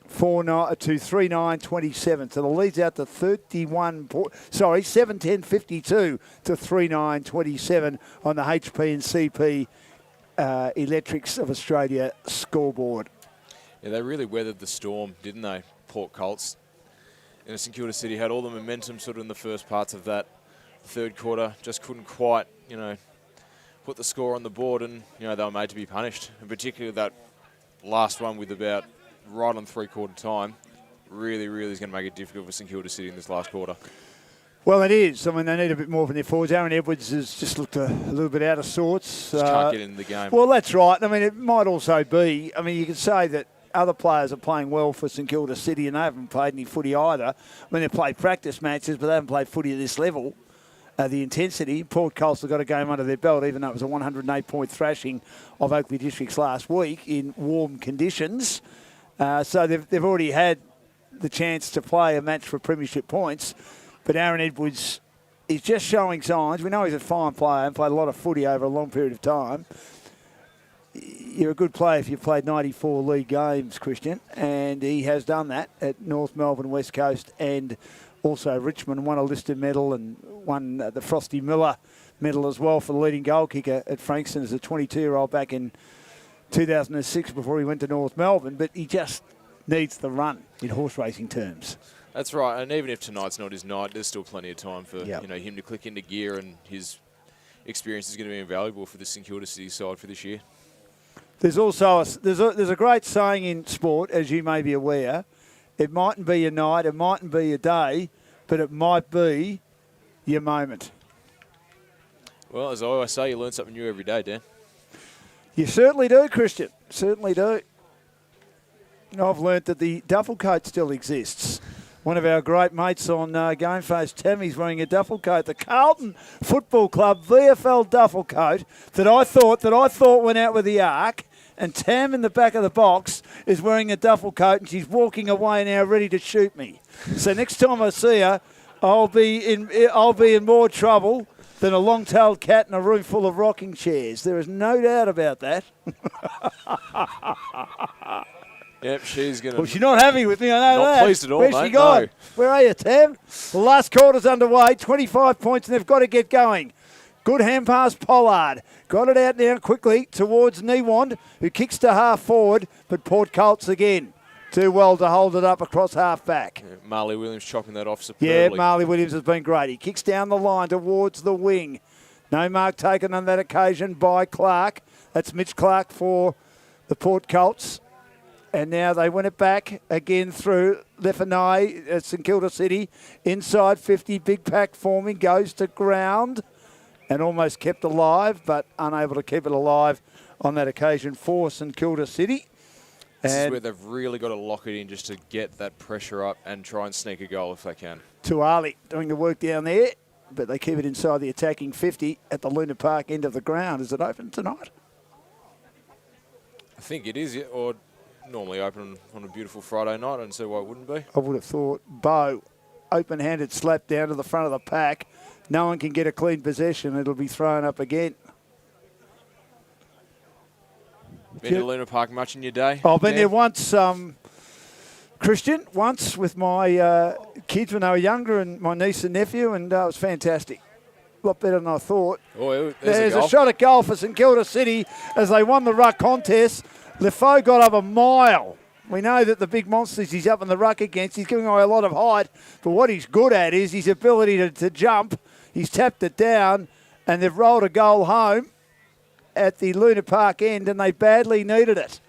3-9-27. So the lead's out to 7-10-52 to 3-9-27 on the HP and CP Electrics of Australia scoreboard. Yeah, they really weathered the storm, didn't they, Port Colts? St Kilda City had all the momentum sort of in the first parts of that third quarter, just couldn't quite, put the score on the board, and, they were made to be punished. And particularly that last one with about right on three-quarter time, really is going to make it difficult for St Kilda City in this last quarter. Well, it is. I mean, they need a bit more from their forwards. Aaron Edwards has just looked a little bit out of sorts. Just can't get into the game. Well, that's right. I mean, it might also be, you could say that other players are playing well for St Kilda City and they haven't played any footy either. They've played practice matches, but they haven't played footy at this level. The intensity. Port Colts have got a game under their belt, even though it was a 108-point thrashing of Oakleigh Districts last week in warm conditions. So they've already had the chance to play a match for premiership points. But Aaron Edwards is just showing signs. We know he's a fine player and played a lot of footy over a long period of time. You're a good player if you've played 94 league games, Christian. And he has done that at North Melbourne, West Coast, and also Richmond. Won a Lister medal and won the Frosty Miller medal as well for the leading goal kicker at Frankston as a 22-year-old back in 2006 before he went to North Melbourne, but he just needs the run in horse racing terms. That's right, and even if tonight's not his night, there's still plenty of time for him to click into gear, and his experience is going to be invaluable for the St Kilda City side for this year. There's also there's a great saying in sport, as you may be aware. It mightn't be your night, it mightn't be your day, but it might be your moment. Well, as I always say, you learn something new every day, Dan. You certainly do, Christian. Certainly do. I've learnt that the duffel coat still exists. One of our great mates on GameFace, Tammy's wearing a duffel coat. The Carlton Football Club VFL duffel coat that I thought went out with the Ark. And Tam in the back of the box is wearing a duffel coat, and she's walking away now, ready to shoot me. So next time I see her, I'll be in more trouble than a long-tailed cat in a room full of rocking chairs. There is no doubt about that. Yep, she's going to... Well, she's not happy with me, I know that. Not pleased at all, Where's mate, she gone? no. Where are you, Tam? The last quarter's underway, 25 points, and they've got to get going. Good hand pass, Pollard. Got it out now quickly towards Newand, who kicks to half forward, but Port Colts again. Too well to hold it up across half back. Yeah, Marley Williams chopping that off superbly. Yeah, Marley Williams has been great. He kicks down the line towards the wing. No mark taken on that occasion by Clark. That's Mitch Clark for the Port Colts. And now they win it back again through Lefenai at St Kilda City. Inside 50, big pack forming, goes to ground and almost kept alive, but unable to keep it alive on that occasion for St Kilda City. This is where they've really got to lock it in just to get that pressure up and try and sneak a goal if they can. Tuali doing the work down there, but they keep it inside the attacking 50 at the Luna Park end of the ground. Is it open tonight? I think it is, yeah, or normally open on a beautiful Friday night. I don't see why it wouldn't be. I would have thought Bo, open-handed slap down to the front of the pack. No one can get a clean possession. It'll be thrown up again. Been to Luna Park much in your day? I've been there once, Christian, once with my kids when they were younger and my niece and nephew, and it was fantastic. A lot better than I thought. Oh, there's a shot at goal for St Kilda City as they won the ruck contest. Lefoe got up a mile. We know that the big monsters he's up in the ruck against, he's giving away a lot of height, but what he's good at is his ability to jump. He's tapped it down, and they've rolled a goal home at the Luna Park end, and they badly needed it.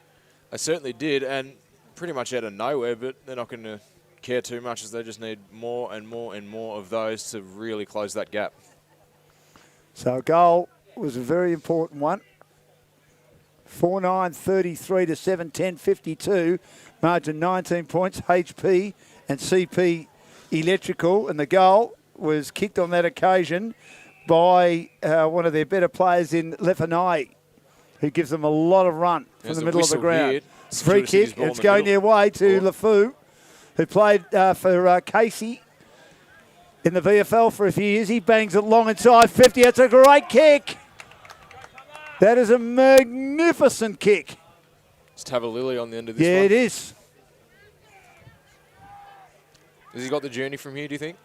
They certainly did, and pretty much out of nowhere, but they're not going to care too much as they just need more and more and more of those to really close that gap. So a goal was a very important one. 4-9-33 to 7-10-52. Margin 19 points, HP and CP Electrical. And the goal was kicked on that occasion by one of their better players in Lefanai, who gives them a lot of run from the middle of the ground. Free kick, it's going their way to Lafou, who played for Casey in the VFL for a few years. He bangs it long inside 50. It's a great kick. That is a magnificent kick. It's Tavalili on the end of this one. Yeah, it is. Has he got the journey from here, do you think?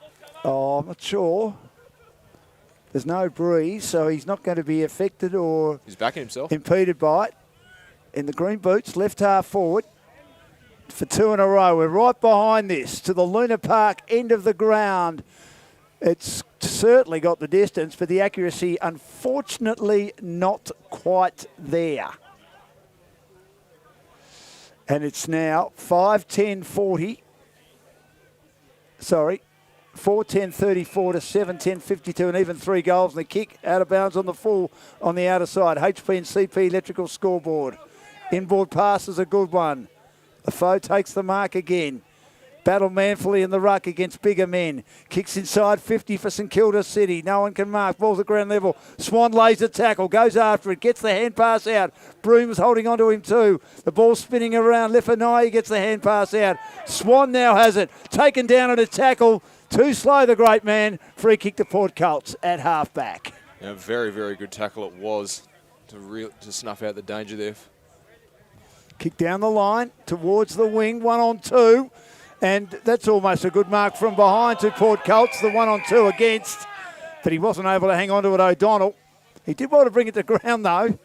Oh, I'm not sure. There's no breeze, so he's not going to be affected or he's backing himself. Impeded by it. In the green boots, left half forward for 2 in a row. We're right behind this to the Luna Park end of the ground. It's certainly got the distance, but the accuracy, unfortunately, not quite there. And it's now 5-10-40. Sorry, 4-10-34 to 7-10-52, and even 3 goals. And the kick out of bounds on the full on the outer side. HP and CP Electrical scoreboard. Inboard pass is a good one. The foe takes the mark again. Battle manfully in the ruck against bigger men. Kicks inside 50 for St Kilda City. No one can mark. Ball's at ground level. Swan lays a tackle. Goes after it. Gets the hand pass out. Broom's holding onto him too. The ball's spinning around. Lefanai gets the hand pass out. Swan now has it. Taken down at a tackle. Too slow, the great man. Free kick to Port Colts at half-back. Yeah, very, very good tackle it was to snuff out the danger there. Kick down the line towards the wing. 1-on-2. And that's almost a good mark from behind to Port Colts, the 1-on-2 against. But he wasn't able to hang on to it, O'Donnell. He did well to bring it to ground, though.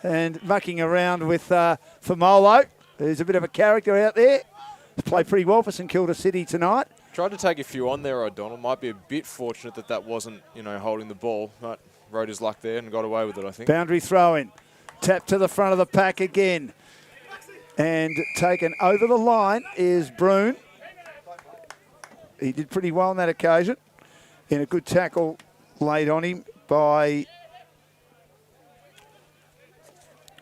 And mucking around with Famolo, who's a bit of a character out there. He's played pretty well for St Kilda City tonight. Tried to take a few on there, O'Donnell. Might be a bit fortunate that wasn't, holding the ball. But rode his luck there and got away with it, I think. Boundary throw-in. Tap to the front of the pack again. And taken over the line is Broom. He did pretty well on that occasion. In a good tackle laid on him by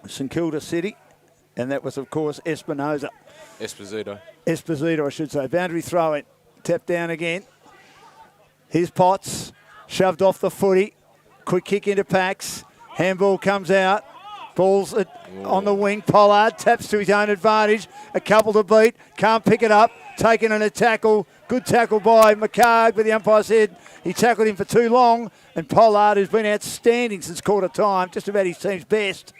St Kilda City. And that was, of course, Esposito, I should say. Boundary throw-in. Tap down again. Here's Potts. Shoved off the footy. Quick kick into packs. Handball comes out. Ball's on the wing. Pollard taps to his own advantage. A couple to beat. Can't pick it up. Taken in a tackle. Good tackle by McCarg, but the umpire said he tackled him for too long. And Pollard, who's been outstanding since quarter time, just about his team's best.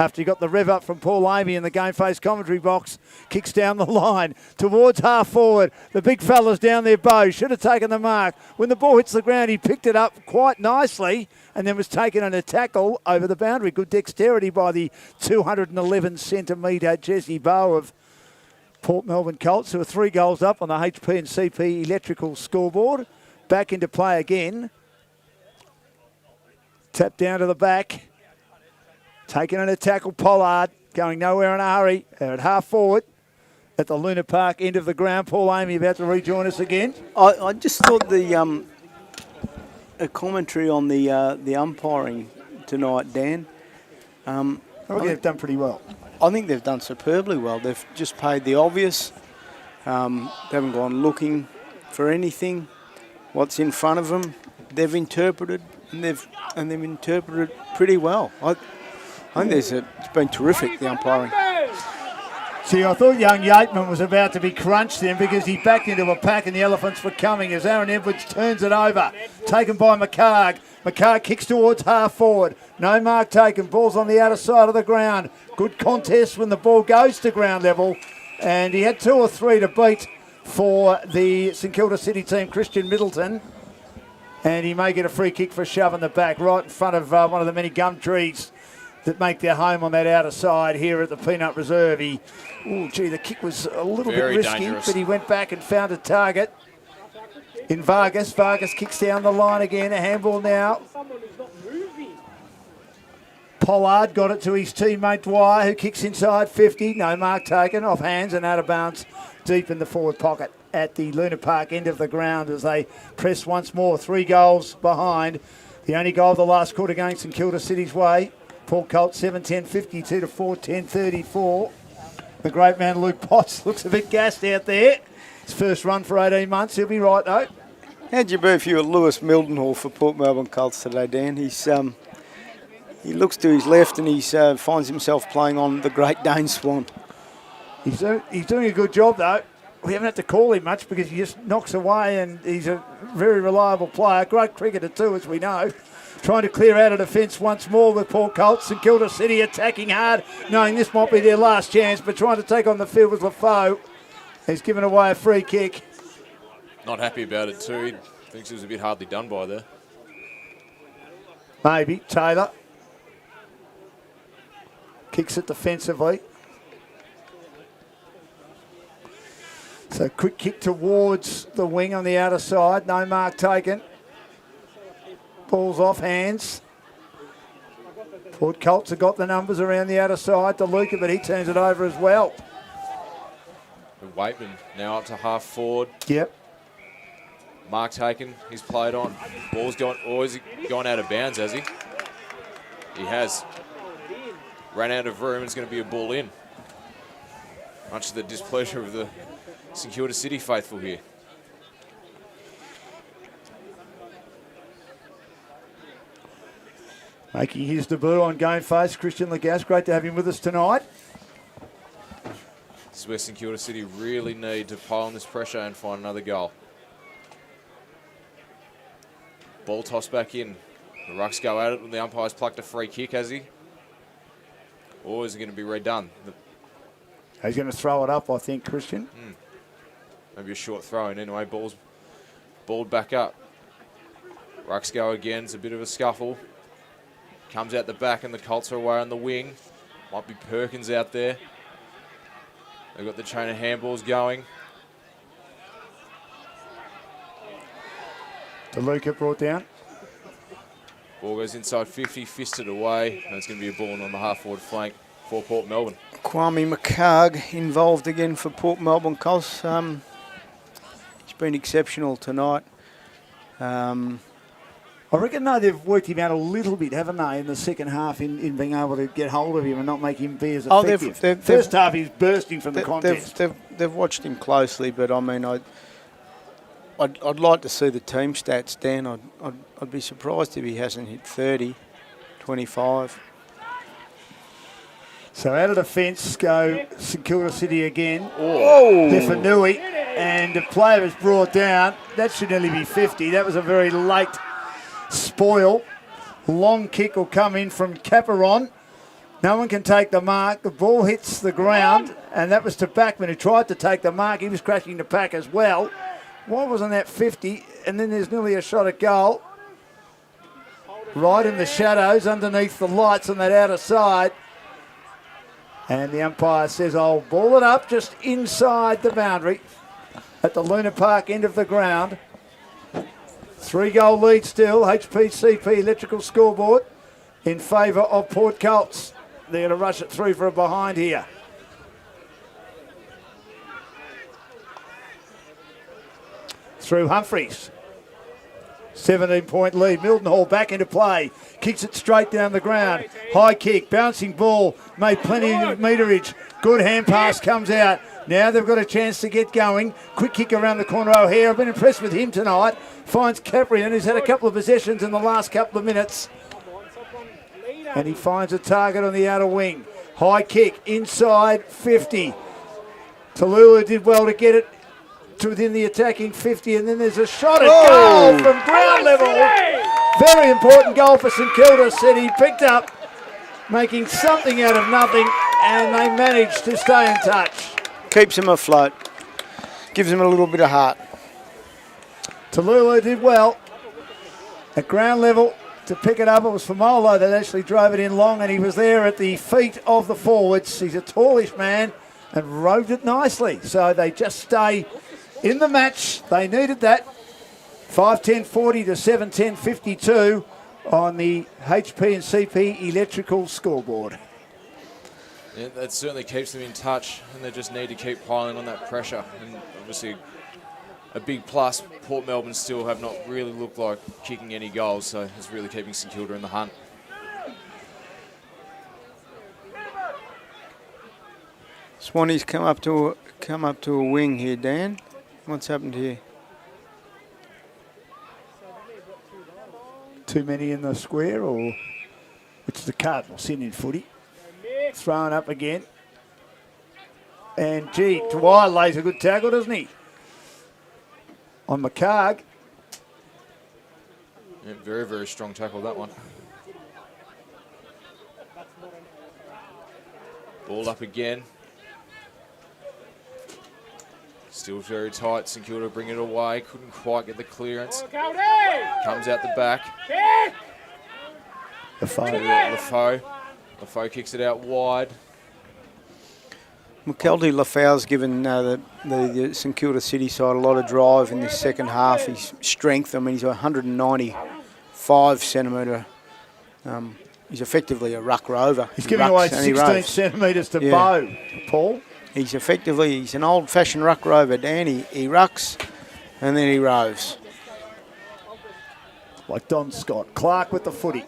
After he got the rev up from Paul Amy in the GameFace commentary box, kicks down the line towards half forward. The big fella's down there, Bo. Should have taken the mark. When the ball hits the ground, he picked it up quite nicely and then was taken in a tackle over the boundary. Good dexterity by the 211-centimetre Jesse Bow of Port Melbourne Colts, who are 3 goals up on the HP and CP Electrical scoreboard. Back into play again. Tap down to the back. Taken in a tackle, Pollard, going nowhere in a hurry. They're at half forward at the Luna Park end of the ground. Paul Amy about to rejoin us again. I just thought the a commentary on the umpiring tonight, Dan. I think they've done pretty well. I think they've done superbly well. They've just paid the obvious. They haven't gone looking for anything. What's in front of them, they've interpreted, and they've interpreted pretty well. I think it's been terrific, the umpiring. See, I thought young Yateman was about to be crunched then because he backed into a pack and the Elephants were coming as Aaron Edwards turns it over. Taken by McCarg. McCarg kicks towards half forward. No mark taken. Ball's on the outer side of the ground. Good contest when the ball goes to ground level. And he had 2 or 3 to beat for the St Kilda City team, Christian Middleton. And he may get a free kick for a shove in the back right in front of one of the many gum trees that make their home on that outer side here at the Peanut Reserve. The kick was a little bit risky, dangerous. But he went back and found a target in Vargas. Vargas kicks down the line again, a handball now. Pollard got it to his teammate Dwyer, who kicks inside 50. No mark taken, off hands and out of bounds deep in the forward pocket at the Luna Park end of the ground as they press once more. 3 goals behind. The only goal of the last quarter going St Kilda City's way. Port Colts 7-10-52 to 4-10-34. The great man Luke Potts looks a bit gassed out there. His first run for 18 months. He'll be right though. How'd you be if you were Lewis Mildenhall for Port Melbourne Colts today, Dan? He looks to his left and he finds himself playing on the Great Dane Swan. He's doing a good job though. We haven't had to call him much because he just knocks away and he's a very reliable player. Great cricketer too, as we know. Trying to clear out of defence once more with Port Colts. St Kilda City attacking hard, knowing this might be their last chance, but trying to take on the field with Lafoe. He's given away a free kick. Not happy about it too. He thinks he was a bit hardly done by there. Maybe. Taylor kicks it defensively. So quick kick towards the wing on the outer side. No mark taken. Ball's off hands. Port Colts have got the numbers around the outer side to Luca, but he turns it over as well. Waitman now up to half forward. Yep. Mark taken. He's played on. Ball's gone. Or has he gone out of bounds, has he? He has. Ran out of room and it's going to be a ball in. Much to the displeasure of the St Kilda City faithful here. Making his debut on GameFace, Christian Lagasse. Great to have him with us tonight. This is where St Kilda City really need to pile on this pressure and find another goal. Ball tossed back in. The Rucks go at it when the umpire's plucked a free kick, has he? Or is it going to be redone? He's going to throw it up, I think, Christian. Maybe a short throw in. Anyway, ball's balled back up. Rucks go again. It's a bit of a scuffle. Comes out the back and the Colts are away on the wing. Might be Perkins out there. They've got the chain of handballs going. DeLuca brought down. Ball goes inside 50, fisted away. And it's going to be a ball on the half-forward flank for Port Melbourne. Kwame McCarg involved again for Port Melbourne Colts. He's been exceptional tonight. I reckon, though, they've worked him out a little bit, haven't they, in the second half in being able to get hold of him and not make him be as effective. First half, he's bursting from the contest. They've watched him closely, but, I mean, I'd like to see the team stats, Dan. I'd be surprised if he hasn't hit 30, 25. So out of defence go St Kilda City again. Oh! Lefanui, and the player is brought down. That should nearly be 50. That was a very late spoil. Long kick will come in from Caperon. No one can take the mark. The ball hits the ground, and that was to Backman, who tried to take the mark. He was crashing the pack as well. Why wasn't that 50? And then there's nearly a shot at goal. Right in the shadows, underneath the lights on that outer side. And the umpire says, I'll ball it up just inside the boundary at the Luna Park end of the ground. 3-goal lead still. HPCP electrical scoreboard in favour of Port Colts. They're going to rush it through for a behind here. Through Humphreys. 17-point lead. Mildenhall back into play. Kicks it straight down the ground. High kick. Bouncing ball. Made plenty of meterage. Good hand pass comes out. Now they've got a chance to get going. Quick kick around the corner. O'Hare, I've been impressed with him tonight. Finds Caprian, who's had a couple of possessions in the last couple of minutes. And he finds a target on the outer wing. High kick, inside 50. Tallulah did well to get it to within the attacking 50, and then there's a shot at goal from ground level. Very important goal for St Kilda City. Picked up, making something out of nothing, and they managed to stay in touch. Keeps him afloat. Gives him a little bit of heart. Tallulah did well at ground level to pick it up. It was Famolo that actually drove it in long, and he was there at the feet of the forwards. He's a tallish man and rode it nicely. So they just stay in the match. They needed that. 5:10:40 to 7:10:52 on the HP and CP electrical scoreboard. Yeah, that certainly keeps them in touch, and they just need to keep piling on that pressure. And obviously, a big plus. Port Melbourne still have not really looked like kicking any goals, so it's really keeping St Kilda in the hunt. Swanee's come up to a wing here, Dan. What's happened here? Too many in the square, or it's the Cardinals in footy. Thrown up again. And gee, Dwyer lays a good tackle, doesn't he? On McCarg. Yeah, very, very strong tackle, that one. Ball up again. Still very tight. St Kilda bring it away. Couldn't quite get the clearance. Comes out the back. Lafoe kicks it out wide. McKelty Lafau's given the St Kilda City side a lot of drive in this second half. His strength, I mean, he's 195 centimetre. He's effectively a ruck rover. He's giving away 16 centimetres to Bo, Paul. He's an old-fashioned ruck rover, Dan. He rucks and then he roves. Like Don Scott. Clark with the footy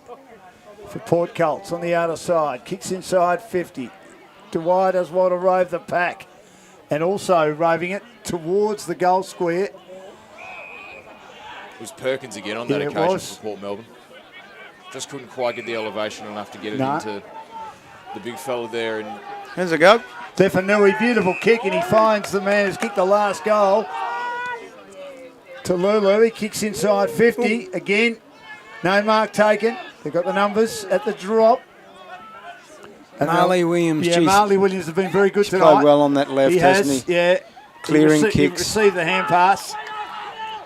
for Port Colts on the outer side. Kicks inside 50. Dwyer does well to rove the pack. And also roving it towards the goal square. It was Perkins again on that occasion for Port Melbourne. Just couldn't quite get the elevation enough to get it into the big fella there. And here's a go. Stefanui, beautiful kick, and he finds the man who's kicked the last goal. Tallulah, he kicks inside 50. Again, no mark taken. They've got the numbers at the drop. And Marley Williams. Yeah, Marley Williams has been very good He's tonight. played well on that left, hasn't he? Yeah. Clearing He kicks. received the hand pass.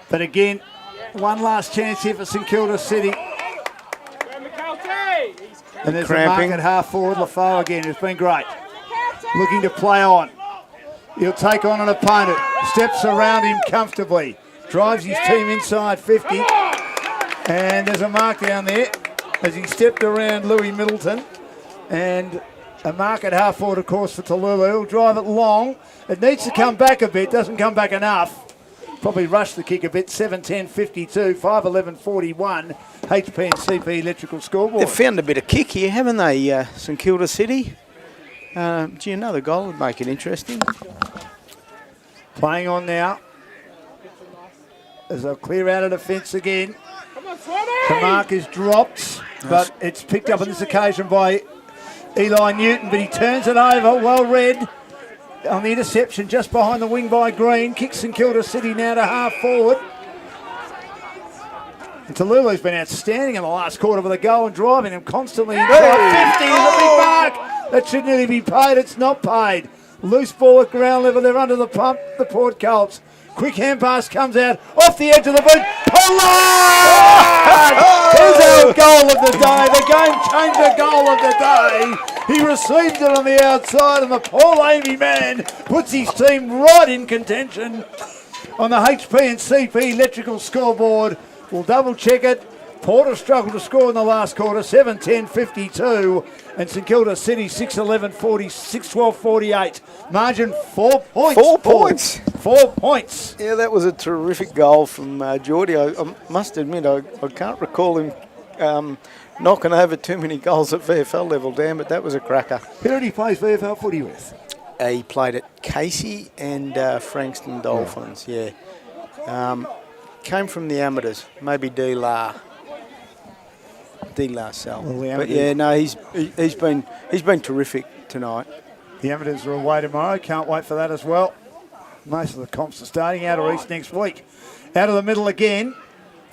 But again, one last chance here for St Kilda City. And there's a mark at half forward. Lafoe again, who's been great. Looking to play on. He'll take on an opponent. Steps around him comfortably. Drives his team inside 50. And there's a mark down there as he stepped around Louis Middleton. And a mark at half forward, of course, for Tallulah. He'll drive it long. It needs to come back a bit. Doesn't come back enough. Probably rushed the kick a bit. 7:10:52, 5:11:41. HP and CP electrical scoreboard. They've found a bit of kick here, haven't they, St Kilda City? Gee, another goal would make it interesting. Playing on now. As they'll clear out of the fence again. The mark is dropped, but it's picked up on this occasion by Eli Newton, but he turns it over. Well read on the interception just behind the wing by Green. Kicks St Kilda City now to half forward. And Tallulah's been outstanding in the last quarter with a goal and driving him constantly inside 50 is a big mark. That should nearly be paid. It's not paid. Loose ball at ground level. They're under the pump, the Port Colts. Quick hand pass comes out off the edge of the boot. Pollard! Here's our goal of the day, the game changer goal of the day. He received it on the outside, and the Paul Amy man puts his team right in contention on the HP and CP electrical scoreboard. We'll double check it. Porter struggled to score in the last quarter, 7:10:52, and St Kilda City 6:11:40, 6:12:48. Margin 4 points. 4 points. 4 points. Yeah, that was a terrific goal from Geordie. I must admit, I can't recall him knocking over too many goals at VFL level, Dan, but that was a cracker. Who did he play VFL footy with? He played at Casey and Frankston Dolphins, yeah. Came from the amateurs, maybe D. La. De La Salle. Well, but yeah, no, he's been terrific tonight. The Amateurs are away tomorrow. Can't wait for that as well. Most of the comps are starting out of east next week. Out of the middle again.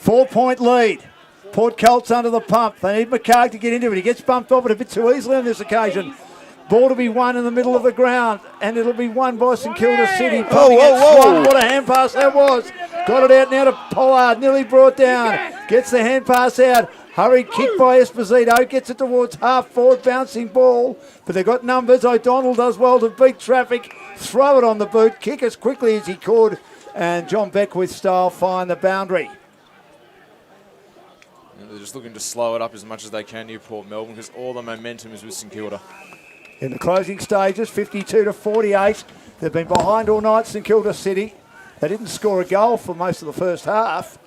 4-point lead. Port Colts under the pump. They need McCarg to get into it. He gets bumped off it a bit too easily on this occasion. Ball to be won in the middle of the ground, and it'll be won by St Kilda City. Whoa. What a hand pass that was. Got it out now to Pollard, nearly brought down. Gets the hand pass out. Hurried kick by Esposito. Gets it towards half forward, bouncing ball. But they've got numbers. O'Donnell does well to beat traffic. Throw it on the boot. Kick as quickly as he could. And John Beckwith style find the boundary. They're just looking to slow it up as much as they can here, Port Melbourne, because all the momentum is with St Kilda. In the closing stages, 52-48. They've been behind all night, St Kilda City. They didn't score a goal for most of the first half.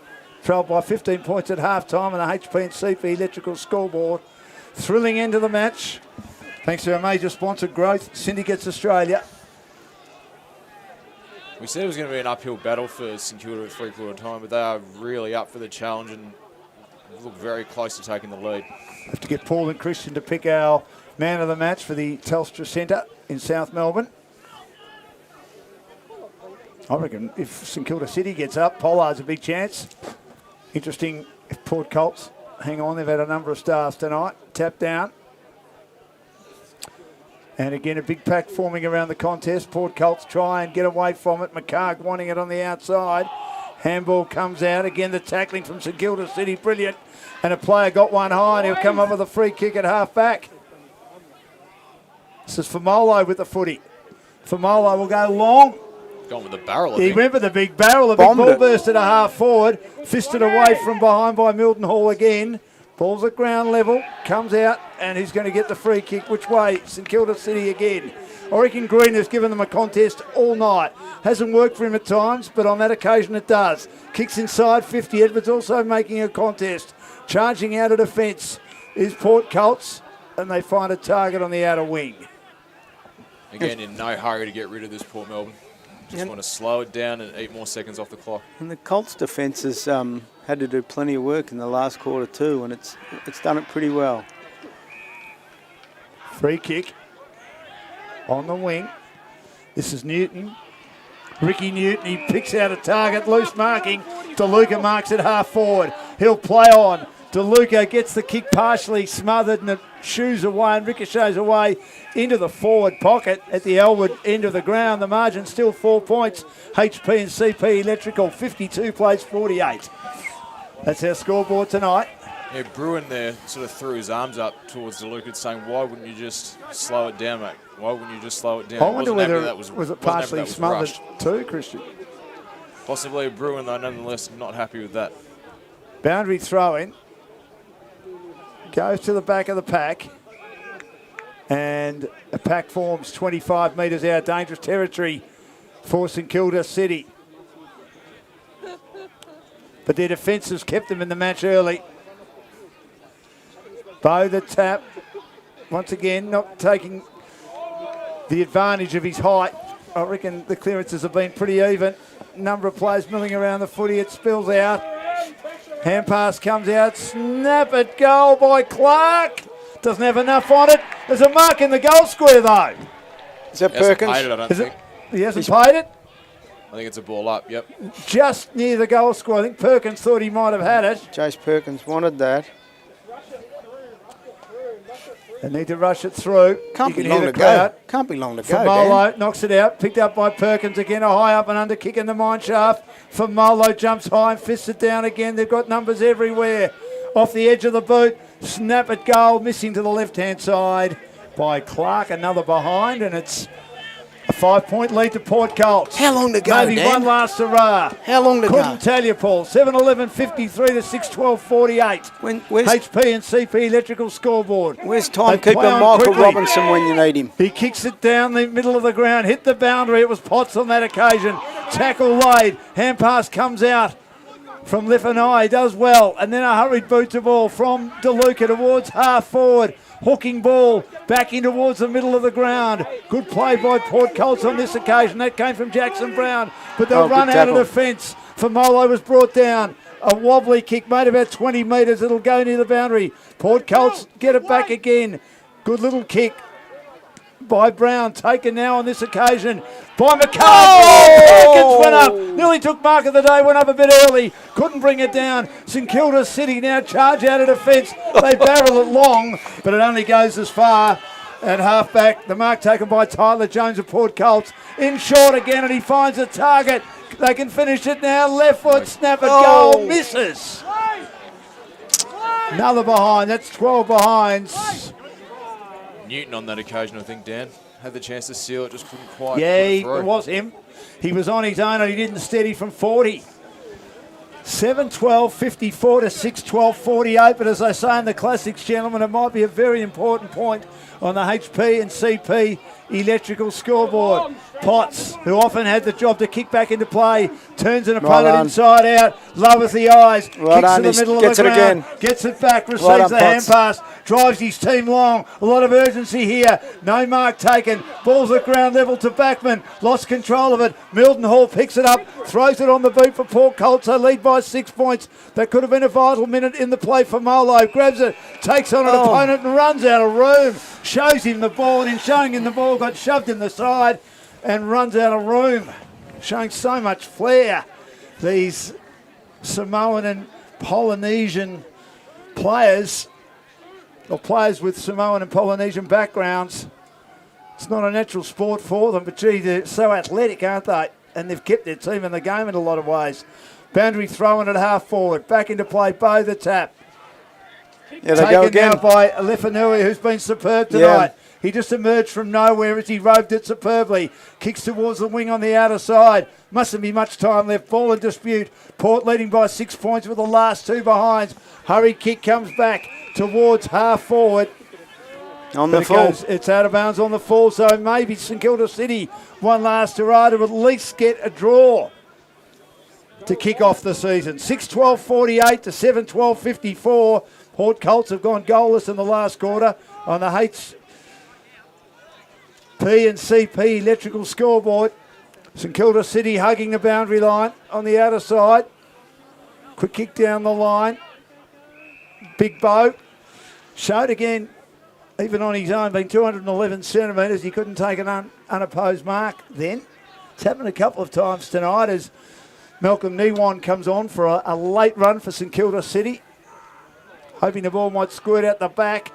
Trailed by 15 points at half-time on the HP and CP electrical scoreboard. Thrilling end of the match. Thanks to our major sponsor, Growth Syndicates Australia. We said it was going to be an uphill battle for St Kilda at three-quarter time, but they are really up for the challenge and look very close to taking the lead. Have to get Paul and Christian to pick our man of the match for the Telstra Centre in South Melbourne. I reckon if St Kilda City gets up, Pollard's a big chance. Interesting if Port Colts hang on. They've had a number of stars tonight. Tap down. And again, a big pack forming around the contest. Port Colts try and get away from it. McCarg wanting it on the outside. Handball comes out. Again, the tackling from St Kilda City. Brilliant. And a player got one high, and he'll come up with a free kick at half-back. This is Famolo with the footy. Famolo will go long. Going with the barrel, I He think. went with the big barrel. The big ball burst at a half-forward. Fisted away from behind by Milton Hall again. Ball's at ground level. Comes out, and he's going to get the free kick. Which way? St Kilda City again. I reckon Green has given them a contest all night. Hasn't worked for him at times, but on that occasion it does. Kicks inside 50. Edwards also making a contest. Charging out of defence is Port Colts, and they find a target on the outer wing. Again, in no hurry to get rid of this Port Melbourne. Just want to slow it down and eat more seconds off the clock. And the Colts defence has had to do plenty of work in the last quarter too, and it's done it pretty well. Free kick on the wing. This is Newton. Ricky Newton, he picks out a target, loose marking. DeLuca marks it half forward. He'll play on. DeLuca gets the kick partially smothered and it shoos away and ricochets away into the forward pocket at the Elwood end of the ground. The margin still 4 points. HP and CP Electrical 52 plays 48. That's our scoreboard tonight. Yeah, Bruin there sort of threw his arms up towards DeLuca saying, why wouldn't you just slow it down, mate? Why wouldn't you just slow it down? I wonder whether that was it partially smothered too, Christian? Possibly Bruin, though, nonetheless not happy with that. Boundary throw in. Goes to the back of the pack. And a pack forms 25 metres out. Dangerous territory for St Kilda City. But their defence has kept them in the match early. Bow the tap. Once again, not taking the advantage of his height. I reckon the clearances have been pretty even. Number of players milling around the footy. It spills out. Hand pass comes out. Snap it. Goal by Clark. Doesn't have enough on it. There's a mark in the goal square though. Is that Perkins? Paid it, I don't think. He hasn't paid it? I think it's a ball up, yep. Just near the goal square. I think Perkins thought he might have had it. Jace Perkins wanted that. They need to rush it through. Can't be long to go. Can't be long to go. Famolo knocks it out. Picked up by Perkins again. A high up and under kick in the mine shaft. Famolo jumps high and fists it down again. They've got numbers everywhere. Off the edge of the boot. Snap it goal. Missing to the left-hand side by Clark. Another behind, and it's a 5-point lead to Port Colts. How long to go, Maybe Dan? one last hurrah. How long to Couldn't go? tell you, Paul. 7-11-53 to 6-12-48. Where's HP and CP Electrical scoreboard. Where's They timekeeper play on Michael quickly. Robinson when you need him? He kicks it down the middle of the ground, hit the boundary. It was Potts on that occasion. Tackle laid. Hand pass comes out from Liffanai. Does well. And then a hurried boot to ball from DeLuca towards half forward. Hooking ball back in towards the middle of the ground. Good play by Port Colts on this occasion. That came from Jackson Brown. But they'll run out of defence. Famolo was brought down. A wobbly kick made about 20 metres. It'll go near the boundary. Port Colts get it back again. Good little kick by Brown, taken now on this occasion by McCarthy. Perkins went up, nearly took mark of the day, went up a bit early, couldn't bring it down. St Kilda City now charge out of defence. They barrel it long, but it only goes as far. And half-back, the mark taken by Tyler Jones of Port Colts. In short again, and he finds a target. They can finish it now. Left foot, snap it, goal, misses. Another behind, that's 12 behinds. Newton on that occasion, I think, Dan. Had the chance to seal it, just couldn't quite. Yeah, it was him. He was on his own and he didn't steady from 40. 7-12-54 to 6-12-48, but as I say in the classics, gentlemen, it might be a very important point on the HP and CP electrical scoreboard. Potts, who often had the job to kick back into play, turns an opponent inside out, lowers the eyes, kicks to the middle of the ground, gets it back, receives the hand pass, drives his team long. A lot of urgency here. No mark taken. Ball's at ground level to Backman. Lost control of it. Mildenhall picks it up, throws it on the boot for Port Colts. They lead by 6 points. That could have been a vital minute in the play for Molo. Grabs it, takes on an opponent and runs out of room. Shows him the ball, and in showing him the ball, got shoved in the side and runs out of room. Showing so much flair. These Samoan and Polynesian players, or players with Samoan and Polynesian backgrounds. It's not a natural sport for them, but gee, they're so athletic, aren't they? And they've kept their team in the game in a lot of ways. Boundary throwing at half forward. Back into play, Bo the tap. Yeah, they go again. Now by Lefanui, who's been superb tonight. Yeah. He just emerged from nowhere as he roved it superbly. Kicks towards the wing on the outer side. Mustn't be much time left. Ball in dispute. Port leading by 6 points with the last two behinds. Hurried kick comes back towards half forward. On the full. It's out of bounds on the full, so maybe St Kilda City one last hurrah to at least get a draw to kick off the season. 6-12-48 to 7-12-54. Port Colts have gone goalless in the last quarter on the HP and CP electrical scoreboard. St Kilda City hugging the boundary line on the outer side. Quick kick down the line. Big Bo showed again, even on his own, being 211 centimetres. He couldn't take an unopposed mark then. It's happened a couple of times tonight as Malcolm Niwan comes on for a late run for St Kilda City. Hoping the ball might squirt out the back.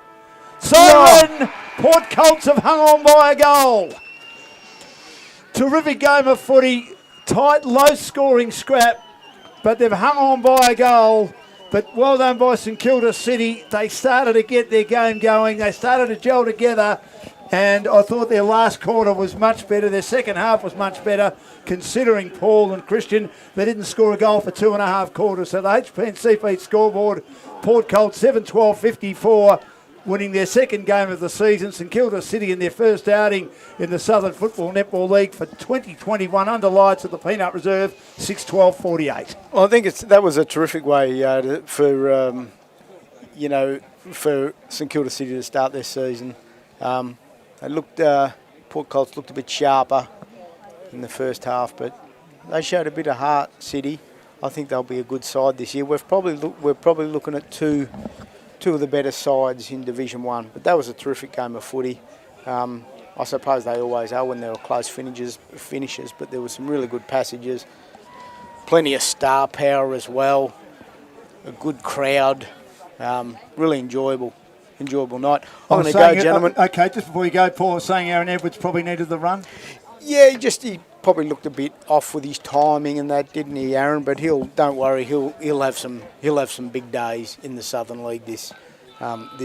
Siren! Port Colts have hung on by a goal. Terrific game of footy. Tight, low-scoring scrap. But they've hung on by a goal. But well done by St Kilda City. They started to get their game going. They started to gel together. And I thought their last quarter was much better. Their second half was much better, considering Paul and Christian. They didn't score a goal for 2.5 quarters. So the HP and CP scoreboard, Port Colts 7-12-54, winning their second game of the season. St Kilda City in their first outing in the Southern Football Netball League for 2021 under lights at the Peanut Reserve, 6-12-48. Well, I think that was a terrific way for St Kilda City to start their season. Port Colts looked a bit sharper in the first half, but they showed a bit of heart, City. I think they'll be a good side this year. We're probably looking at two of the better sides in Division 1, but that was a terrific game of footy. I suppose they always are when there were close finishes, but there were some really good passages. Plenty of star power as well. A good crowd. Really enjoyable night. I'm going to go, gentlemen. Okay, just before you go, Paul was saying Aaron Edwards probably needed the run. Yeah, he probably looked a bit off with his timing and that, didn't he, Aaron? But don't worry, he'll have some big days in the Southern League this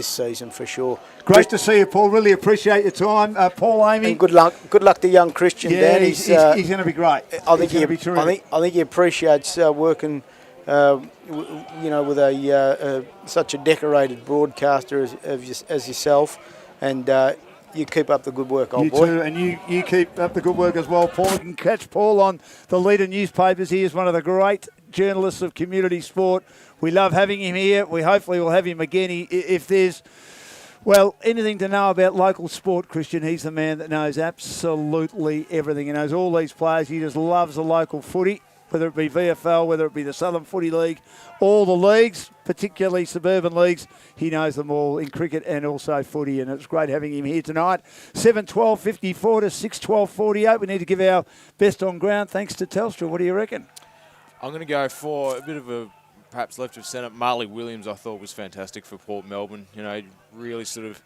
season for sure. Great to see you, Paul. Really appreciate your time, Paul, Amy. And good luck to young Christian. Yeah, Dan. he's going to be great. I think he appreciates working. With such a decorated broadcaster as yourself, and you keep up the good work, old boy. You too, and you keep up the good work as well, Paul. You can catch Paul on the leader newspapers. He is one of the great journalists of community sport. We love having him here. We hopefully will have him again. If there's anything to know about local sport, Christian, he's the man that knows absolutely everything. He knows all these players. He just loves the local footy. whether it be VFL, whether it be the Southern Footy League, all the leagues, particularly suburban leagues. He knows them all in cricket and also footy, and it's great having him here tonight. 7-12-54 to 6-12-48. We need to give our best on ground thanks to Telstra. What do you reckon? I'm going to go for a bit of a perhaps left of centre. Marley Williams, I thought, was fantastic for Port Melbourne. You know, really sort of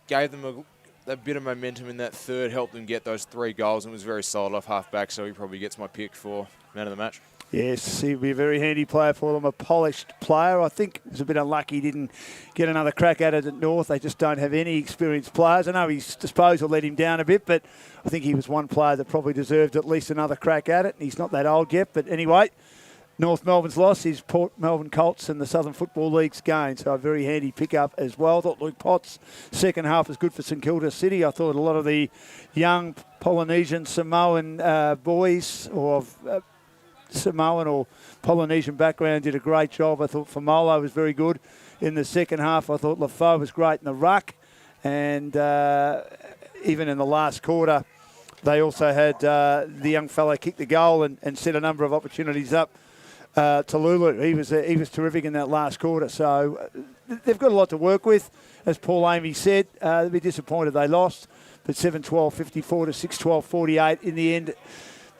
gave them a bit of momentum in that third, helped them get those 3 goals, and was very solid off half-back, so he probably gets my pick for man of the match. Yes, he'll be a very handy player for them, a polished player. I think he was a bit unlucky he didn't get another crack at it at North. They just don't have any experienced players. I know his disposal let him down a bit, but I think he was one player that probably deserved at least another crack at it. He's not that old yet, but anyway, North Melbourne's loss is Port Melbourne Colts and the Southern Football League's gain, so a very handy pickup as well. I thought Luke Potts' second half was good for St Kilda City. I thought a lot of the young Polynesian, Samoan boys or Samoan or Polynesian background did a great job. I thought Famolo was very good in the second half. I thought Lafaux was great in the ruck, and even in the last quarter, they also had the young fellow kick the goal and set a number of opportunities up to Lulu. He was terrific in that last quarter. So they've got a lot to work with. As Paul Amy said, they'll be disappointed they lost, but 7-12-54 to 6-12-48 in the end.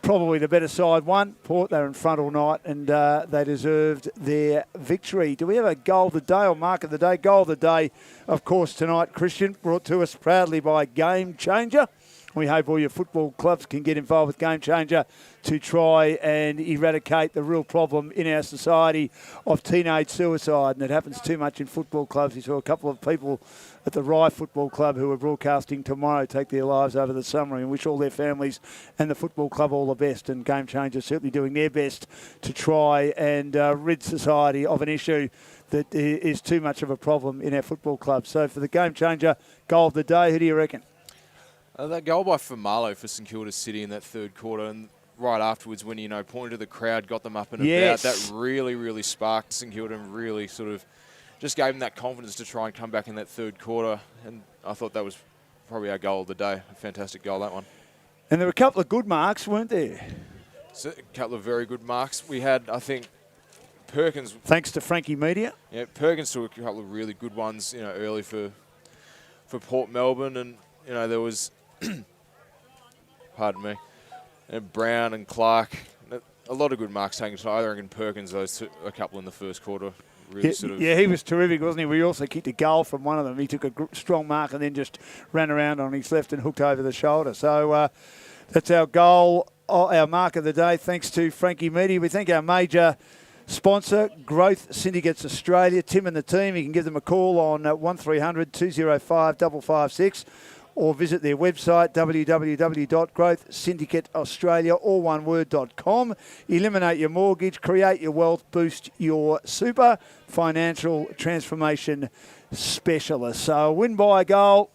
Probably the better side won. Port, they were in front all night, and they deserved their victory. Do we have a goal of the day or mark of the day? Goal of the day, of course, tonight, Christian, brought to us proudly by Game Changer. We hope all your football clubs can get involved with Game Changer to try and eradicate the real problem in our society of teenage suicide. And it happens too much in football clubs. You saw a couple of people at the Rye Football Club who are broadcasting tomorrow take their lives over the summer, and wish all their families and the football club all the best. And Game Changer is certainly doing their best to try and rid society of an issue that is too much of a problem in our football club. So for the Game Changer goal of the day, who do you reckon? That goal by Famalo for St Kilda City in that third quarter, and right afterwards when he pointed to the crowd, got them up and about, that really, really sparked St Kilda and really sort of just gave them that confidence to try and come back in that third quarter. And I thought that was probably our goal of the day. A fantastic goal, that one. And there were a couple of good marks, weren't there? So, a couple of very good marks. We had, I think, Perkins. Thanks to Frankie Media. Yeah, Perkins took a couple of really good ones, early for Port Melbourne, and there was. Pardon me. And Brown and Clark, a lot of good marks taken tonight. I reckon Perkins, a couple in the first quarter, really Yeah, he was terrific, wasn't he? We also kicked a goal from one of them. He took a strong mark and then just ran around on his left and hooked over the shoulder. So that's our goal, our mark of the day. Thanks to Frankie Media. We thank our major sponsor, Growth Syndicates Australia. Tim and the team, you can give them a call on 1300 205 556. Or visit their website, www.growthsyndicateaustralia.com. Eliminate your mortgage, create your wealth, boost your super. Financial transformation specialist. So win by a goal.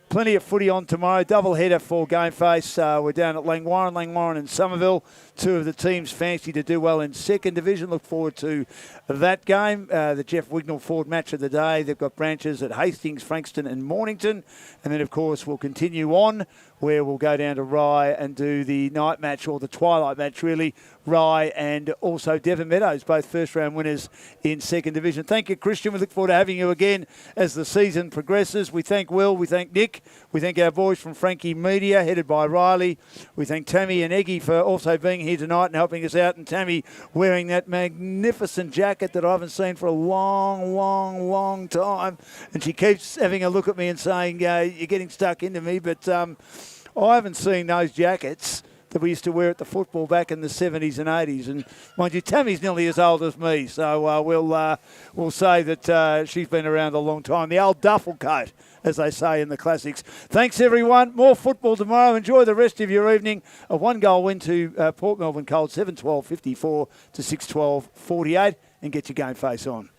Plenty of footy on tomorrow. Double header for GameFace. We're down at Langwarrin and Somerville. Two of the teams fancy to do well in second division. Look forward to that game. The Jeff Wignall Ford match of the day. They've got branches at Hastings, Frankston and Mornington. And then, of course, we'll continue on where we'll go down to Rye and do the night match, or the twilight match, really. Rye and also Devon Meadows, both first-round winners in second division. Thank you, Christian. We look forward to having you again as the season progresses. We thank Will. We thank Nick. We thank our boys from Frankie Media, headed by Riley. We thank Tammy and Eggy for also being here tonight and helping us out. And Tammy wearing that magnificent jacket that I haven't seen for a long, long, long time. And she keeps having a look at me and saying, you're getting stuck into me. But I haven't seen those jackets that we used to wear at the football back in the 70s and 80s. And mind you, Tammy's nearly as old as me, so we'll say that she's been around a long time. The old duffel coat, as they say in the classics. Thanks, everyone. More football tomorrow. Enjoy the rest of your evening. A one-goal win to Port Melbourne Colts, 7-12-54 to 6-12-48, and get your game face on.